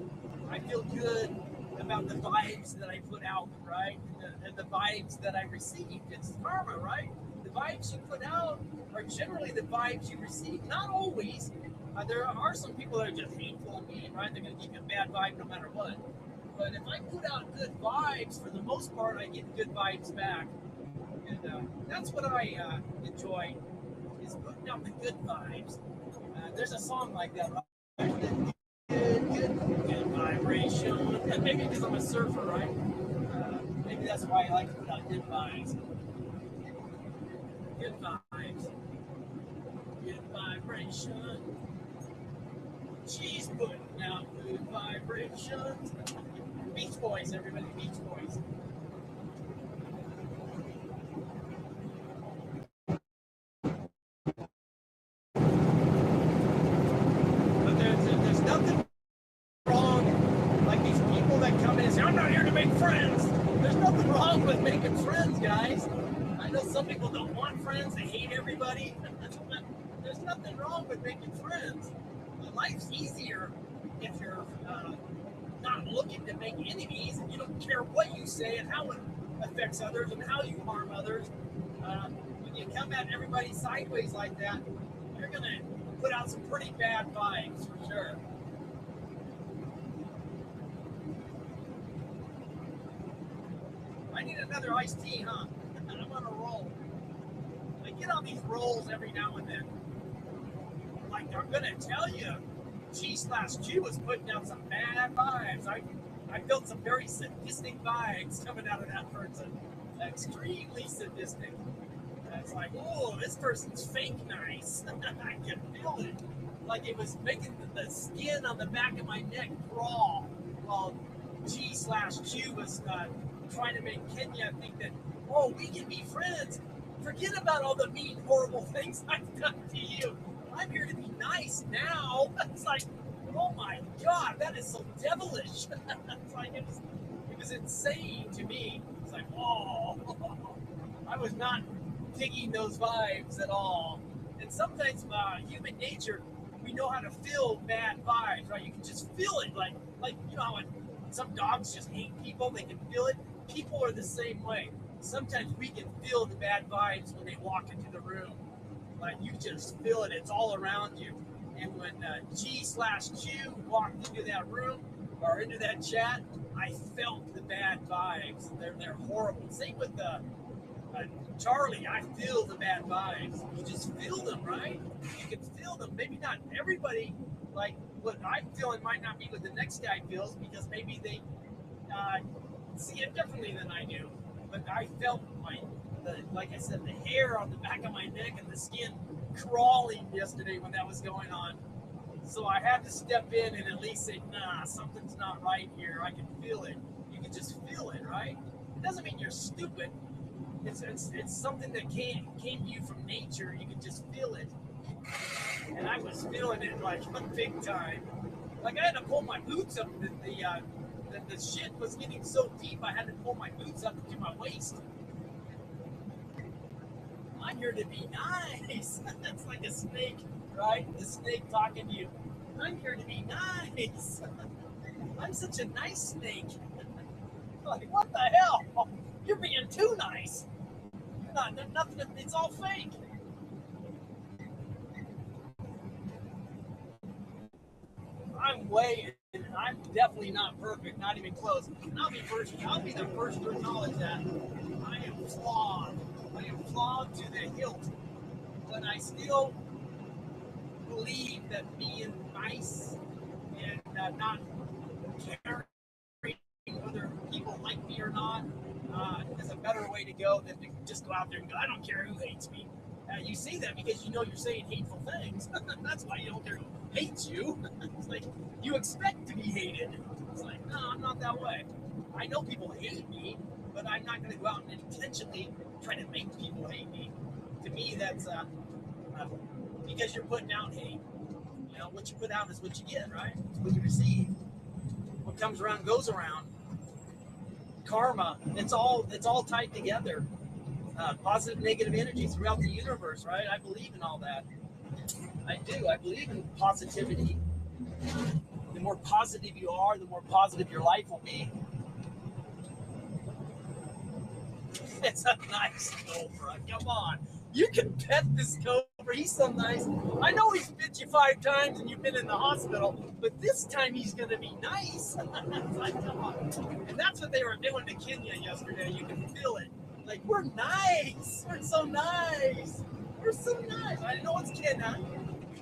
I feel good about the vibes that I put out, right? And the vibes that I received. It's karma, right? The vibes you put out are generally the vibes you receive. Not always. There are some people that are just hateful and mean, right? They're going to give you a bad vibe no matter what. But if I put out good vibes, for the most part, I get good vibes back. And that's what I enjoy, is putting out the good vibes. There's a song like that, right? Good vibration. And maybe because I'm a surfer, right? Maybe that's why I like to put out good vibes. Good vibes. Good vibration. She's putting out good vibrations. Beach Boys, everybody, Beach Boys. But there's nothing wrong, like these people that come in and say, I'm not here to make friends. There's nothing wrong with making friends, guys. I know some people don't want friends, they hate everybody. There's nothing wrong with making friends. Life's easier if you're not looking to make enemies and you don't care what you say and how it affects others and how you harm others. When you come at everybody sideways like that, you're going to put out some pretty bad vibes for sure. I need another iced tea, huh? I'm on a roll. get on these rolls every now and then. Like, I'm gonna tell you, G/Q was putting out some bad vibes. I felt some very sadistic vibes coming out of that person. Extremely sadistic. It's like, oh, this person's fake nice. I can feel it. Like it was making the skin on the back of my neck crawl while G/Q was trying to make Kenya think that, oh, we can be friends. Forget about all the mean, horrible things I've done to you. I'm here to be nice now. It's like, oh my God, that is so devilish. It's like, it was insane to me. It's like, oh, I was not digging those vibes at all. And sometimes human nature, we know how to feel bad vibes, right? You can just feel it. Like you know how some dogs just hate people, they can feel it. People are the same way. Sometimes we can feel the bad vibes when they walk into the room. Like you just feel it, it's all around you. And when G/Q walked into that room or into that chat, I felt the bad vibes. They're horrible. Same with Charlie, I feel the bad vibes. You just feel them, right? You can feel them. Maybe not everybody, like what I'm feeling might not be what the next guy feels because maybe they see it differently than I do. But I felt like I said, the hair on the back of my neck and the skin crawling yesterday when that was going on. So I had to step in and at least say, nah, something's not right here. I can feel it. You can just feel it, right? It doesn't mean you're stupid. It's something that came to you from nature. You can just feel it. And I was feeling it like big time. Like I had to pull my boots up. The shit was getting so deep I had to pull my boots up to my waist. I'm here to be nice. That's like a snake, right? The snake talking to you. I'm here to be nice. I'm such a nice snake. Like, what the hell? You're being too nice. Nothing. It's all fake. I'm definitely not perfect, not even close. And I'll be the first to acknowledge that. I am flawed. I am flawed to the hilt. But I still believe that being nice and not caring whether people like me or not is a better way to go than to just go out there and go, I don't care who hates me. You say that because you know you're saying hateful things. That's why you don't care who hates you. It's like you expect to be hated. It's like, no, I'm not that way. I know people hate me, but I'm not going to go out and intentionally try to make people hate me. To me, that's because you're putting out hate. You know, what you put out is what you get, right? It's what you receive. What comes around goes around. Karma, it's all tied together. Positive, negative energy throughout the universe, right? I believe in all that. I do. I believe in positivity. The more positive you are, the more positive your life will be. It's a nice cobra. Come on. You can pet this cobra. He's so nice. I know he's bit you 5 times and you've been in the hospital, but this time he's going to be nice. Like, come on. And that's what they were doing to Kenya yesterday. You can feel it. Like, we're nice. We're so nice. We're so nice. I know it's Kenya,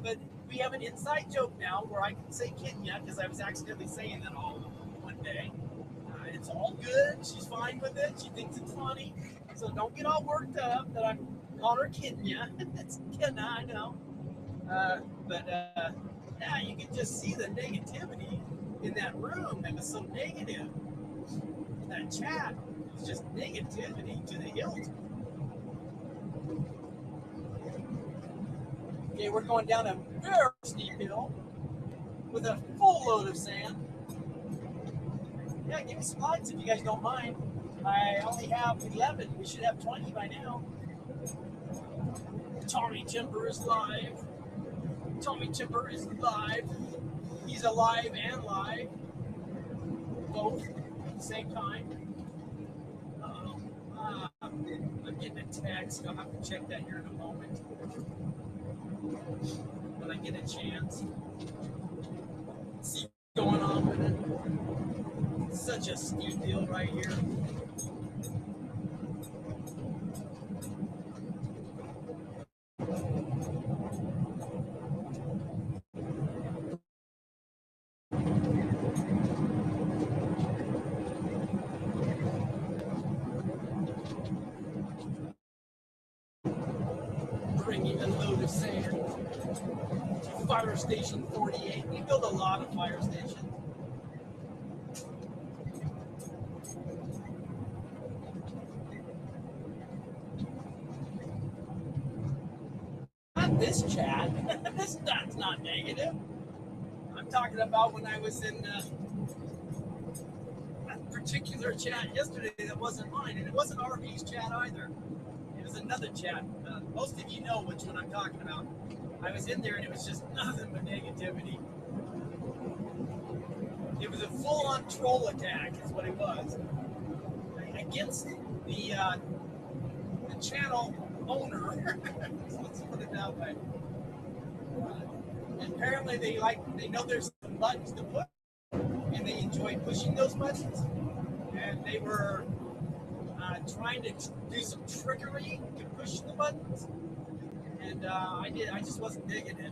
but we have an inside joke now where I can say Kenya because I was accidentally saying that all one day. It's all good. She's fine with it. She thinks it's funny. So don't get all worked up that I'm calling her Kenya. It's Kenya, I know. Yeah, you can just see the negativity in that room. It was so negative. That chat was just negativity to the hilt. Okay, we're going down a very steep hill with a full load of sand. Yeah, give me some likes if you guys don't mind. I only have 11. We should have 20 by now. Tommy Timber is live. Tommy Timber is live. He's alive and live. Both at the same time. I'm getting a text. I'll have to check that here in a moment. When I get a chance. See what's going on with it. Such a steep hill right here. bringing a load of sand to Fire Station 48. We build a lot of fire stations. Not this chat. That's not negative. I'm talking about when I was in a particular chat yesterday that wasn't mine, and it wasn't RV's chat either. It was another chat. Most of you know which one I'm talking about. I was in there and it was just nothing but negativity. It was a full-on troll attack, is what it was, against the channel owner. Let's put it that way. Apparently, they know there's some buttons to push, and they enjoy pushing those buttons. And they were trying to do some trickery to push the buttons, and I just wasn't digging it.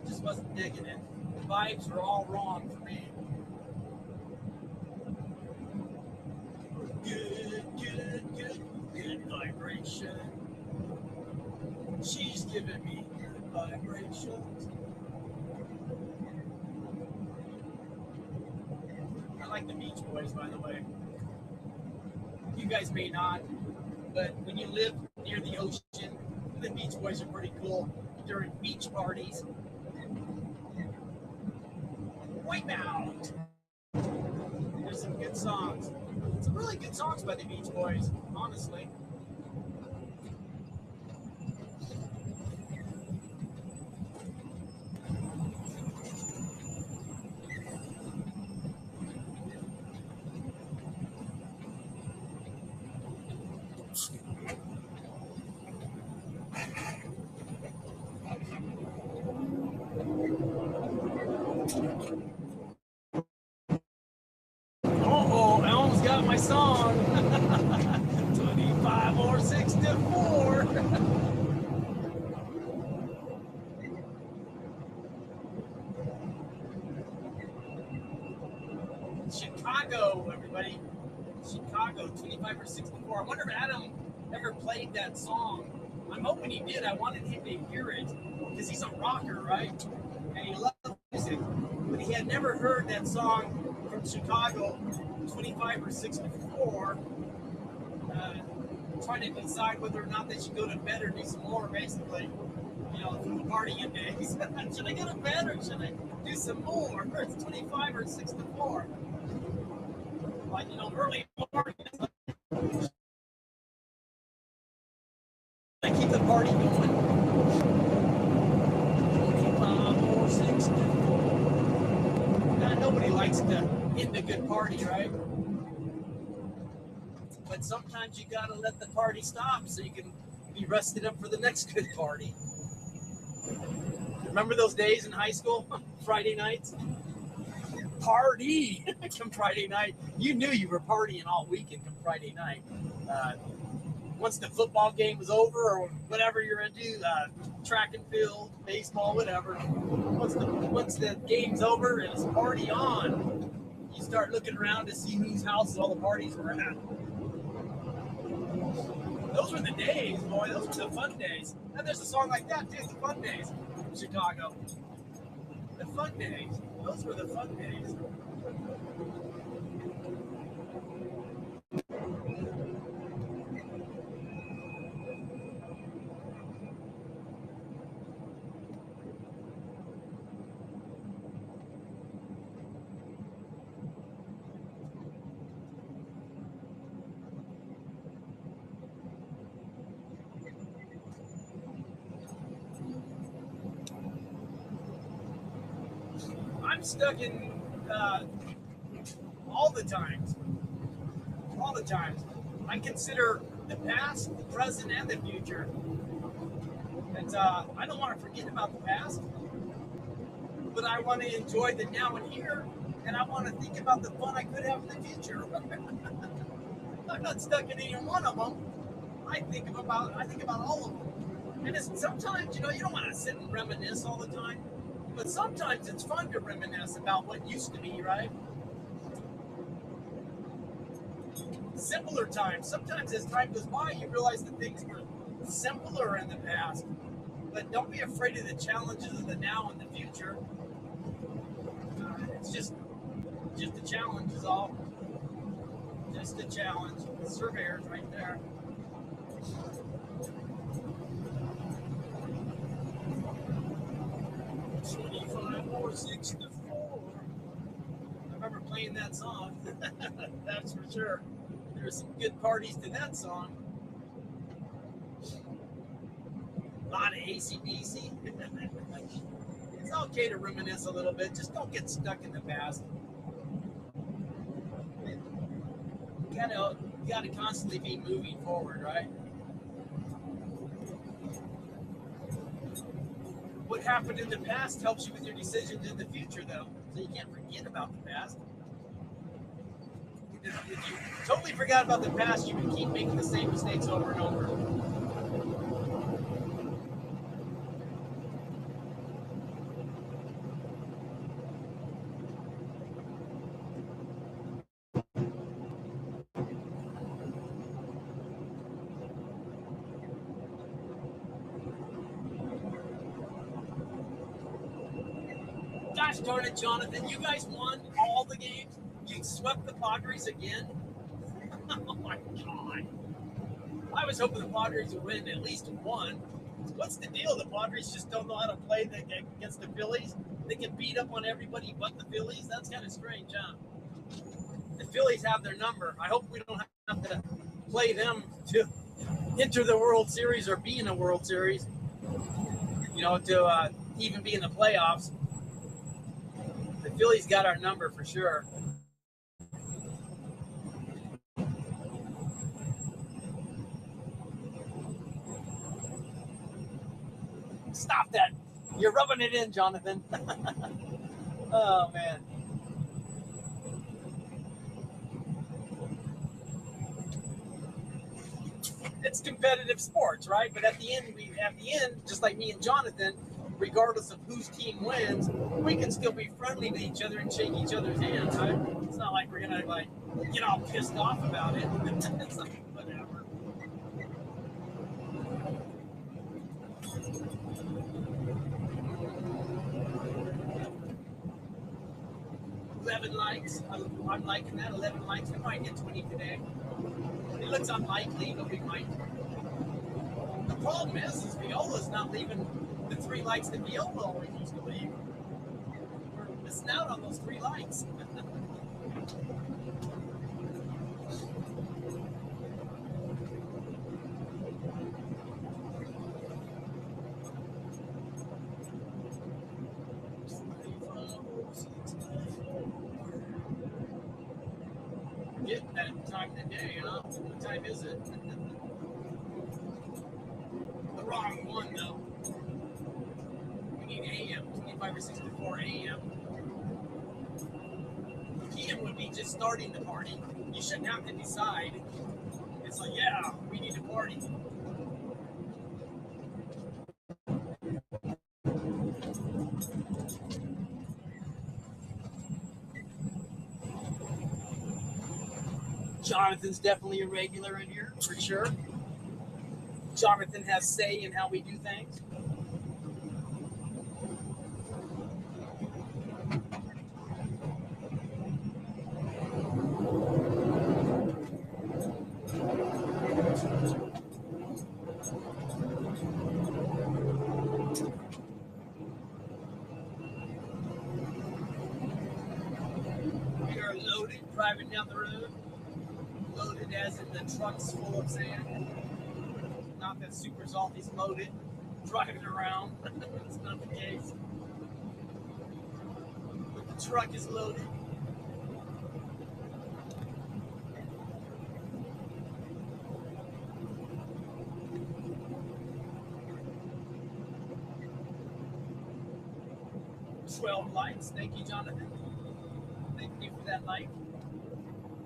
Just wasn't digging it. The vibes were all wrong for me. Good vibration. She's giving me good vibrations. I like the Beach Boys, by the way. You guys may not, but when you live near the ocean, the Beach Boys are pretty cool during beach parties. Wipeout. There's some good songs. Some really good songs by the Beach Boys, honestly. Oh, I almost got my song. 25 or 64. Chicago, everybody. Chicago, 25 or 64. I wonder if Adam ever played that song. I'm hoping he did. I wanted him to hear it because he's a rocker, right? And he loves music. But he had never heard that song from Chicago, 25 or 64. Trying to decide whether or not they should go to bed or do some more, basically. You know, from the partying days. Should I go to bed or should I do some more? It's 25 or 64. Like, you know, early morning. I keep the party going. 25 or 64. Now, nobody likes to end a good party, right? But sometimes you gotta let the party stop so you can be rested up for the next good party. Remember those days in high school? Friday nights? Party! Come Friday night. You knew you were partying all weekend come Friday night. Once the football game was over or whatever you're into, track and field, baseball, whatever. Once the game's over and it's party on, you start looking around to see whose house all the parties were at. Those were the days, boy. Those were the fun days. And there's a song like that, too, the fun days from Chicago. The fun days. Those were the fun days. I'm stuck in all the times. All the times. I consider the past, the present, and the future. And I don't want to forget about the past, but I want to enjoy the now and here, and I want to think about the fun I could have in the future. I'm not stuck in either one of them. I think about all of them. And it's, sometimes, you know, you don't want to sit and reminisce all the time. But sometimes it's fun to reminisce about what used to be, right? Simpler times. Sometimes as time goes by, you realize that things were simpler in the past. But don't be afraid of the challenges of the now and the future. It's just a challenge is all. Just a challenge. The surveyor's right there. I remember playing that song. That's for sure. There were some good parties to that song. A lot of AC/DC. It's okay to reminisce a little bit. Just don't get stuck in the past. You gotta constantly be moving forward, right? What happened in the past helps you with your decisions in the future, though. So you can't forget about the past. If you totally forgot about the past, you can keep making the same mistakes over and over. Gosh darn it, Jonathan, you guys won all the games. You swept the Padres again. Oh my God. I was hoping the Padres would win at least one. What's the deal? The Padres just don't know how to play against the Phillies. They can beat up on everybody but the Phillies. That's kind of strange, huh? The Phillies have their number. I hope we don't have to play them to enter the World Series or be in a World Series. To even be in the playoffs. The Phillies got our number for sure. Stop that. You're rubbing it in, Jonathan. Oh, man. It's competitive sports, right? But at the end, just like me and Jonathan, regardless of whose team wins, we can still be friendly to each other and shake each other's hands, right? It's not like we're gonna get all pissed off about it. It's like whatever. Likes. I'm liking that. 11 likes. We might get 20 today. It looks unlikely, but we might. The problem is Viola's not leaving the 3 likes that Viola always used to leave. We're missing out on those 3 likes. 64 a.m. PM would be just starting the party. You shouldn't have to decide. It's like, yeah, we need to party. Jonathan's definitely a regular in here, for sure. Jonathan has say in how we do things. We are loaded, driving down the road. Loaded as in the truck's full of sand. Not that Super Salty's loaded, driving around. That's not the case. But the truck is loaded. Likes. Thank you, Jonathan. Thank you for that like.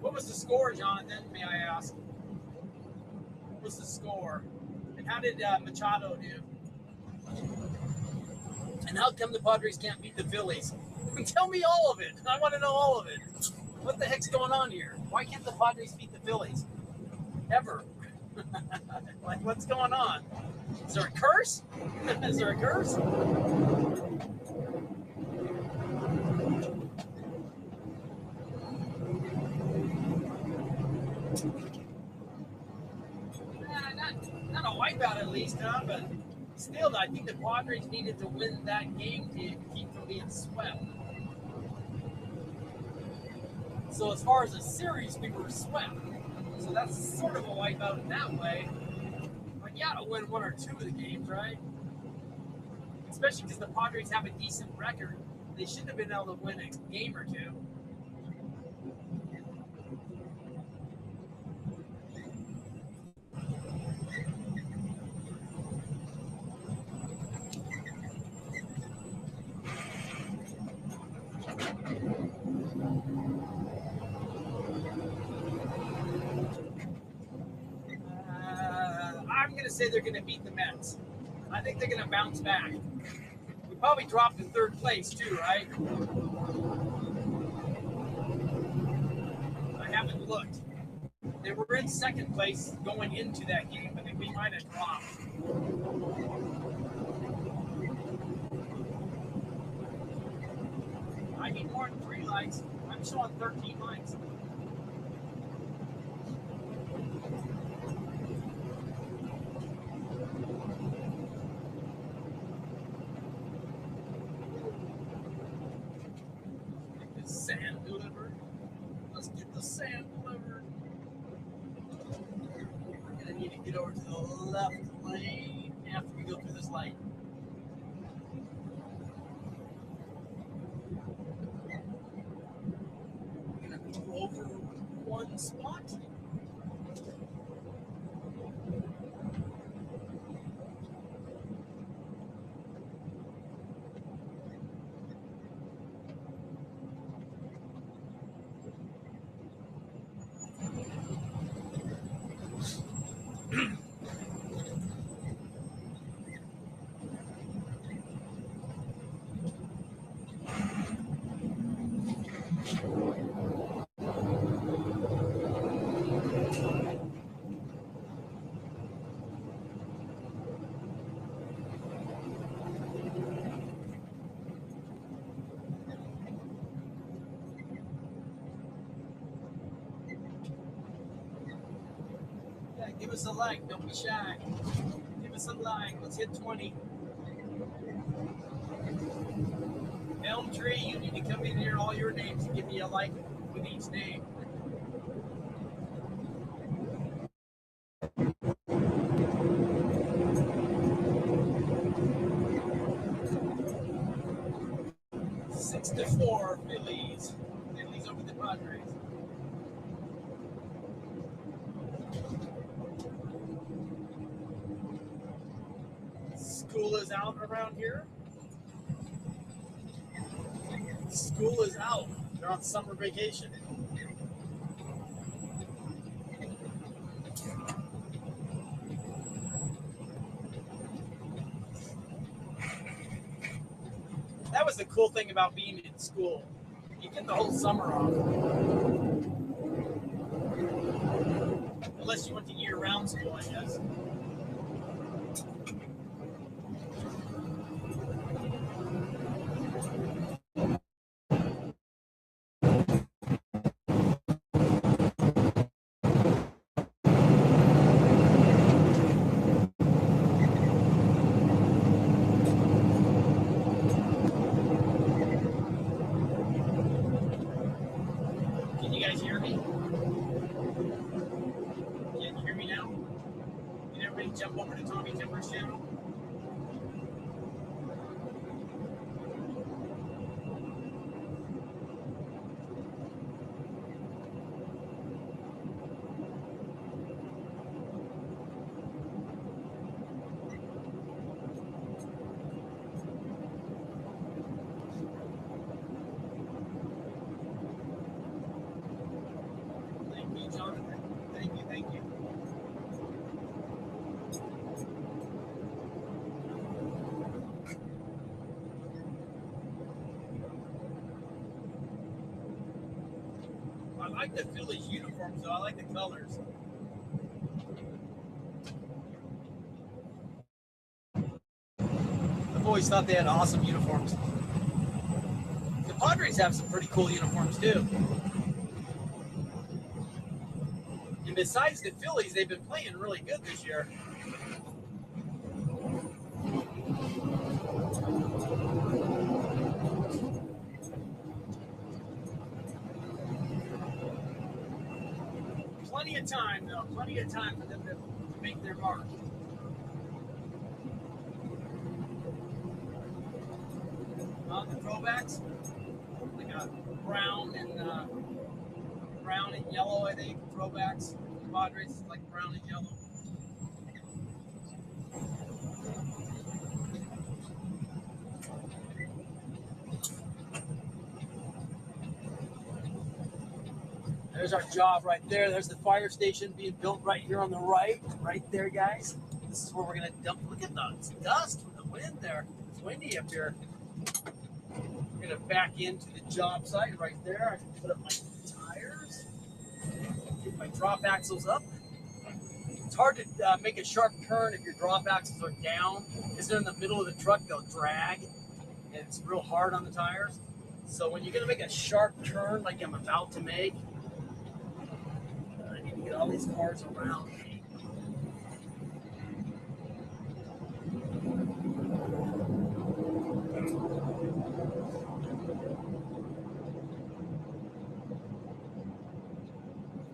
What was the score, Jonathan? May I ask? What was the score? And how did Machado do? And how come the Padres can't beat the Phillies? Tell me all of it. I want to know all of it. What the heck's going on here? Why can't the Padres beat the Phillies? Ever. Like, what's going on? Is there a curse? Is there a curse? Not a wipeout at least, huh? But still, I think the Padres needed to win that game to keep from being swept. So as far as a series, we were swept. So that's sort of a wipeout in that way. But you gotta win one or two of the games, right? Especially because the Padres have a decent record. They should have been able to win a game or two. I'm going to say they're going to beat the Mets. I think they're going to bounce back. We probably dropped in third place too, right? I haven't looked. They were in second place going into that game, but we might have dropped. I need more than 3 likes. I'm showing 13 likes. Get the sand delivered. Let's get the sand delivered. We're going to need to get over to the left lane after we go through this light. We're going to move over one spot. Yeah, give us a like. Don't be shy. Give us a like. Let's hit 20. Elm Tree, you need to come in here, all your names, and give me a like with each name. Six to 4, Phillies. Phillies over the Padres. School is out around here. School is out. They're on summer vacation. That was the cool thing about being in school. You get the whole summer off. Unless you went to year-round school, I guess. Can you guys hear me? Can you hear me now? Can everybody jump over to Tommy Timber's channel? Thank you, Jonathan. Thank you, thank you. I like the Phillies uniforms, though. I like the colors. always thought they had awesome uniforms. The Padres have some pretty cool uniforms too. And besides the Phillies, they've been playing really good this year. Plenty of time, though. Plenty of time for them to make their mark. The throwbacks, like a brown and yellow, I think. Throwbacks. The Padres is like brown and yellow. There's our job right there. There's the fire station being built right here on the right there, guys. This is where we're gonna dump. Look at the dust from the wind there. It's windy up here. We're gonna back into the job site right there. I can put up my tires, get my drop axles up. It's hard to make a sharp turn if your drop axles are down, because they're in the middle of the truck, they'll drag, and it's real hard on the tires. So when you're gonna make a sharp turn like I'm about to make, I need to get all these cars around me.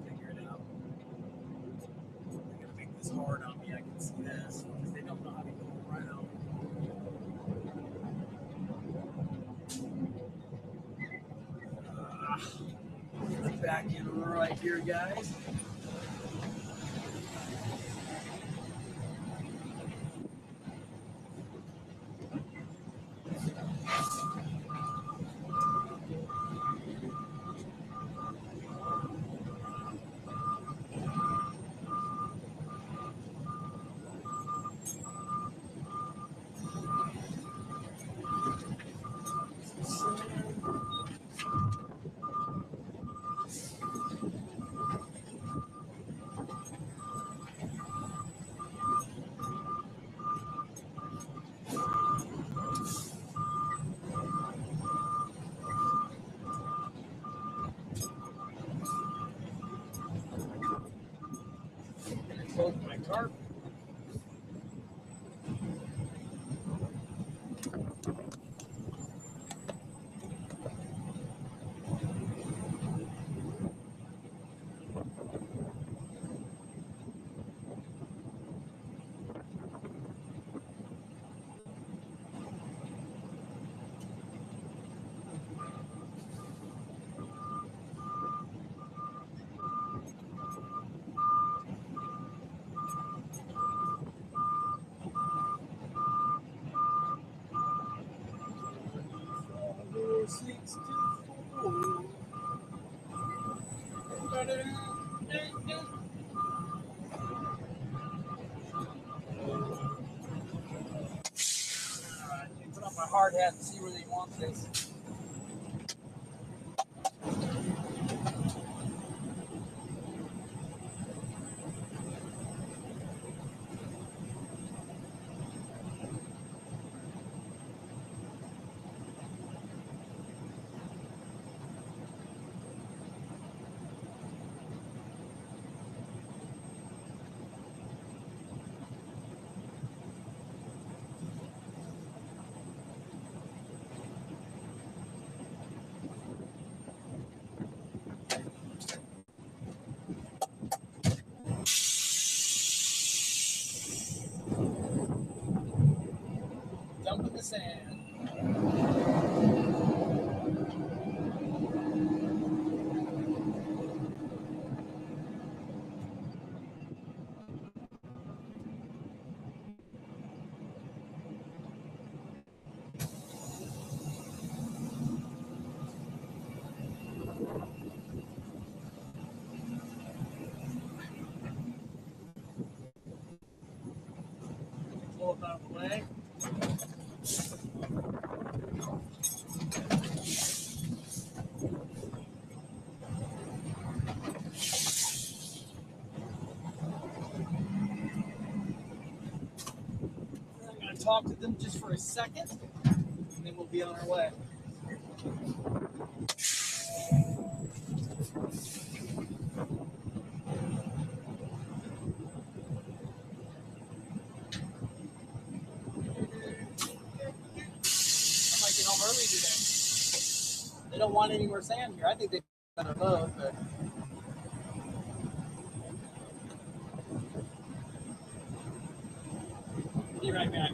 Figure it out. They're gonna make this hard on me. I can see this because they don't know how to go around. Back in right here, guys. Close my tarp. Put on my hard hat and see where they want this. on just for a second, and then we'll be on our way. I might get home early today. They don't want any more sand here. I think they've done a load, but be right back.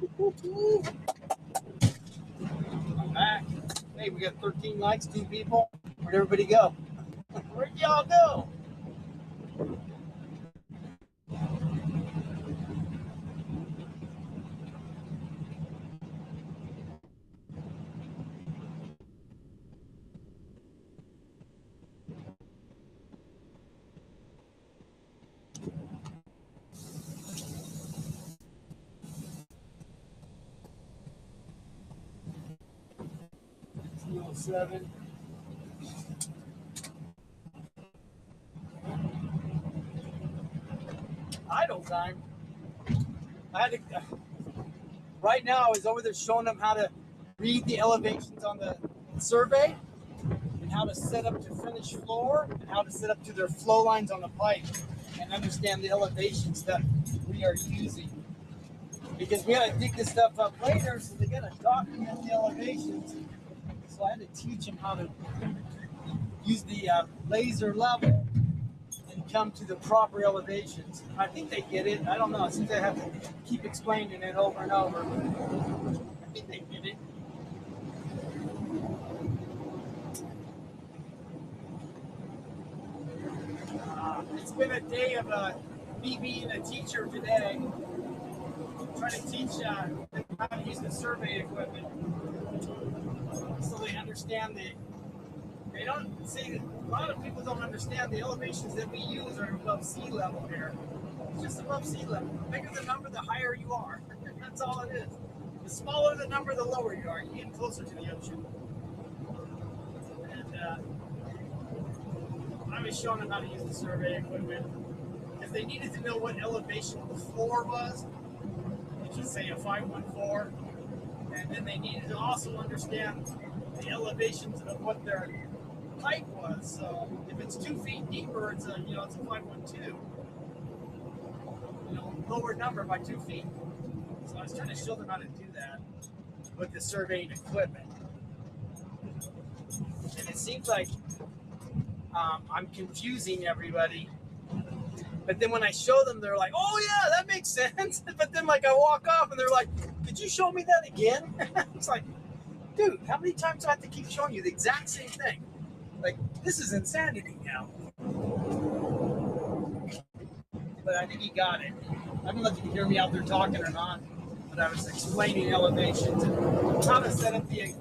I'm back. Hey, we got 13 likes, 2 people. Where'd everybody go? Where'd y'all go? Seven. Idle time. I had to. Right now, I was over there showing them how to read the elevations on the survey, and how to set up to finished floor, and how to set up to their flow lines on the pipe, and understand the elevations that we are using. Because we got to dig this stuff up later, so they got to document the elevations. So I had to teach them how to use the laser level and come to the proper elevations. I think they get it. I don't know. Since I have to keep explaining it over and over, I think they get it. It's been a day of me being a teacher today, trying to teach them how to use the survey equipment, so they understand they don't see, a lot of people don't understand the elevations that we use are above sea level here. It's just above sea level. The bigger the number, the higher you are. That's all it is. The smaller the number, the lower you are. You get closer to the ocean. And I was showing them how to use the survey equipment because they needed to know what elevation the floor was, which is say a 514, and then they needed to also understand the elevations of what their pipe was. So if it's 2 feet deeper, it's a 512. Lower number by 2 feet. So I was trying to show them how to do that with the surveying equipment. And it seems like I'm confusing everybody. But then when I show them, they're like, oh yeah, that makes sense. But then like I walk off and they're like, could you show me that again? It's like, dude, how many times do I have to keep showing you the exact same thing? Like, this is insanity now. But I think he got it. I don't know if you can hear me out there talking or not, but I was explaining elevations and how to set up the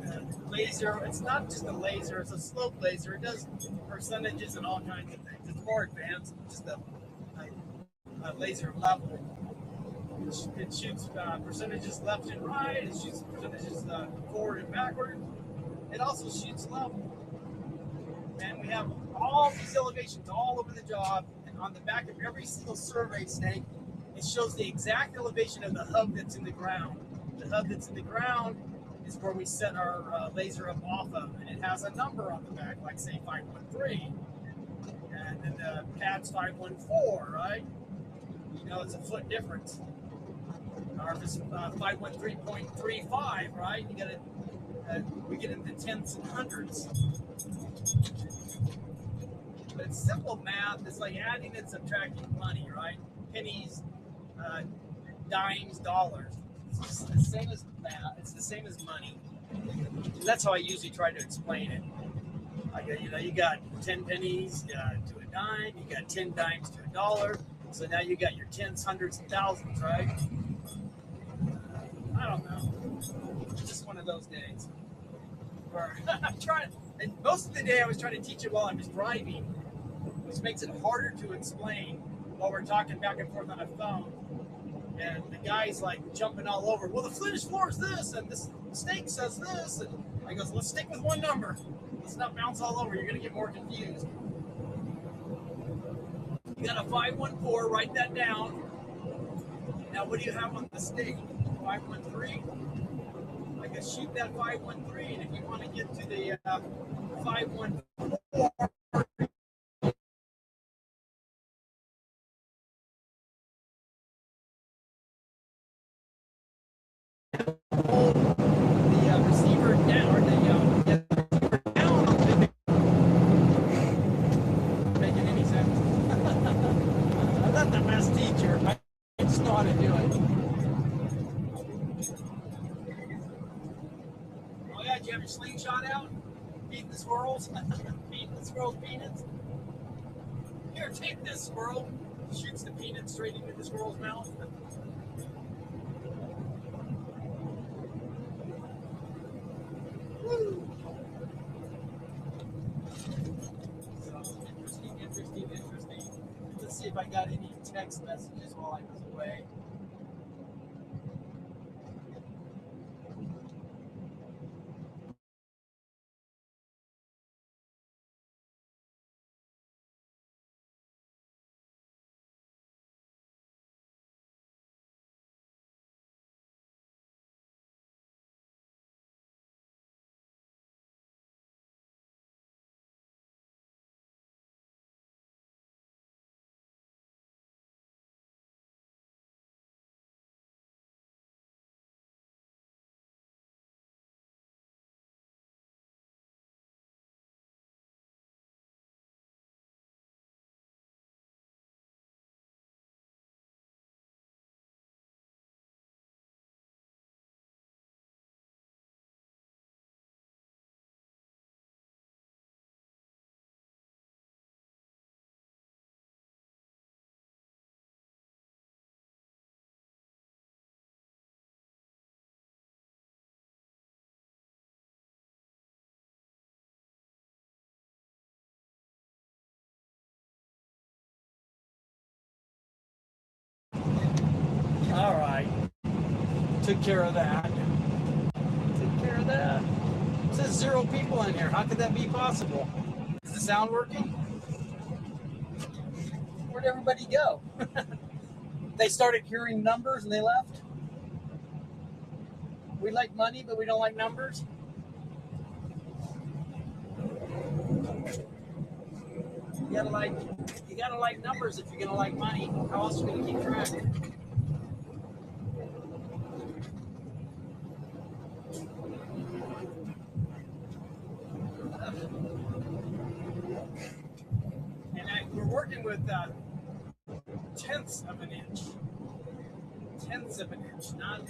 laser. It's not just a laser, it's a slope laser. It does percentages and all kinds of things. It's more advanced than just a laser level. It shoots percentages left and right. It shoots percentages forward and backward. It also shoots level. And we have all these elevations all over the job. And on the back of every single survey snake, it shows the exact elevation of the hub that's in the ground. The hub that's in the ground is where we set our laser up off of. And it has a number on the back, like say 513. And then the pad's 514, right? It's a foot difference. Or if it's 513.35, right? You got to we get into tenths and hundreds. But it's simple math. It's like adding and subtracting money, right? Pennies, dimes, dollars. It's the same as math. It's the same as money. And that's how I usually try to explain it. You got 10 pennies to a dime. You got 10 dimes to a dollar. So now you got your tens, hundreds, and thousands, right? I don't know. It's just one of those days where I'm trying. And most of the day I was trying to teach it while I was driving, which makes it harder to explain while we're talking back and forth on a phone. And the guy's like jumping all over. Well, the finished floor is this, and this stake says this. And I goes, let's stick with one number. Let's not bounce all over. You're going to get more confused. You got a 514, write that down. Now, what do you have on the stake? 513? I can shoot that 513, and if you want to get to the 514, the receiver down, or the receiver down, making any sense. I'm not the best teacher. I just know how to do it. slingshot out? Feed the squirrels? Feed the squirrels peanuts? Here, take this, squirrel. Shoots the peanut straight into the squirrel's mouth. Woo! So, interesting. Let's see if I got any text messages while I was away. All right. Took care of that. It says 0 people in here. How could that be possible? Is the sound working? Where'd everybody go? They started hearing numbers and they left? We like money, but we don't like numbers? You gotta like numbers if you're gonna like money. How else are you gonna keep track? And we're working with tenths of an inch. Tenths of an inch, not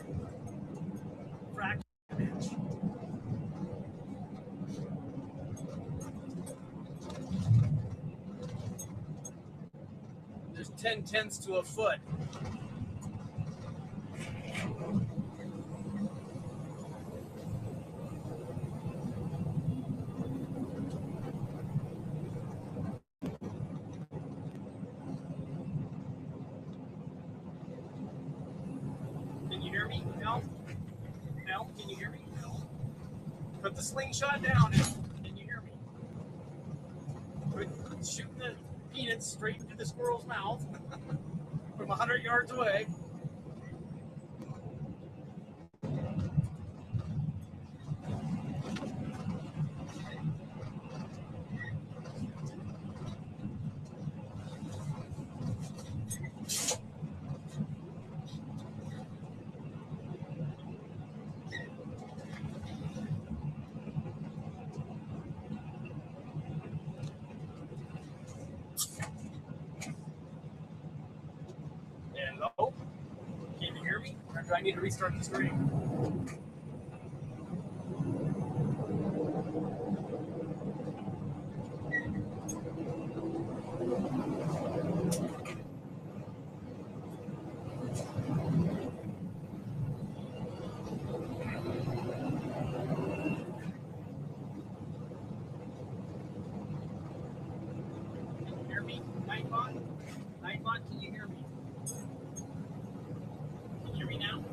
fraction of an inch. There's 10 tenths to a foot. Can you hear me? No? No? Can you hear me? No. Put the slingshot down. Can you hear me? Shooting the peanuts straight into the squirrel's mouth from 100 yards away. Hello? Can you hear me? Or do I need to restart the stream? Can you hear me? Nightbot? Nightbot, can you hear me? Can you hear me now?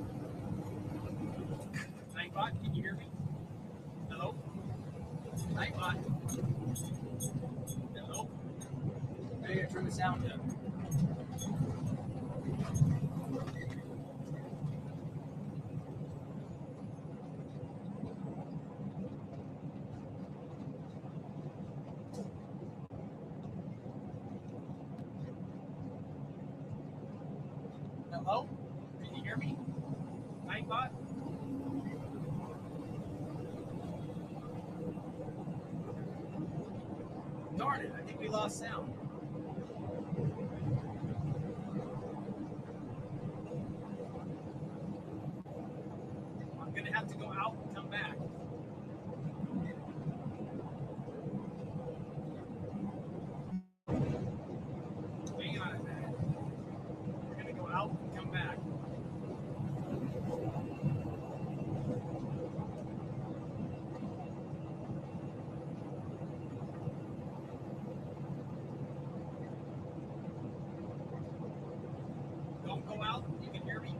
Nightbot, can you hear me? Hello? Nightbot? Hello? I gotta turn the sound up. Hello? Can you hear me? Nightbot? Darn it, I think we lost sound. I'm gonna have to go out and come back. now? You can hear me?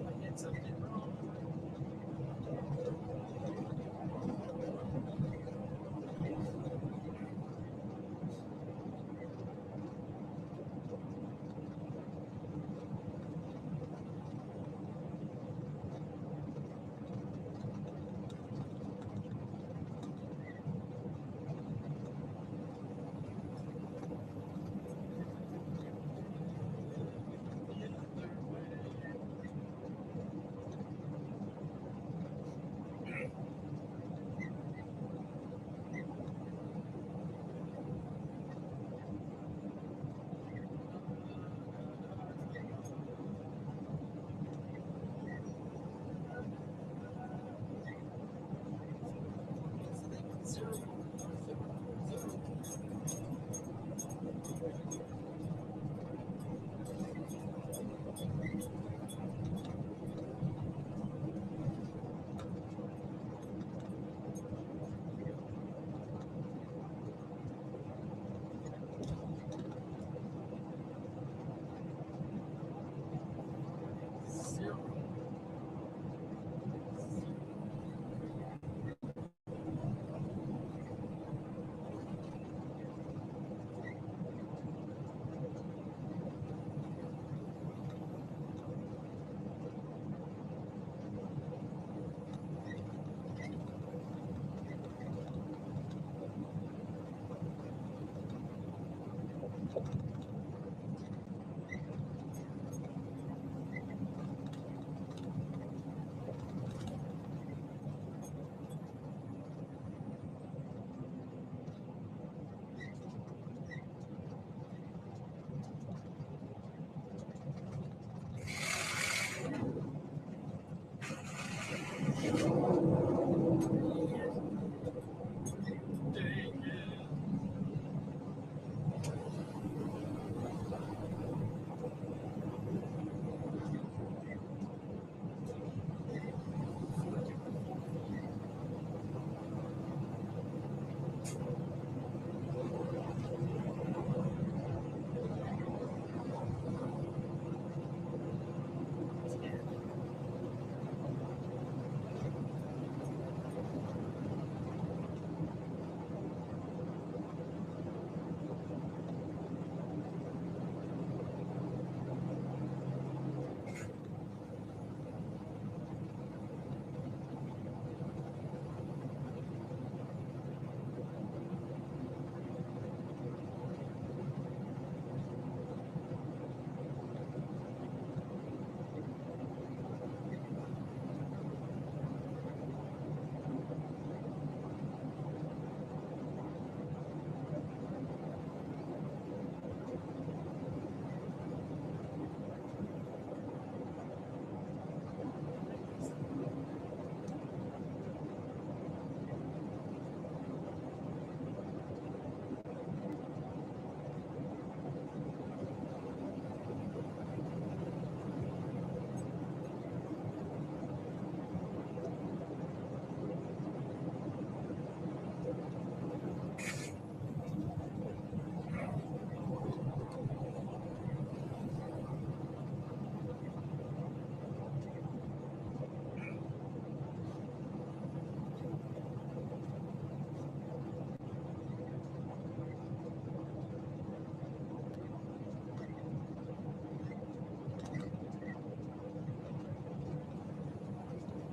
I did something wrong.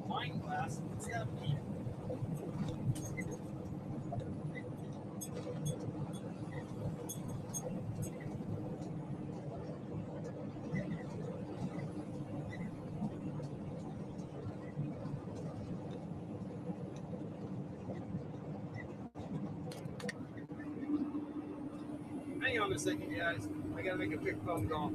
Wine glass? What's that mean? on a second, guys. I gotta make a quick phone call.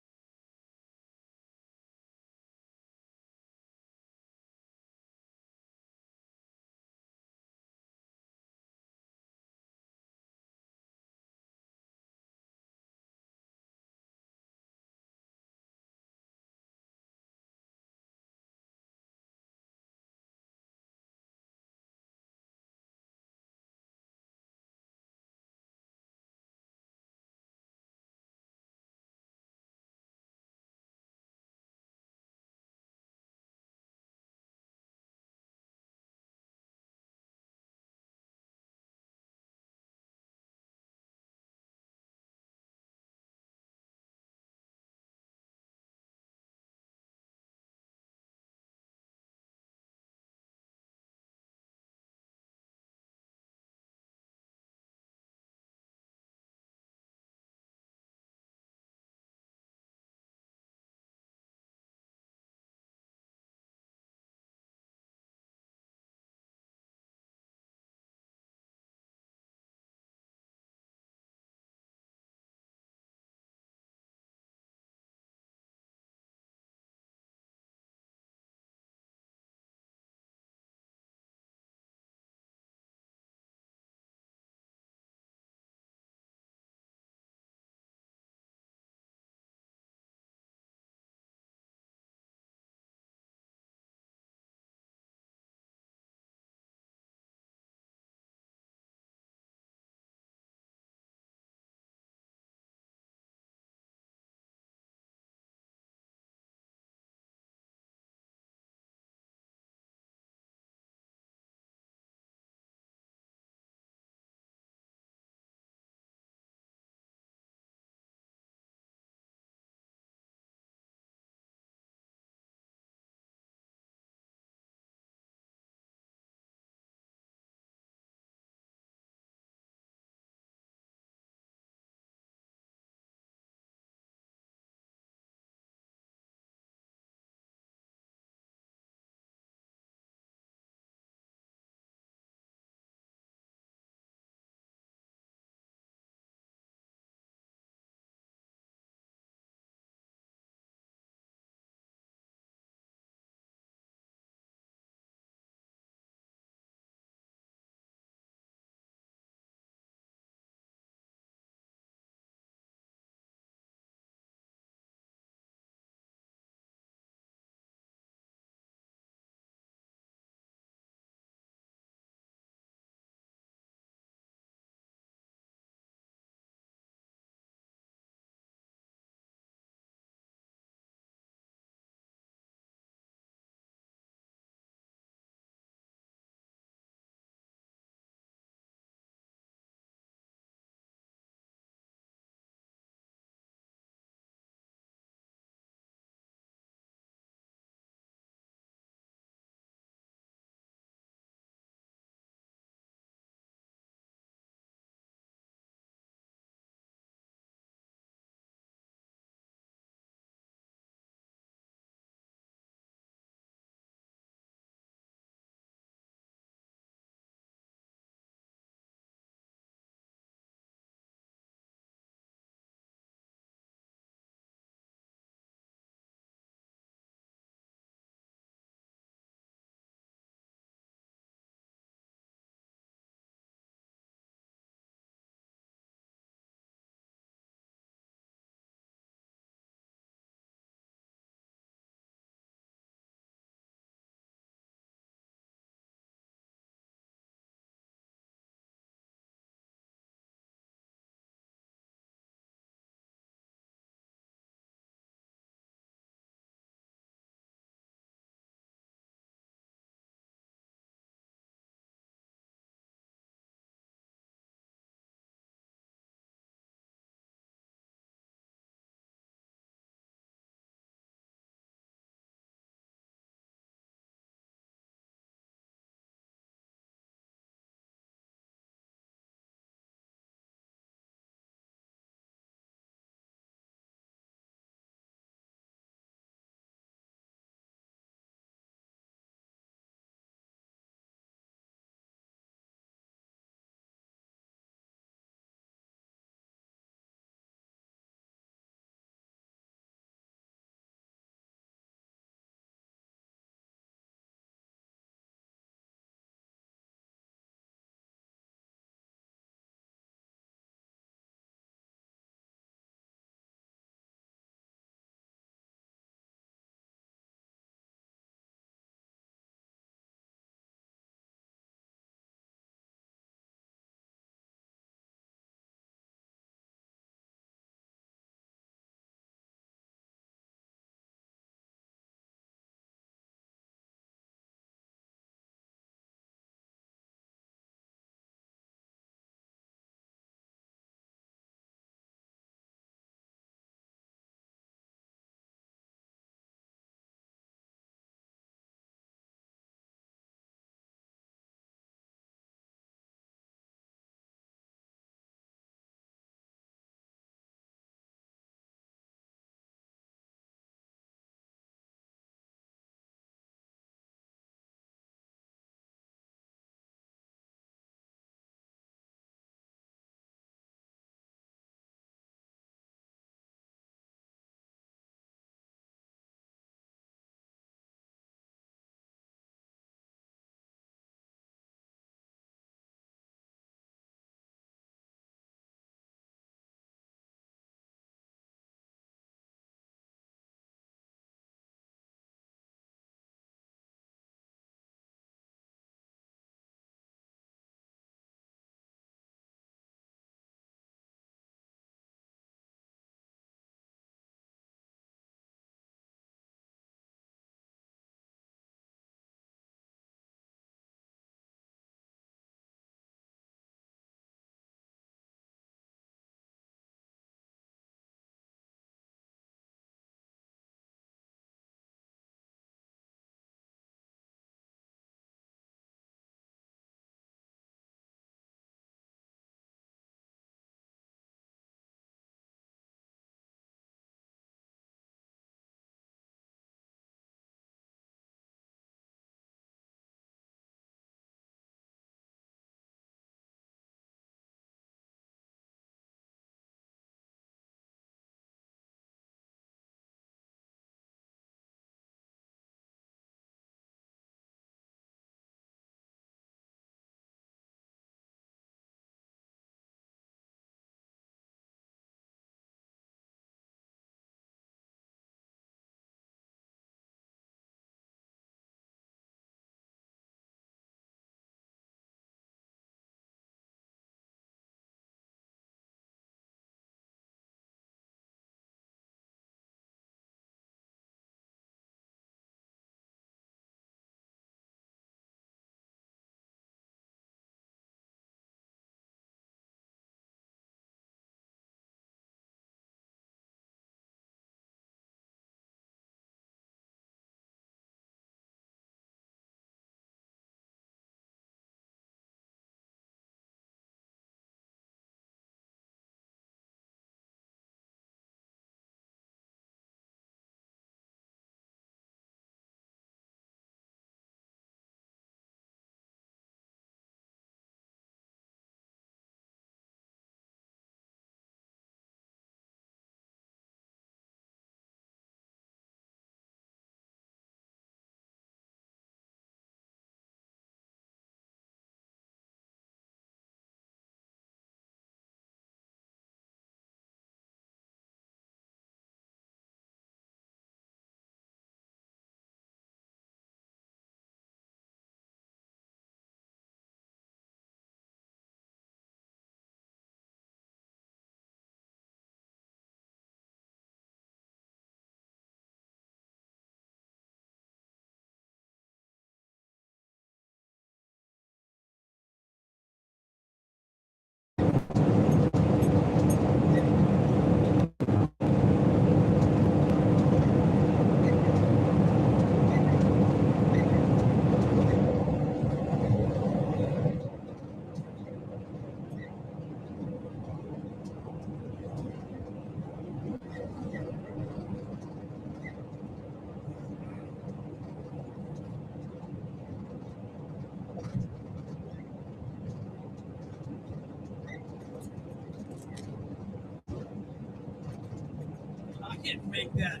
didn't make that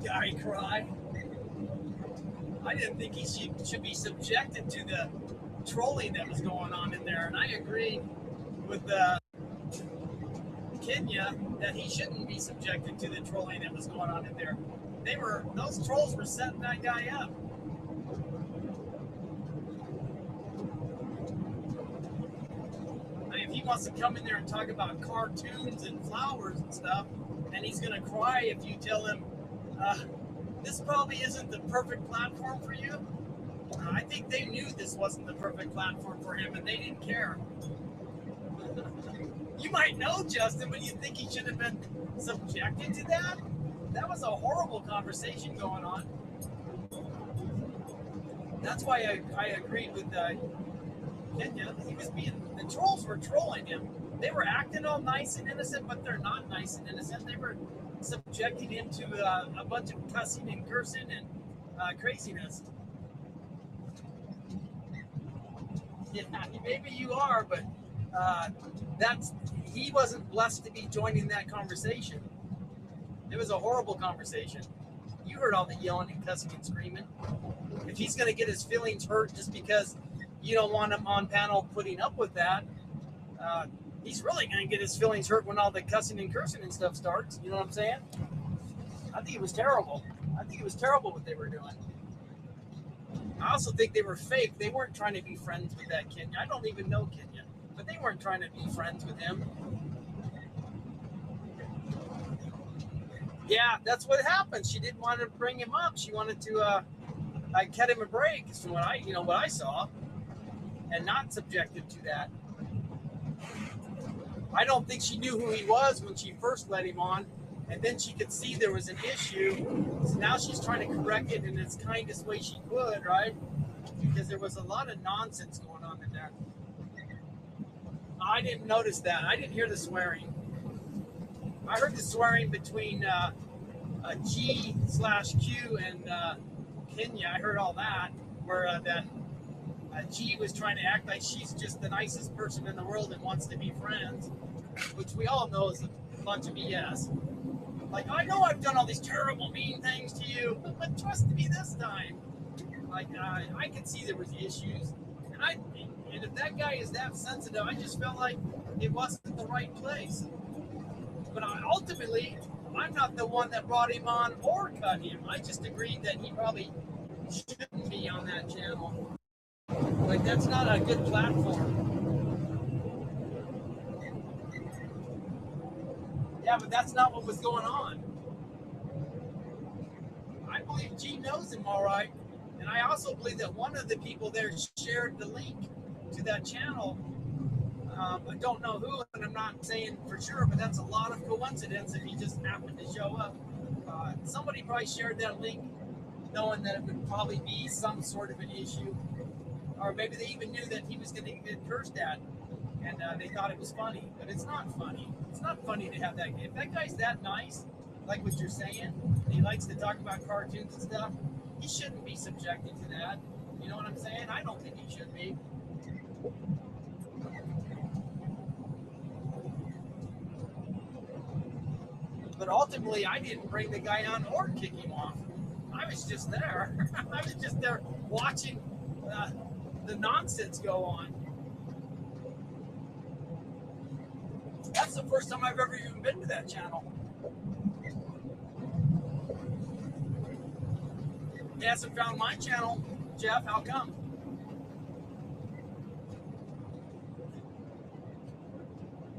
guy cry. I didn't think he should be subjected to the trolling that was going on in there. And I agreed with Kenya that he shouldn't be subjected to the trolling that was going on in there. Those trolls were setting that guy up. I mean, if he wants to come in there and talk about cartoons and flowers and stuff, and he's going to cry if you tell him, this probably isn't the perfect platform for you. I think they knew this wasn't the perfect platform for him, and they didn't care. You might know Justin, but you think he should have been subjected to that? That was a horrible conversation going on. That's why I agreed with Kenya. The trolls were trolling him. They were acting all nice and innocent, but they're not nice and innocent. They were subjecting him to a bunch of cussing and cursing and craziness. Yeah, maybe you are, but he wasn't blessed to be joining that conversation. It was a horrible conversation. You heard all the yelling and cussing and screaming. If he's going to get his feelings hurt just because you don't want him on panel putting up with that, he's really going to get his feelings hurt when all the cussing and cursing and stuff starts. You know what I'm saying? I think it was terrible. I think it was terrible what they were doing. I also think they were fake. They weren't trying to be friends with that Kenya. I don't even know Kenya, but they weren't trying to be friends with him. Yeah, that's what happened. She didn't want to bring him up. She wanted to cut him a break, is what I saw, and not subject him to that. I don't think she knew who he was when she first let him on, and then she could see there was an issue. So now she's trying to correct it in its kindest way she could, right? Because there was a lot of nonsense going on in there. I didn't notice that. I didn't hear the swearing. I heard the swearing between G/Q and Kenya. I heard all that, where that G was trying to act like she's just the nicest person in the world and wants to be friends, which we all know is a bunch of BS. Like, I know I've done all these terrible, mean things to you, but trust me this time. Like, I could see there was issues, and if that guy is that sensitive, I just felt like it wasn't the right place. But ultimately, I'm not the one that brought him on or cut him. I just agreed that he probably shouldn't be on that channel. Like, that's not a good platform. Yeah, but that's not what was going on. I believe G knows him all right. And I also believe that one of the people there shared the link to that channel. I don't know who, and I'm not saying for sure, but that's a lot of coincidence if he just happened to show up. Somebody probably shared that link knowing that it would probably be some sort of an issue. Or maybe they even knew that he was going to get cursed at, and they thought it was funny. But it's not funny. It's not funny to have that. If that guy's that nice, like what you're saying, he likes to talk about cartoons and stuff, he shouldn't be subjected to that. You know what I'm saying? I don't think he should be. But ultimately, I didn't bring the guy on or kick him off. I was just there. I was just there watching the nonsense go on. That's the first time I've ever even been to that channel. He hasn't found my channel, Jeff. How come?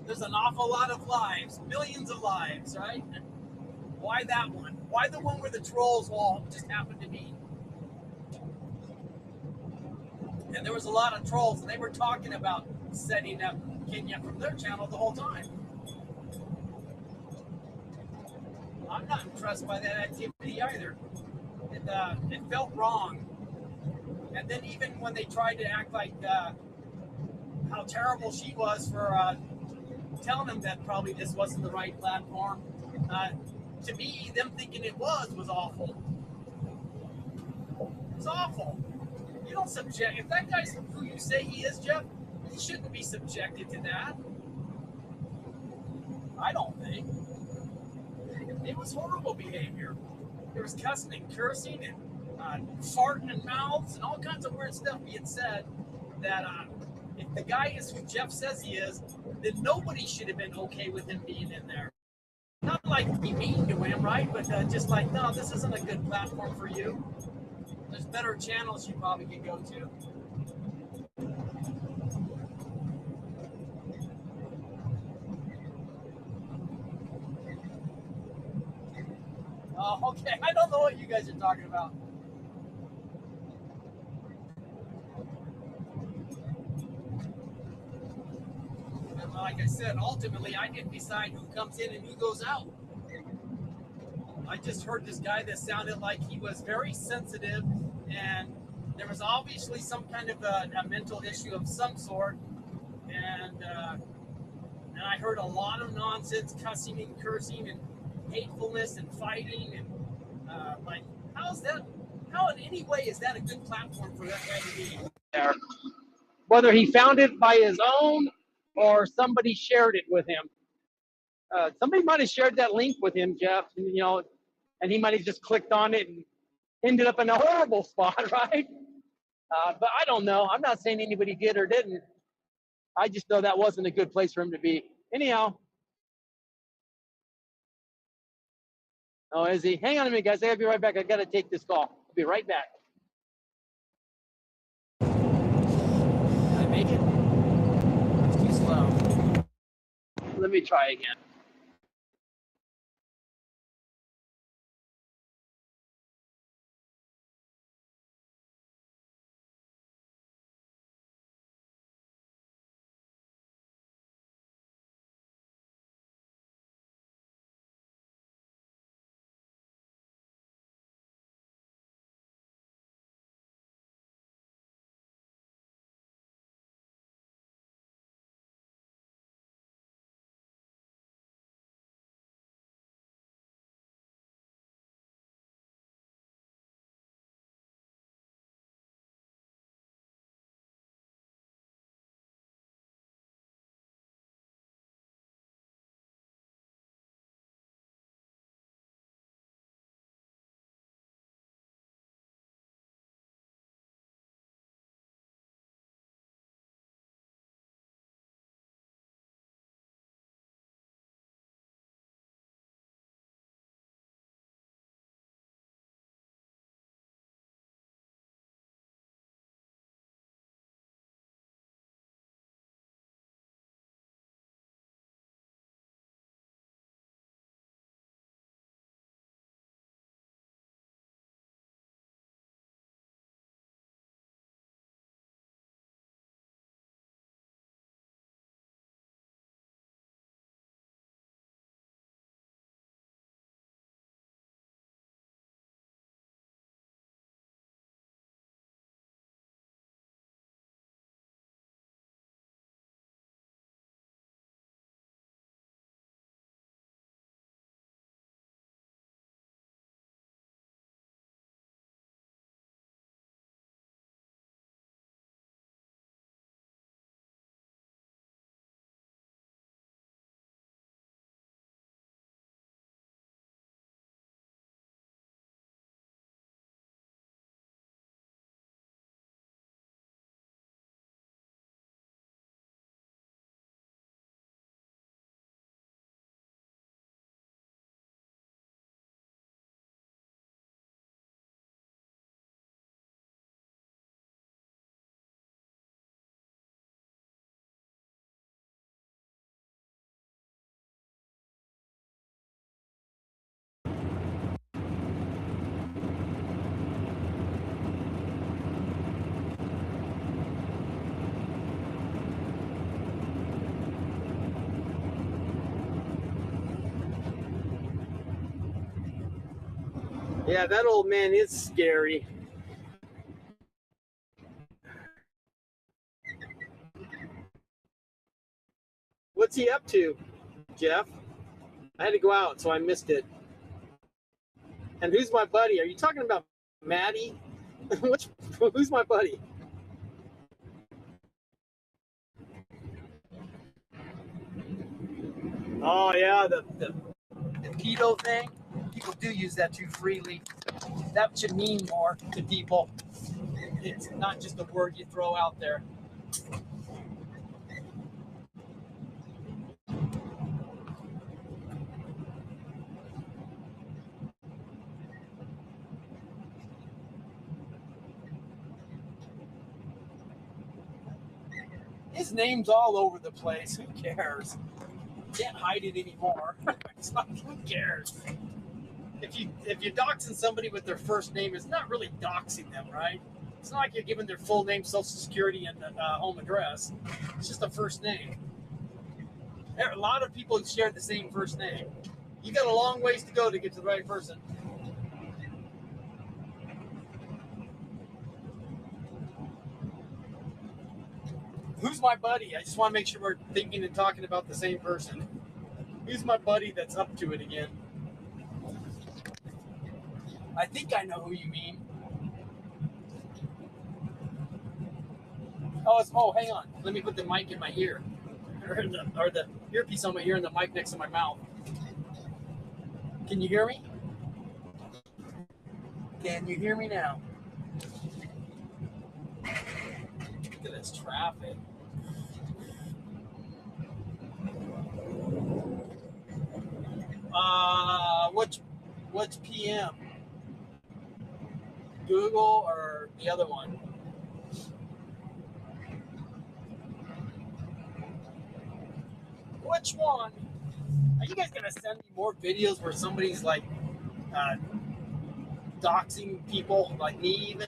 There's an awful lot of lives, millions of lives, right? Why that one? Why the one where the trolls all just happened to be? And there was a lot of trolls, and they were talking about setting up Kenya from their channel the whole time. I'm not impressed by that activity either. It felt wrong. And then even when they tried to act like how terrible she was for telling them that probably this wasn't the right platform, to me, them thinking it was awful. It's awful. You don't subject. If that guy's who you say he is, Jeff, he shouldn't be subjected to that. I don't think. It was horrible behavior. There was cussing and cursing and farting in mouths and all kinds of weird stuff being said that if the guy is who Jeff says he is, then nobody should have been okay with him being in there. Not like be mean to him, right? But just like, no, this isn't a good platform for you. There's better channels you probably could go to. Oh, okay. I don't know what you guys are talking about. And like I said, ultimately, I didn't decide who comes in and who goes out. I just heard this guy that sounded like he was very sensitive, and there was obviously some kind of a mental issue of some sort. And I heard a lot of nonsense, cussing and cursing and hatefulness and fighting. And like, how in any way is that a good platform for that guy to be there? Whether he found it by his own or somebody shared it with him. Somebody might have shared that link with him, Jeff, and he might have just clicked on it and ended up in a horrible spot, right? But I don't know. I'm not saying anybody did or didn't. I just know that wasn't a good place for him to be. Anyhow. Oh, is he? Hang on a minute, guys. I gotta be right back. I gotta take this call. I'll be right back. Did I make it? It's too slow. Let me try again. Yeah, that old man is scary. What's he up to, Jeff? I had to go out, so I missed it. And who's my buddy? Are you talking about Maddie? Who's my buddy? Oh yeah, the pedo thing, people do use that too freely. That should mean more to people. It's not just a word you throw out there. His name's all over the place. Who cares? Can't hide it anymore. It's like, who cares? If you're doxing somebody with their first name, it's not really doxing them, right? It's not like you're giving their full name, social security, and home address. It's just a first name. A lot of people share the same first name. You got a long ways to go to get to the right person. Who's my buddy? I just want to make sure we're thinking and talking about the same person. Who's my buddy that's up to it again? I think I know who you mean. Oh, hang on. Let me put the mic in my ear. Or the earpiece on my ear and the mic next to my mouth. Can you hear me? Can you hear me now? Look at this traffic. What's PM? Google or the other one? Which one? Are you guys gonna send me more videos where somebody's like doxing people like me even?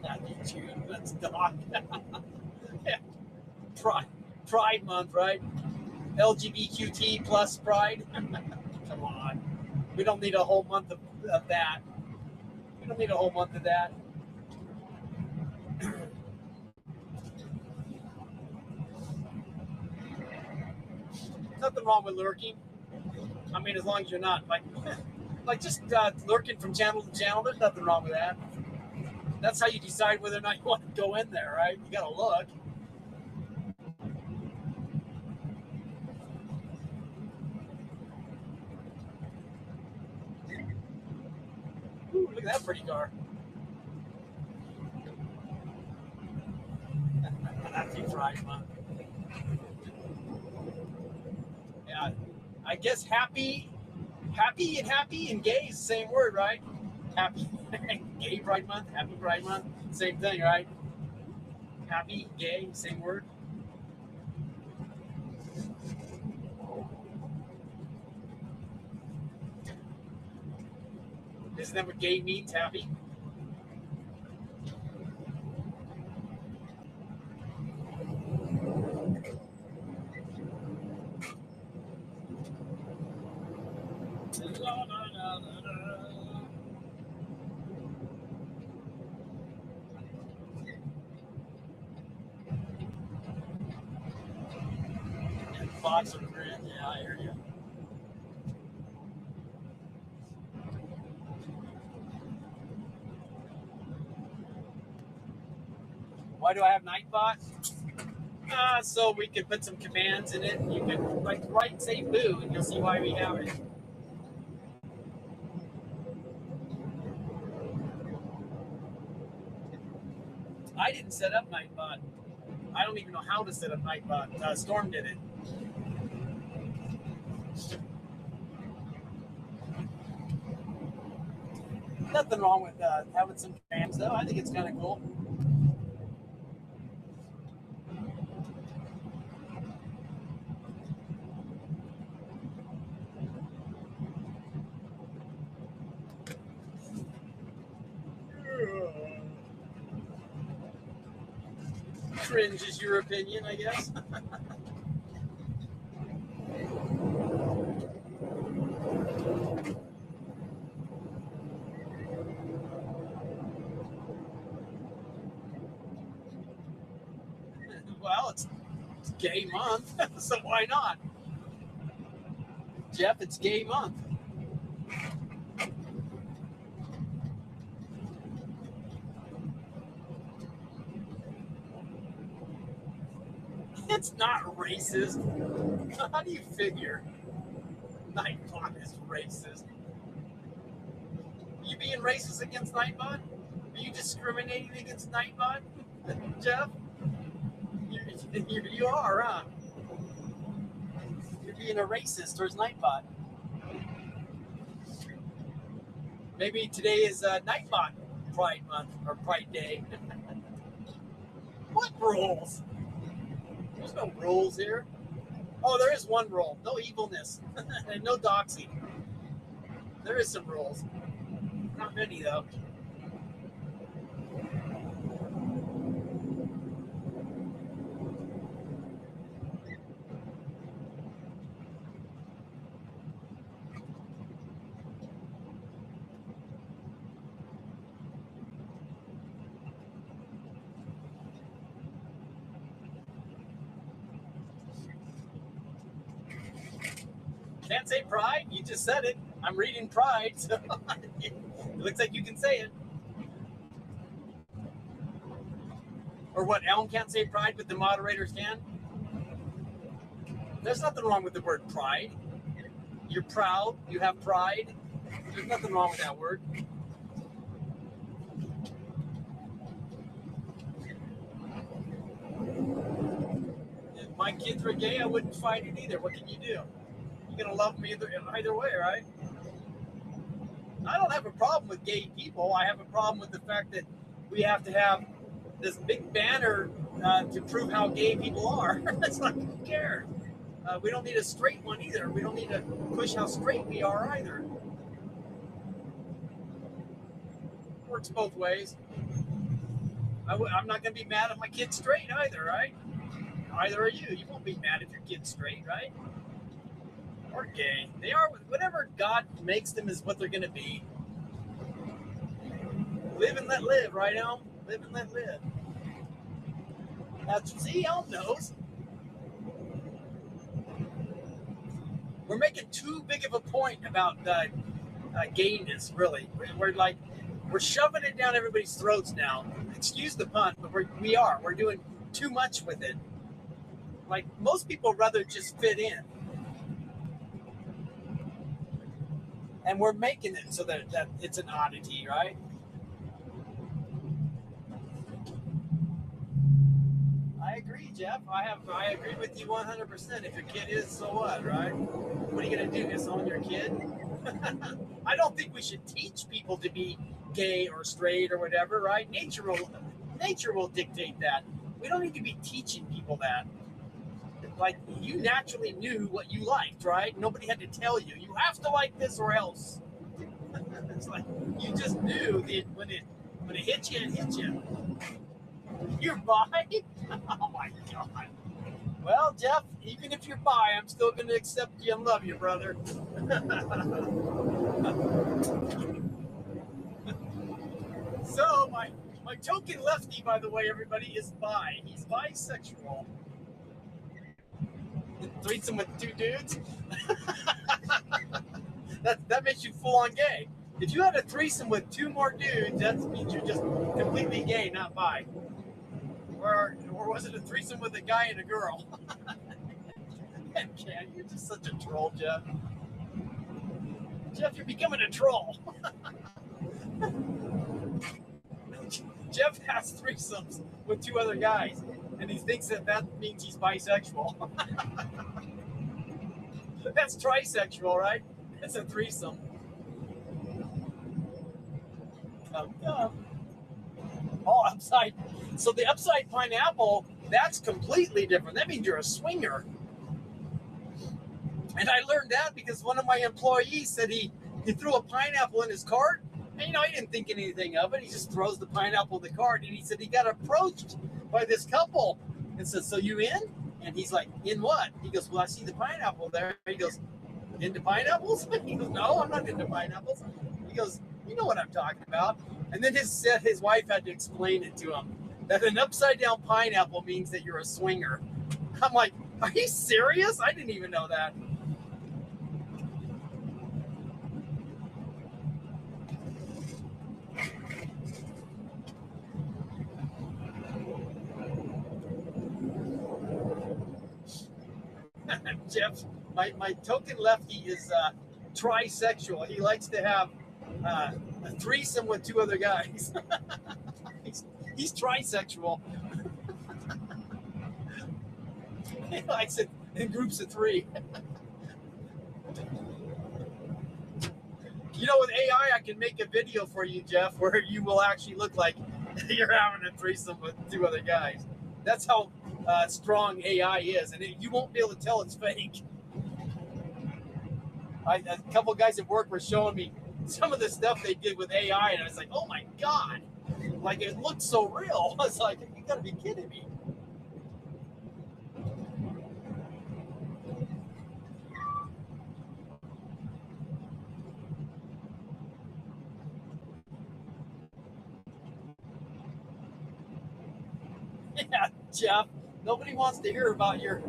Not YouTube, that's doc. Yeah. Pride month, right? LGBTQ plus pride. Come on. We don't need a whole month of that. We don't need a whole month of that. Nothing wrong with lurking. I mean, as long as you're not like just lurking from channel to channel, there's nothing wrong with that. That's how you decide whether or not you want to go in there, right? You gotta look. Ooh, look at that pretty car. Happy Pride Month. Yeah, I guess happy and gay is the same word, right? Happy Gay Pride Month, Happy Pride Month, same thing, right? Happy, gay, same word. Isn't that what gay means, happy? Fox or grin, yeah, I hear you. Why do I have Nightbot? So we could put some commands in it. And you can like say boo, and you'll see why we have it. I didn't set up Nightbot. I don't even know how to set up Nightbot. Storm did it. Nothing wrong with having some commands, though. I think it's kind of cool. Cringe is your opinion, I guess. Well, it's gay month, so why not? Jeff, it's gay month. It's not racist. How do you figure Nightbot is racist? Are you being racist against Nightbot? Are you discriminating against Nightbot, Jeff? You are, huh? You're being a racist towards Nightbot. Maybe today is Nightbot Pride Month or Pride Day. What rules? There's no rules here. Oh, there is one rule. No evilness. And no doxing. There is some rules. Not many, though. Can't say pride. You just said it. I'm reading pride, so it looks like you can say it. Or what? Elm can't say pride, but the moderators can? There's nothing wrong with the word pride. You're proud. You have pride. There's nothing wrong with that word. If my kids were gay, I wouldn't fight it either. What can you do? You're gonna love me either way, right? I don't have a problem with gay people. I have a problem with the fact that we have to have this big banner to prove how gay people are. That's like, who cares? We don't need a straight one either. We don't need to push how straight we are either. Works both ways. I'm not going to be mad if my kid's straight either, right? Either are you. You won't be mad if your kid's straight, right? Or gay. They are, whatever God makes them is what they're going to be. Live and let live, right, Elm? Live and let live. See, Elm knows. We're making too big of a point about gayness, really. We're shoving it down everybody's throats now. Excuse the pun, but we are. We're doing too much with it. Like, most people rather just fit in. And we're making it so that it's an oddity, right? I agree, Jeff. I agree with you 100%. If your kid is, so what, right? What are you going to do, disown your kid? I don't think we should teach people to be gay or straight or whatever, right? Nature will dictate that. We don't need to be teaching people that. Like, you naturally knew what you liked, right? Nobody had to tell you. You have to like this or else. It's like you just knew that when it hit you, it hit you. You're bi? Oh my God. Well, Jeff, even if you're bi, I'm still going to accept you and love you, brother. So, my token lefty, by the way, everybody, is bi. He's bisexual. Threesome with two dudes? that makes you full on gay. If you had a threesome with two more dudes, that means you're just completely gay, not bi. Or was it a threesome with a guy and a girl? Man, you're just such a troll, Jeff. Jeff, you're becoming a troll. Jeff has threesomes with two other guys, and he thinks that means he's bisexual. That's trisexual, right? It's a threesome. Oh, upside. So the upside pineapple, that's completely different. That means you're a swinger. And I learned that because one of my employees said he threw a pineapple in his cart. And, he didn't think anything of it. He just throws the pineapple in the cart. And he said he got approached by this couple and said, "So you in?" And he's like, "In what?" He goes, "Well, I see the pineapple there." He goes, "Into pineapples?" He goes, "No, I'm not into pineapples." He goes, "You know what I'm talking about." And then his wife had to explain it to him, that an upside down pineapple means that you're a swinger. I'm like, are you serious? I didn't even know that. Jeff, my token lefty is trisexual. He likes to have a threesome with 2 other guys. he's trisexual. He likes it in groups of 3. You know, with AI, I can make a video for you, Jeff, where you will actually look like you're having a threesome with 2 other guys. That's how strong AI is, and you won't be able to tell it's fake. A couple guys at work were showing me some of the stuff they did with AI, and I was like, oh my God, like it looked so real. I was like, you gotta be kidding me. Yeah, Jeff, nobody wants to hear about your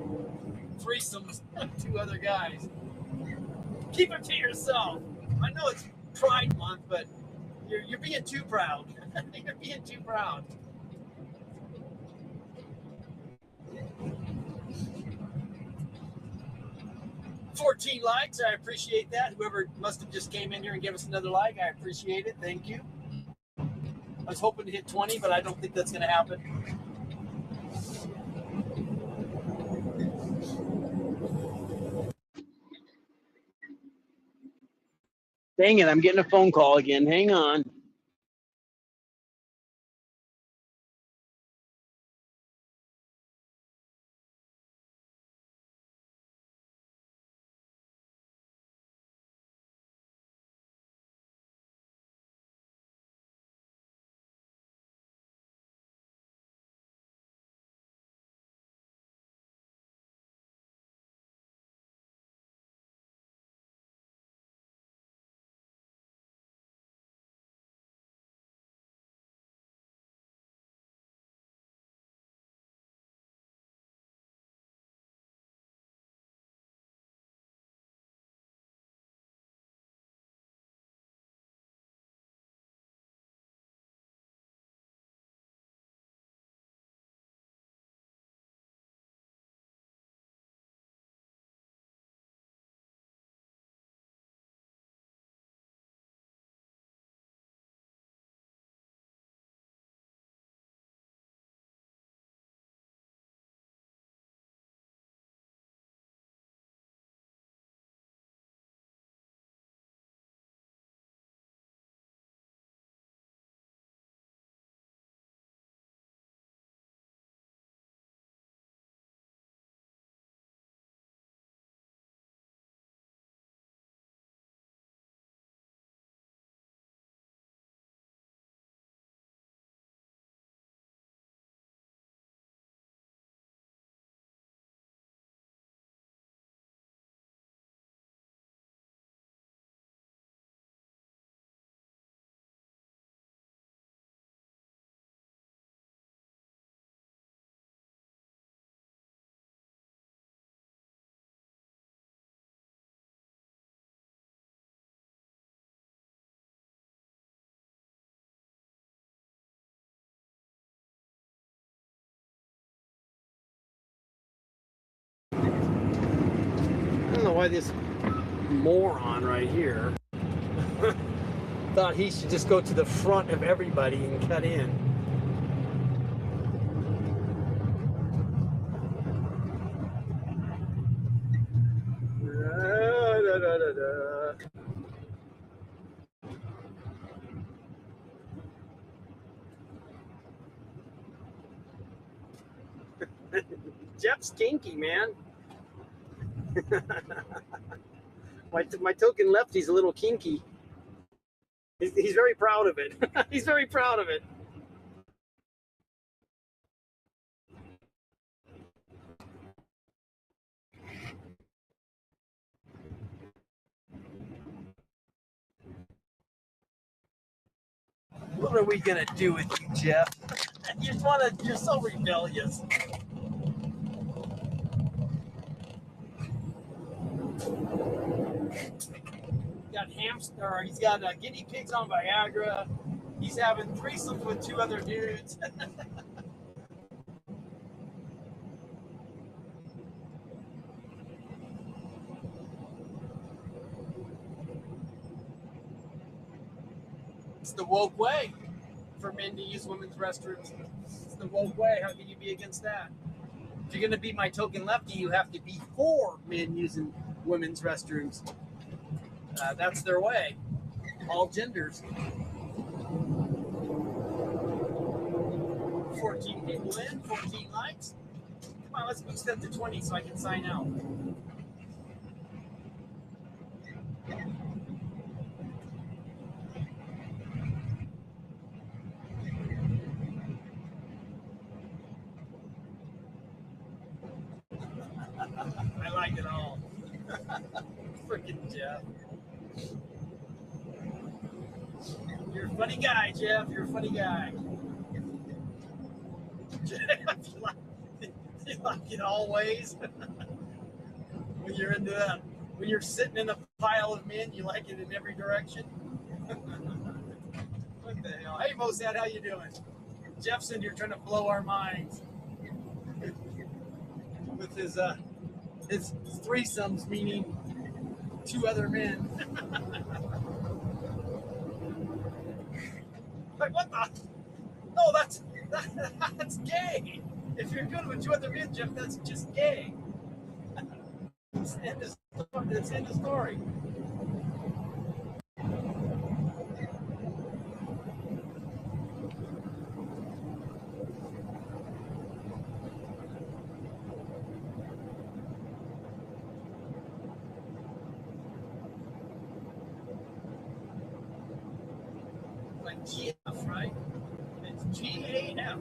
threesomes with 2 other guys. Keep it to yourself. I know it's Pride Month, but you're being too proud. You're being too proud. 14 likes. I appreciate that. Whoever must have just came in here and gave us another like, I appreciate it. Thank you. I was hoping to hit 20, but I don't think that's going to happen. Dang it, I'm getting a phone call again. Hang on. I don't know why this moron right here thought he should just go to the front of everybody and cut in. Jeff's kinky, man. my token lefty's a little kinky. He's very proud of it. He's very proud of it. What are we gonna do with you, Jeff? You're so rebellious. He's got guinea pigs on Viagra. He's having threesomes with 2 other dudes. It's the woke way for men to use women's restrooms. It's the woke way. How can you be against that? If you're going to be my token lefty, you have to be for men using women's restrooms. That's their way. All genders. 14 people in, 14 likes. Come on, let's boost that to 20 so I can sign out. I like it all. Freaking Jeff. You're a funny guy, Jeff. You're a funny guy. Jeff, you like it always. When you're into that, when you're sitting in a pile of men, you like it in every direction. What the hell? Hey, Mosad, how you doing? Jeff's in here trying to blow our minds with his threesomes, meaning 2 other men. Like, what the? No, that's gay. If you're good with 2 other men, Jeff, that's just gay. That's the end of story. Like GF, right? It's GAF.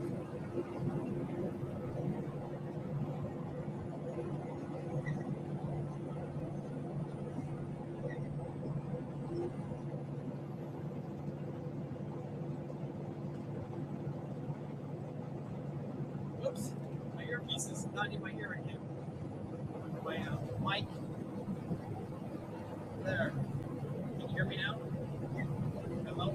Whoops, my earpiece is not in my ear again. My mic. There. Can you hear me now? Hello?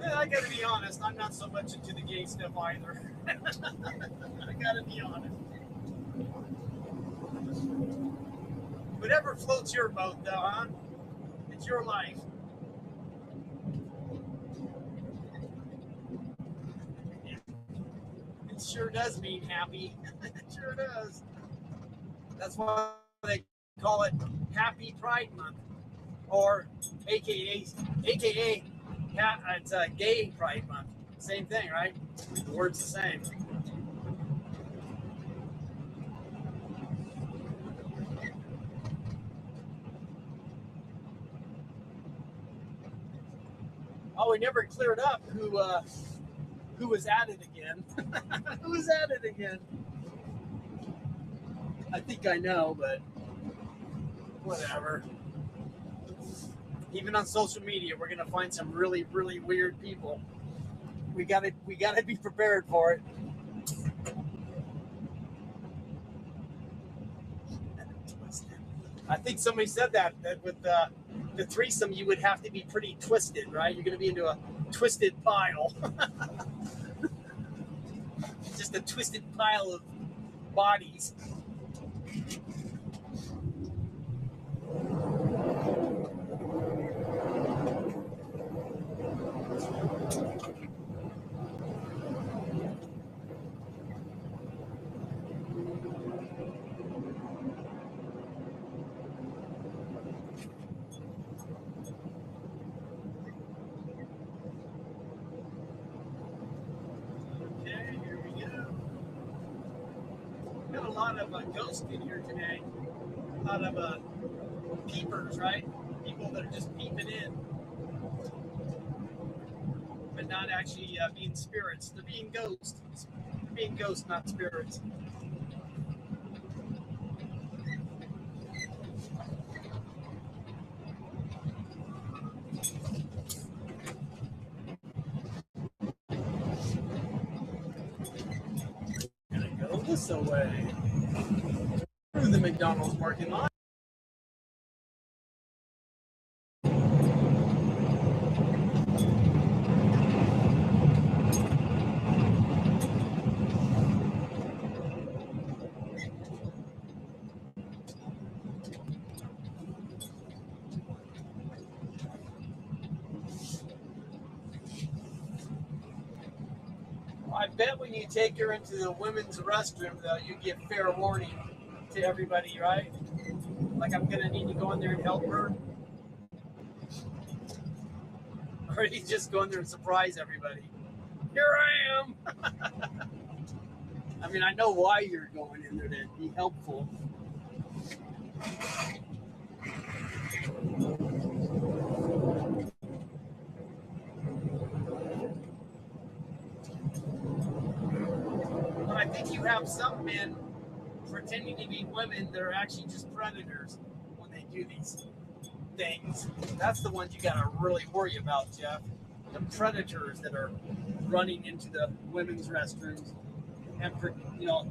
Yeah, I gotta be honest, I'm not so much into the gay stuff either. I gotta be honest. Whatever floats your boat, though, huh? It's your life. It sure does mean happy. It sure does. That's why they call it Happy Pride Month, or AKA, it's a Gay Pride Month. Same thing, right? The word's the same. Oh, we never cleared up who was at it again. Who was at it again? I think I know, but whatever. Even on social media, we're gonna find some really, really weird people. We gotta be prepared for it. I think somebody said that with the threesome, you would have to be pretty twisted, right? You're gonna be into a twisted pile. Just a twisted pile of bodies. Okay, here we go. Got a lot of ghosts in here today. A lot of peepers, right? People that are just peeping in, but not actually being spirits. They're being ghosts. They're being ghosts, not spirits. Gonna go this way through the McDonald's parking lot. bet when you take her into the women's restroom, though, you give fair warning to everybody, right? Like, I'm gonna need to go in there and help her, or you just go in there and surprise everybody. Here I am. I mean, I know why you're going in there, to be helpful. But I think you have some men pretending to be women that are actually just predators when they do these things. That's the ones you gotta really worry about, Jeff. The predators that are running into the women's restrooms and,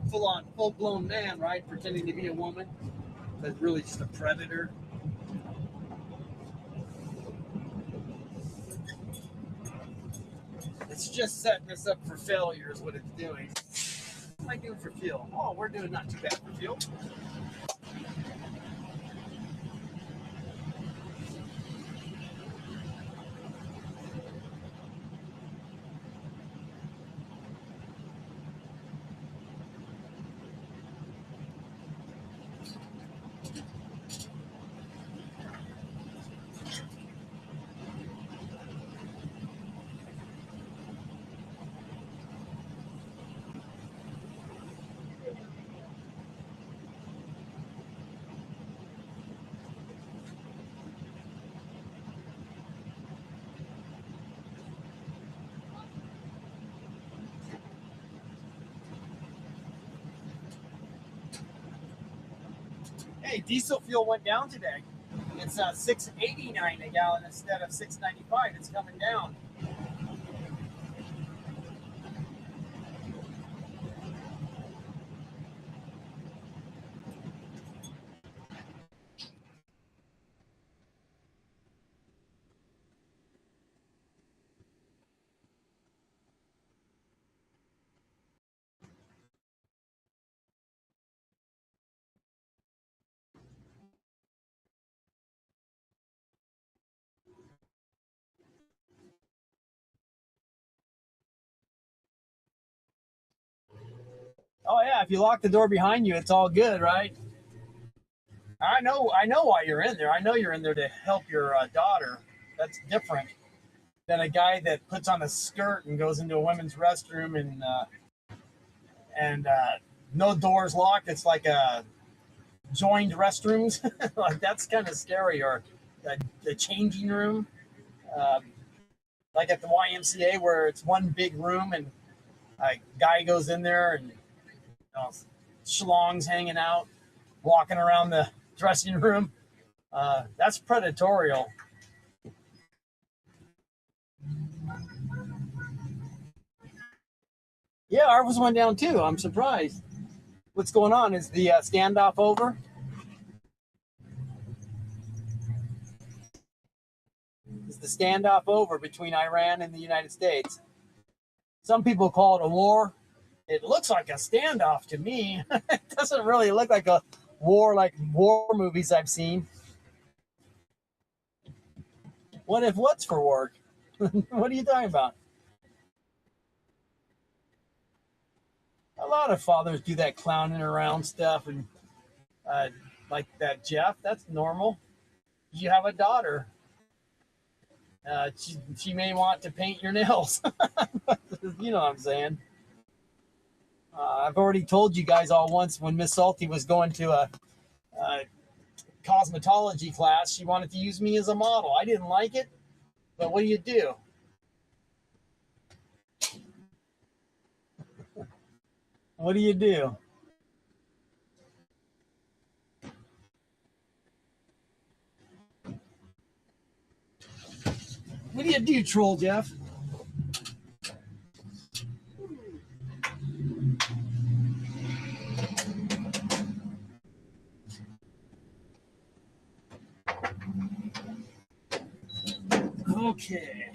full blown man, right? Pretending to be a woman, but really just a predator. It's just setting us up for failure, is what it's doing. What am I doing for fuel? Oh, we're doing not too bad for fuel. Hey, diesel fuel went down today. It's $6.89 a gallon instead of $6.95. It's coming down. Oh yeah, if you lock the door behind you, it's all good, right? I know why you're in there. I know you're in there to help your daughter. That's different than a guy that puts on a skirt and goes into a women's restroom and no doors locked. It's like a joined restrooms. Like that's kind of scary. Or the changing room, uh, like at the YMCA where it's one big room and a guy goes in there and schlongs hanging out, walking around the dressing room. That's predatorial. Yeah, ours went down too. I'm surprised. What's going on? Is the standoff over? Is the standoff over between Iran and the United States? Some people call it a war. It looks like a standoff to me. It doesn't really look like a war like war movies I've seen. What if what's for work? What are you talking about? A lot of fathers do that clowning around stuff and uh, like that, Jeff. That's normal. You have a daughter. She may want to paint your nails. You know what I'm saying? I've already told you guys all once when Miss Salty was going to a cosmetology class, she wanted to use me as a model. I didn't like it, but what do you do? What do you do? What do you do, Troll Jeff? Okay.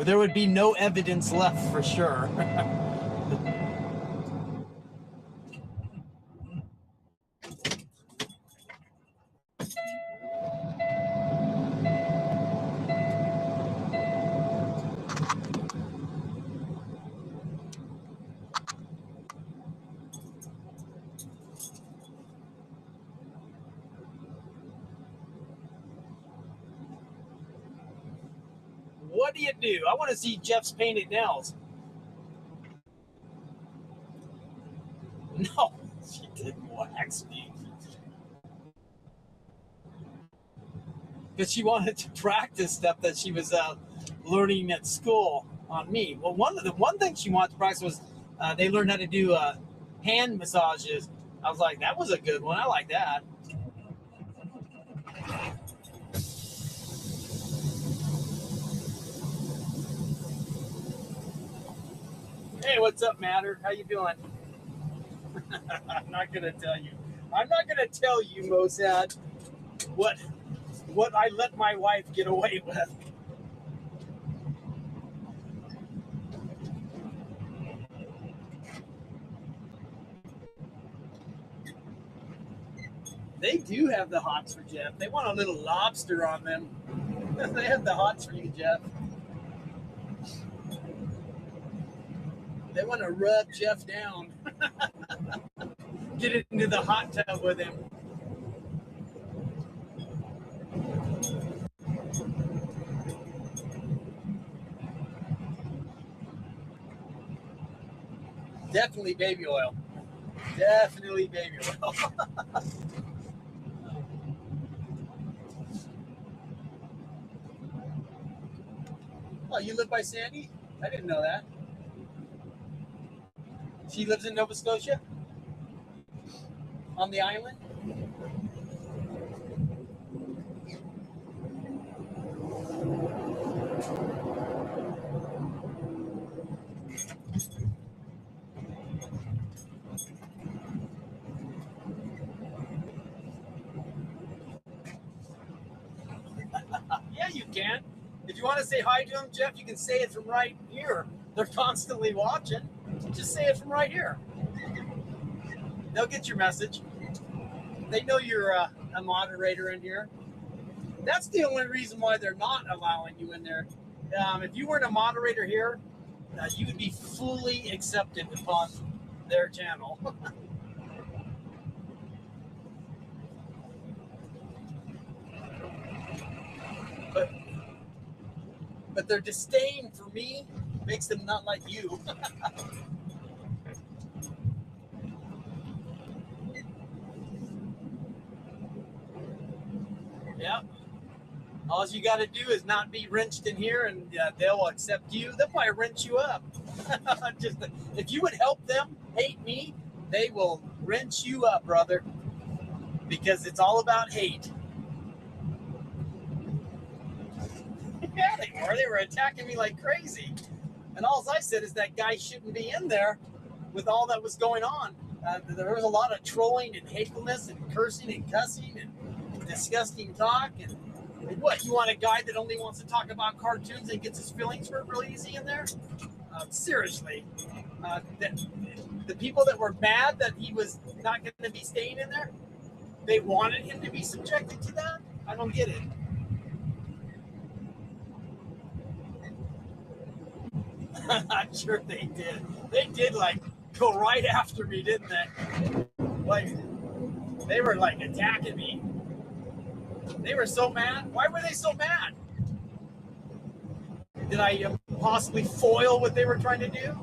there would be no evidence left for sure. what do you do? I want to see Jeff's painted nails. No, she didn't wax me. Because she wanted to practice stuff that she was learning at school on me. Well, one thing she wanted to practice was they learned how to do hand massages. I was like, that was a good one. I like that. Hey, what's up, Matter? How you doing? I'm not gonna tell you. I'm not gonna tell you, Mosad, what I let my wife get away with. They do have the hots for Jeff. They want a little lobster on them. They have the hots for you, Jeff. They want to rub Jeff down. Get into the hot tub with him. Definitely baby oil. Definitely baby oil. Oh, you live by Sandy? I didn't know that. She lives in Nova Scotia? On the island? Yeah, you can. If you want to say hi to them, Jeff, you can say it from right here. They're constantly watching. Just say it from right here. They'll get your message. They know you're a moderator in here. That's the only reason why they're not allowing you in there. If you weren't a moderator here, you would be fully accepted upon their channel. but their disdain for me makes them not like you. Yeah. All you got to do is not be wrenched in here, and they'll accept you. They'll probably wrench you up. Just if you would help them hate me, they will wrench you up, brother, because it's all about hate. Yeah, they were. They were attacking me like crazy, and all I said is that guy shouldn't be in there with all that was going on. There was a lot of trolling and hatefulness and cursing and cussing and disgusting talk. And what, you want a guy that only wants to talk about cartoons and gets his feelings hurt really easy in there? Seriously. The people that were mad that he was not going to be staying in there, they wanted him to be subjected to that? I don't get it. I'm sure they did. They did like go right after me, didn't they? Like they were like attacking me. They were so mad. Why were they so mad? Did I possibly foil what they were trying to do?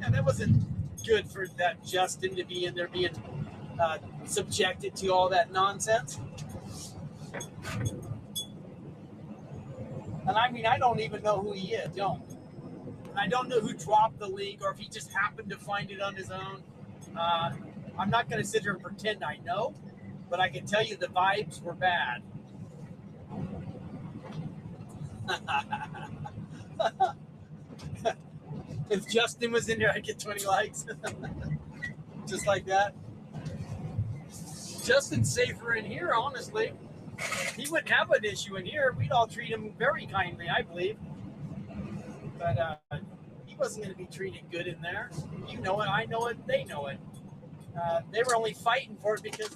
Yeah, that wasn't good for that Justin to be in there being subjected to all that nonsense. And I mean, I don't even know who he is. Don't. And I don't know who dropped the link or if he just happened to find it on his own. I'm not going to sit here and pretend I know, but I can tell you the vibes were bad. If Justin was in there, I'd get 20 likes. Just like that. Justin's safer in here, honestly. He wouldn't have an issue in here. We'd all treat him very kindly, I believe. But he wasn't going to be treated good in there. You know it, I know it, they know it. They were only fighting for it because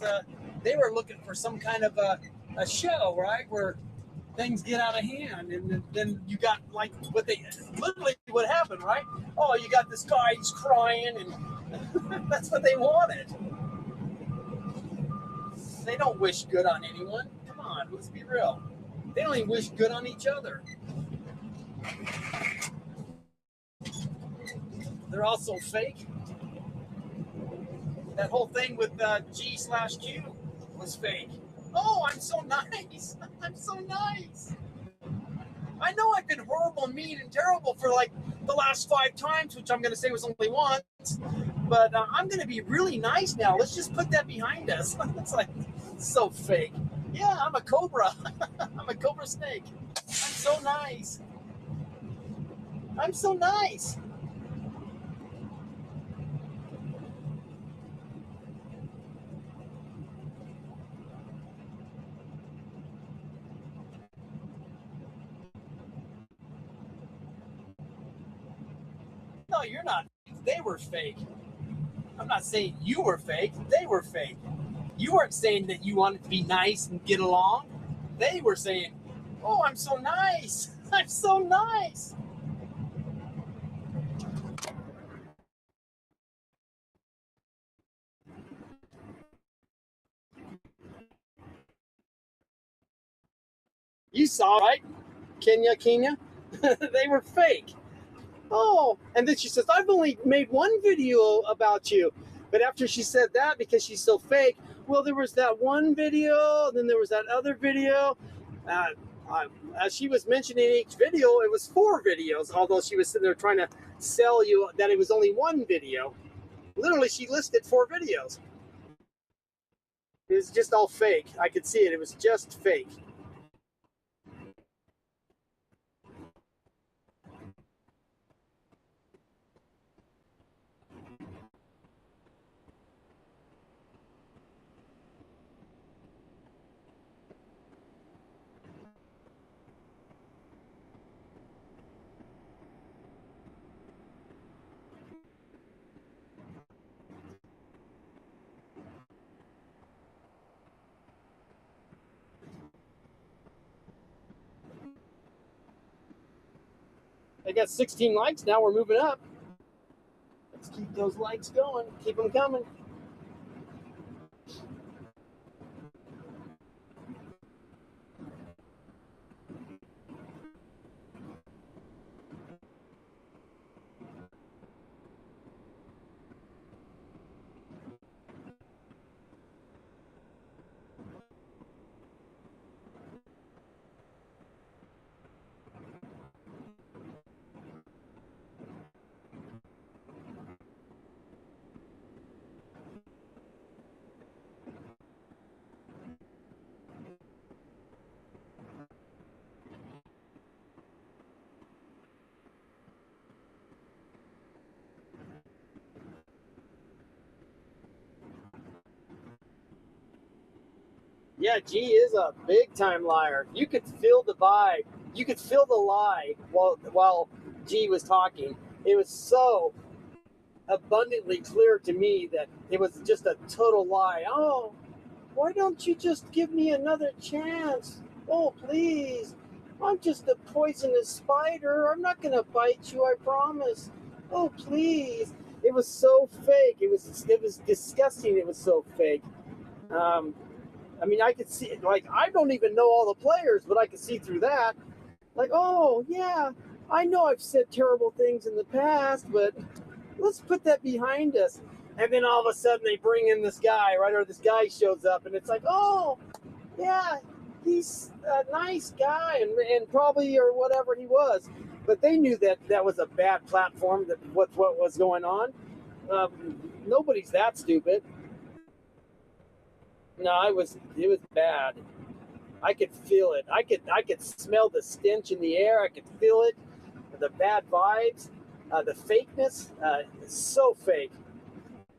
they were looking for some kind of a show, right, where things get out of hand, and then you got like literally what happened, right? Oh, you got this guy, he's crying, and that's what they wanted. They don't wish good on anyone. on, let's be real. They don't even wish good on each other. They're also fake. That whole thing with G/Q was fake. Oh, I'm so nice. I'm so nice. I know I've been horrible, mean, and terrible for like the last 5 times, which I'm going to say was only once. But I'm going to be really nice now. Let's just put that behind us. It's like so fake. Yeah, I'm a cobra. I'm a cobra snake. I'm so nice. I'm so nice. No, you're not. They were fake. I'm not saying you were fake. They were fake. You weren't saying that you wanted to be nice and get along. They were saying, oh, I'm so nice. I'm so nice. You saw, right? Kenya. They were fake. Oh, and then she says, I've only made one video about you. But after she said that, because she's so fake, well, there was that one video, then there was that other video. As she was mentioning each video, it was 4 videos, although she was sitting there trying to sell you that it was only one video. Literally, she listed 4 videos. It was just all fake. I could see it. It was just fake. I got 16 likes. Now we're moving up. Let's keep those likes going. Keep them coming. Yeah, G is a big time liar. You could feel the vibe. You could feel the lie while G was talking. It was so abundantly clear to me that it was just a total lie. Oh, why don't you just give me another chance? Oh, please. I'm just a poisonous spider. I'm not going to bite you, I promise. Oh, please. It was so fake. It was disgusting. It was so fake. I mean, I could see, like, I don't even know all the players, but I could see through that. Like, oh, yeah, I know I've said terrible things in the past, but let's put that behind us. And then all of a sudden they bring in this guy, right? Or this guy shows up, and it's like, oh, yeah, he's a nice guy, and probably, or whatever he was. But they knew that that was a bad platform, that what was going on. Nobody's that stupid. No, it was bad. I could feel it. I could smell the stench in the air. I could feel it. The bad vibes, the fakeness. It's so fake.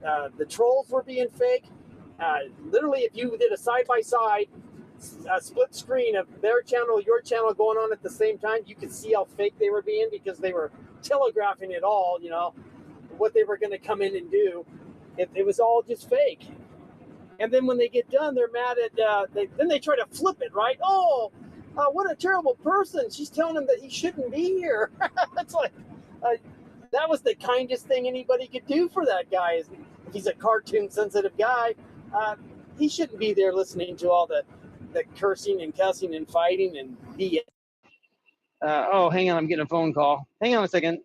The trolls were being fake. Literally, if you did a side-by-side split screen of their channel, your channel going on at the same time, you could see how fake they were being, because they were telegraphing it all, you know, what they were going to come in and do. It was all just fake. And then when they get done, they're mad at, then they try to flip it, right? Oh, what a terrible person. She's telling him that he shouldn't be here. It's like, that was the kindest thing anybody could do for that guy. If he's a cartoon sensitive guy, he shouldn't be there listening to all the the cursing and cussing and fighting and BS. Oh, hang on, I'm getting a phone call. Hang on a second.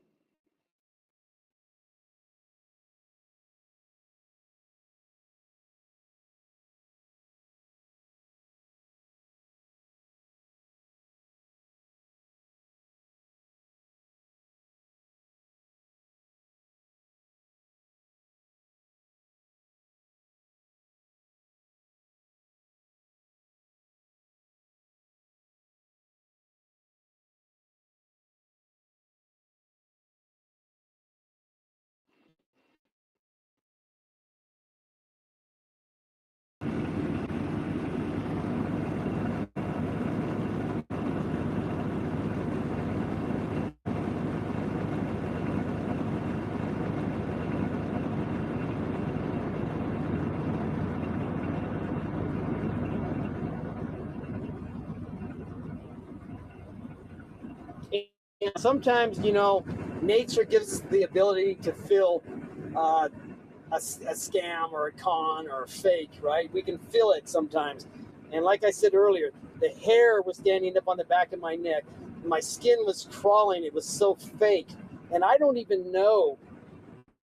And sometimes, nature gives us the ability to feel a scam or a con or a fake, right? We can feel it sometimes. And like I said earlier, the hair was standing up on the back of my neck. My skin was crawling. It was so fake. And I don't even know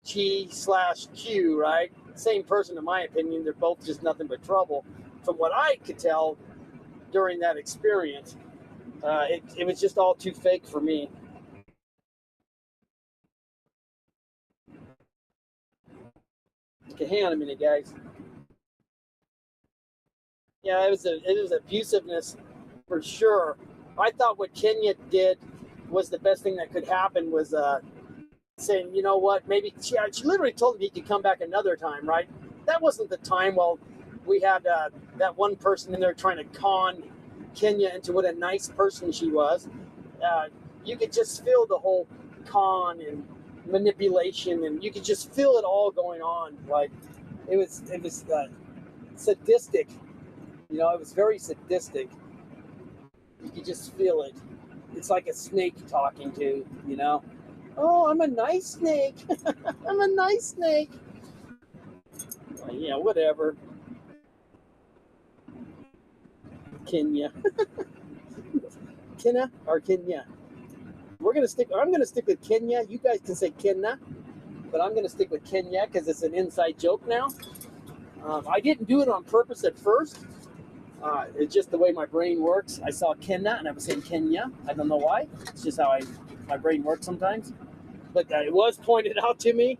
G/Q, right? Same person, in my opinion. They're both just nothing but trouble. From what I could tell during that experience, it was just all too fake for me. Okay, hang on a minute, guys. Yeah, it was abusiveness for sure. I thought what Kenya did was the best thing that could happen was saying, you know what, maybe she literally told him he could come back another time, right? That wasn't the time. Well, we had that one person in there trying to con Kenya into what a nice person she was. You could just feel the whole con and manipulation, and you could just feel it all going on. Like it was sadistic. It was very sadistic. You could just feel it. It's like a snake talking to. Oh, I'm a nice snake. I'm a nice snake. Yeah, whatever. Kenya. Kenya or Kenya? I'm gonna stick with Kenya. You guys can say Kenya, but I'm gonna stick with Kenya because it's an inside joke now. I didn't do it on purpose at first. It's just the way my brain works. I saw Kenya and I was saying Kenya. I don't know why. It's just how my brain works sometimes. But it was pointed out to me.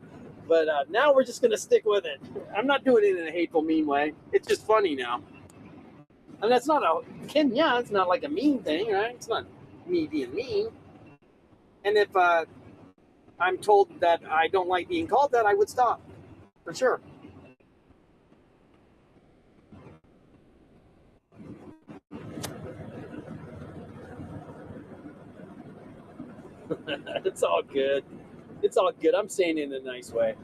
But now we're just going to stick with it. I'm not doing it in a hateful, mean way. It's just funny now. And that's not Kenya. It's not like a mean thing, right? It's not me being mean. And if I'm told that I don't like being called that, I would stop. For sure. It's all good. It's all good. I'm saying it in a nice way.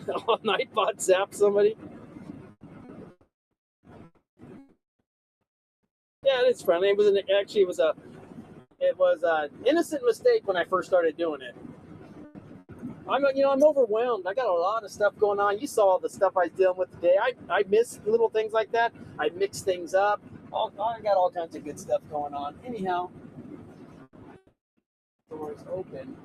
Nightbot zap somebody. Yeah, it's friendly. It was an innocent mistake when I first started doing it. I'm overwhelmed. I got a lot of stuff going on. You saw all the stuff I was dealing with today. I miss little things like that. I mix things up. I got all kinds of good stuff going on. Anyhow, doors open.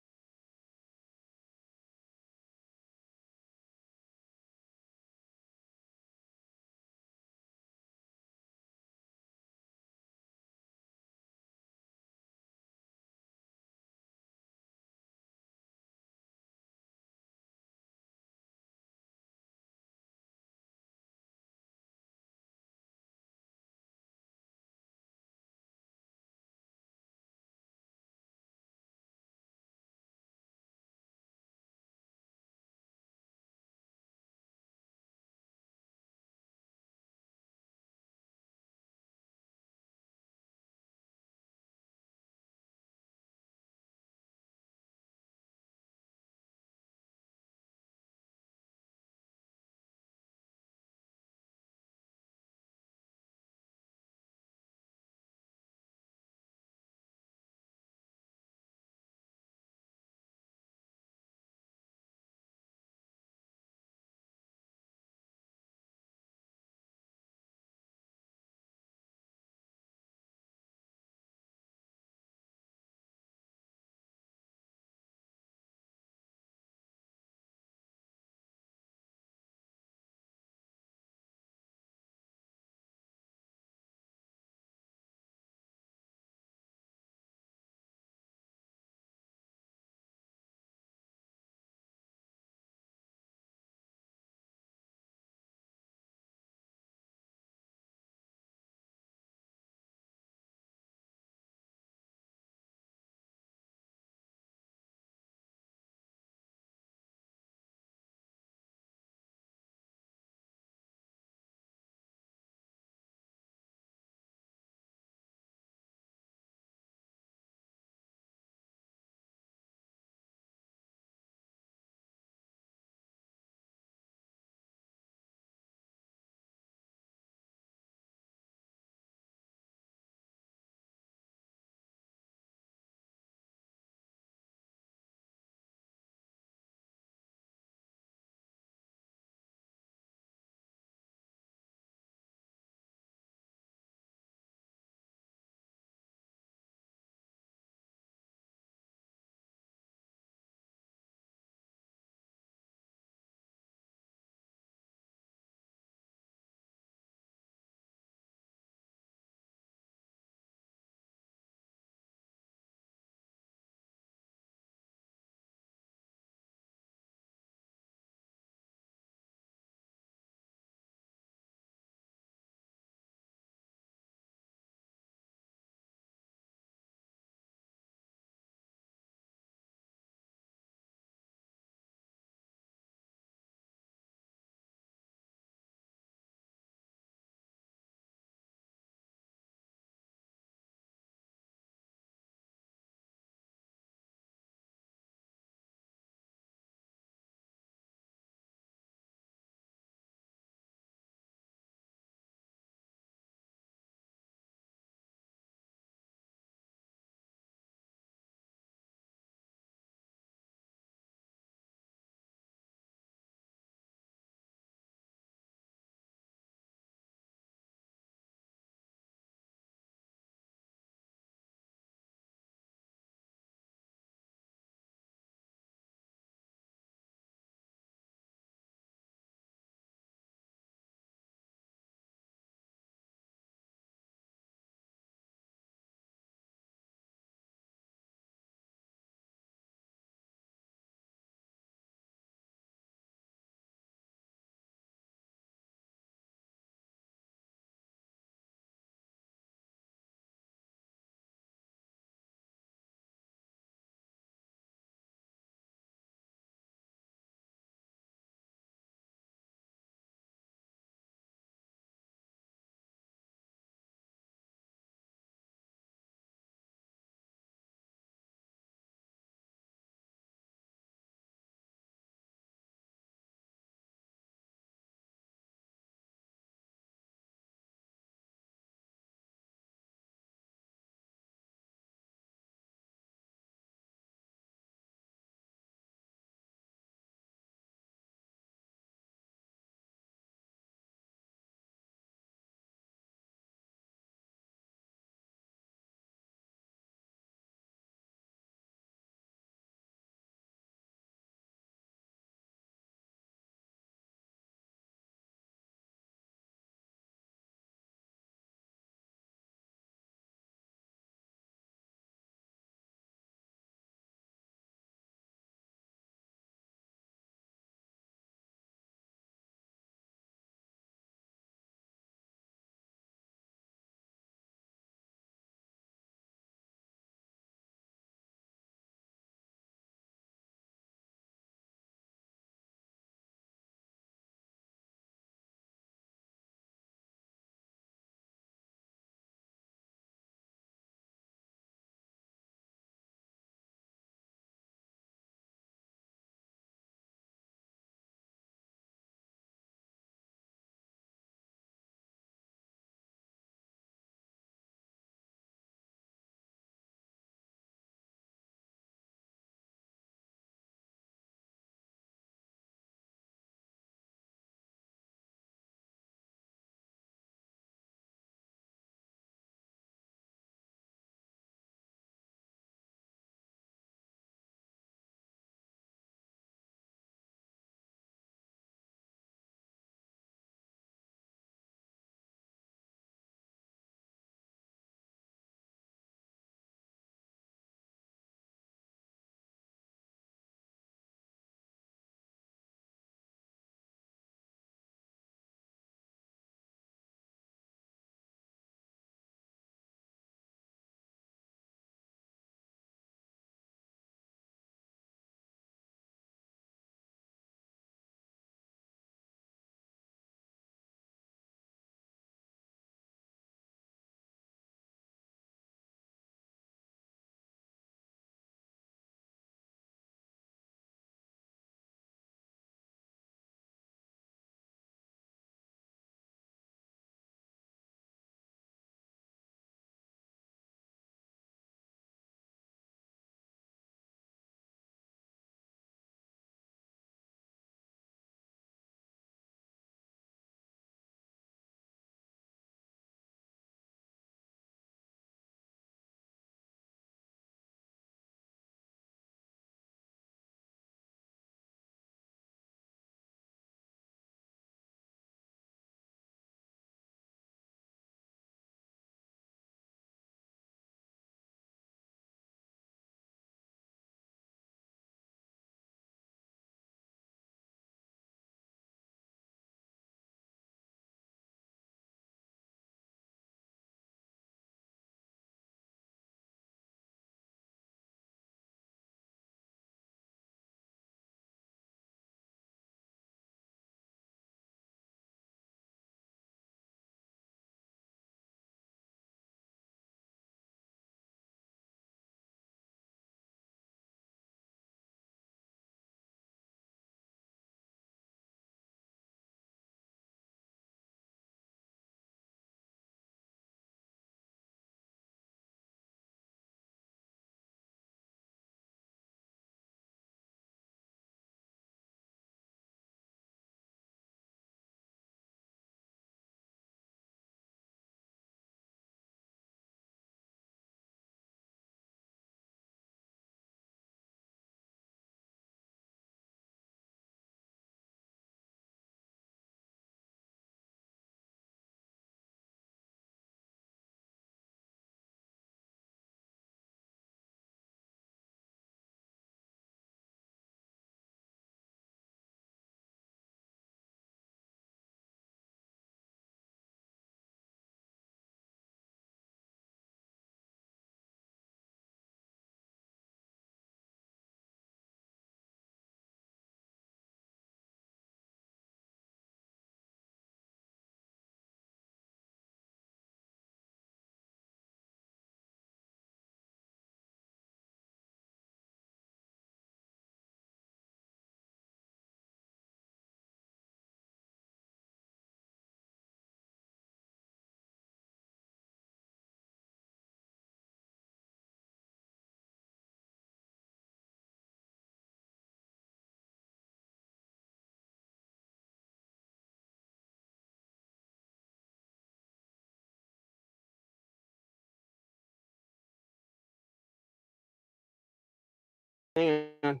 Hang on.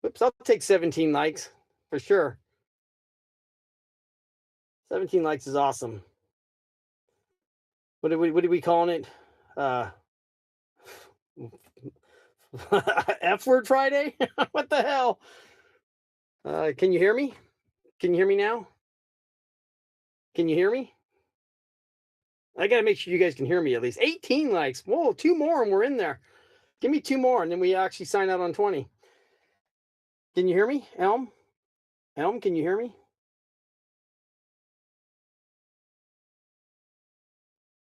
Oops, I'll take 17 likes for sure. 17 likes is awesome. What are we calling it? F word Friday? What the hell? Can you hear me? Can you hear me now? Can you hear me? I got to make sure you guys can hear me at least. 18 likes. Whoa, 2 more and we're in there. Give me 2 more and then we actually sign out on 20. Can you hear me, Elm? Elm, can you hear me?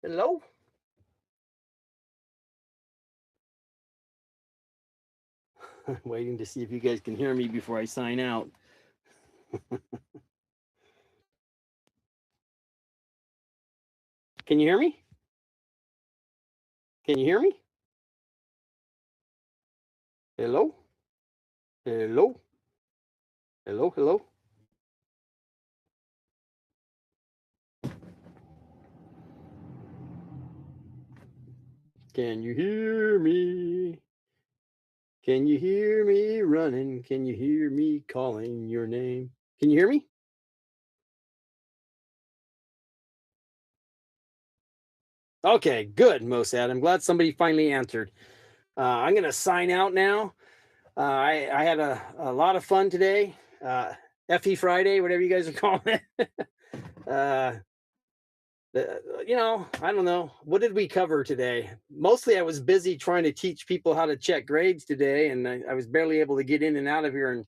Hello? I'm waiting to see if you guys can hear me before I sign out. Can you hear me? Can you hear me? Hello? Hello? Hello? Hello? Can you hear me? Can you hear me running? Can you hear me calling your name? Can you hear me? Okay, good, Mosad. I'm glad somebody finally answered. I'm going to sign out now. I had a lot of fun today. FE Friday, whatever you guys are calling it. I don't know. What did we cover today? Mostly I was busy trying to teach people how to check grades today, and I was barely able to get in and out of here and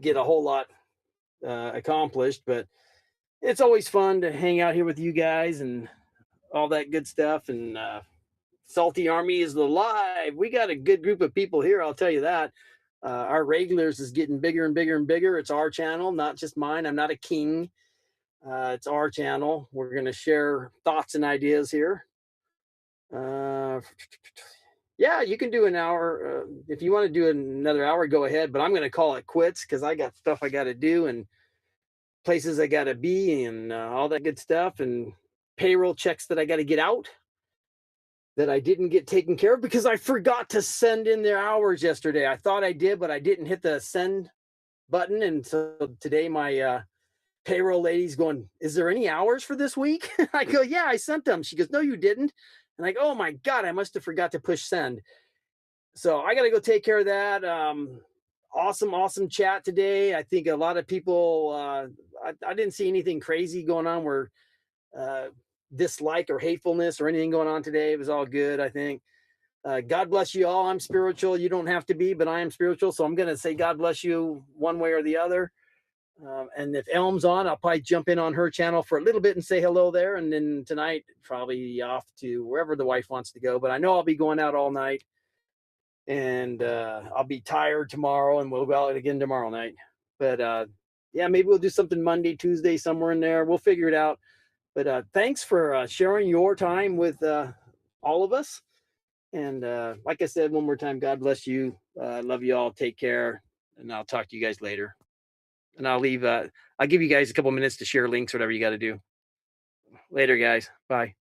get a whole lot accomplished. But it's always fun to hang out here with you guys and all that good stuff. And Salty Army is alive. We got a good group of people here, I'll tell you that. Our regulars is getting bigger and bigger and bigger. It's our channel, not just mine. I'm not a king. It's our channel. We're going to share thoughts and ideas here. Yeah, you can do an hour. If you want to do another hour, go ahead. But I'm going to call it quits because I got stuff I got to do and places I got to be and all that good stuff and payroll checks that I got to get out that I didn't get taken care of because I forgot to send in their hours yesterday. I thought I did, but I didn't hit the send button. And so today my payroll lady's going, is there any hours for this week? I go, yeah, I sent them. She goes, no, you didn't. And I go, oh my God, I must have forgot to push send. So I got to go take care of that. Awesome chat today. I think a lot of people, I didn't see anything crazy going on where dislike or hatefulness or anything going on today. It was all good, I think. God bless you all. I'm spiritual. You don't have to be, but I am spiritual. So I'm going to say God bless you one way or the other. And if Elm's on, I'll probably jump in on her channel for a little bit and say hello there. And then tonight, probably off to wherever the wife wants to go. But I know I'll be going out all night. And I'll be tired tomorrow, and we'll go out again tomorrow night. But yeah, maybe we'll do something Monday, Tuesday, somewhere in there. We'll figure it out. But thanks for sharing your time with all of us. And like I said, one more time, God bless you. Love you all. Take care. And I'll talk to you guys later. And I'll give you guys a couple minutes to share links, whatever you got to do. Later, guys. Bye.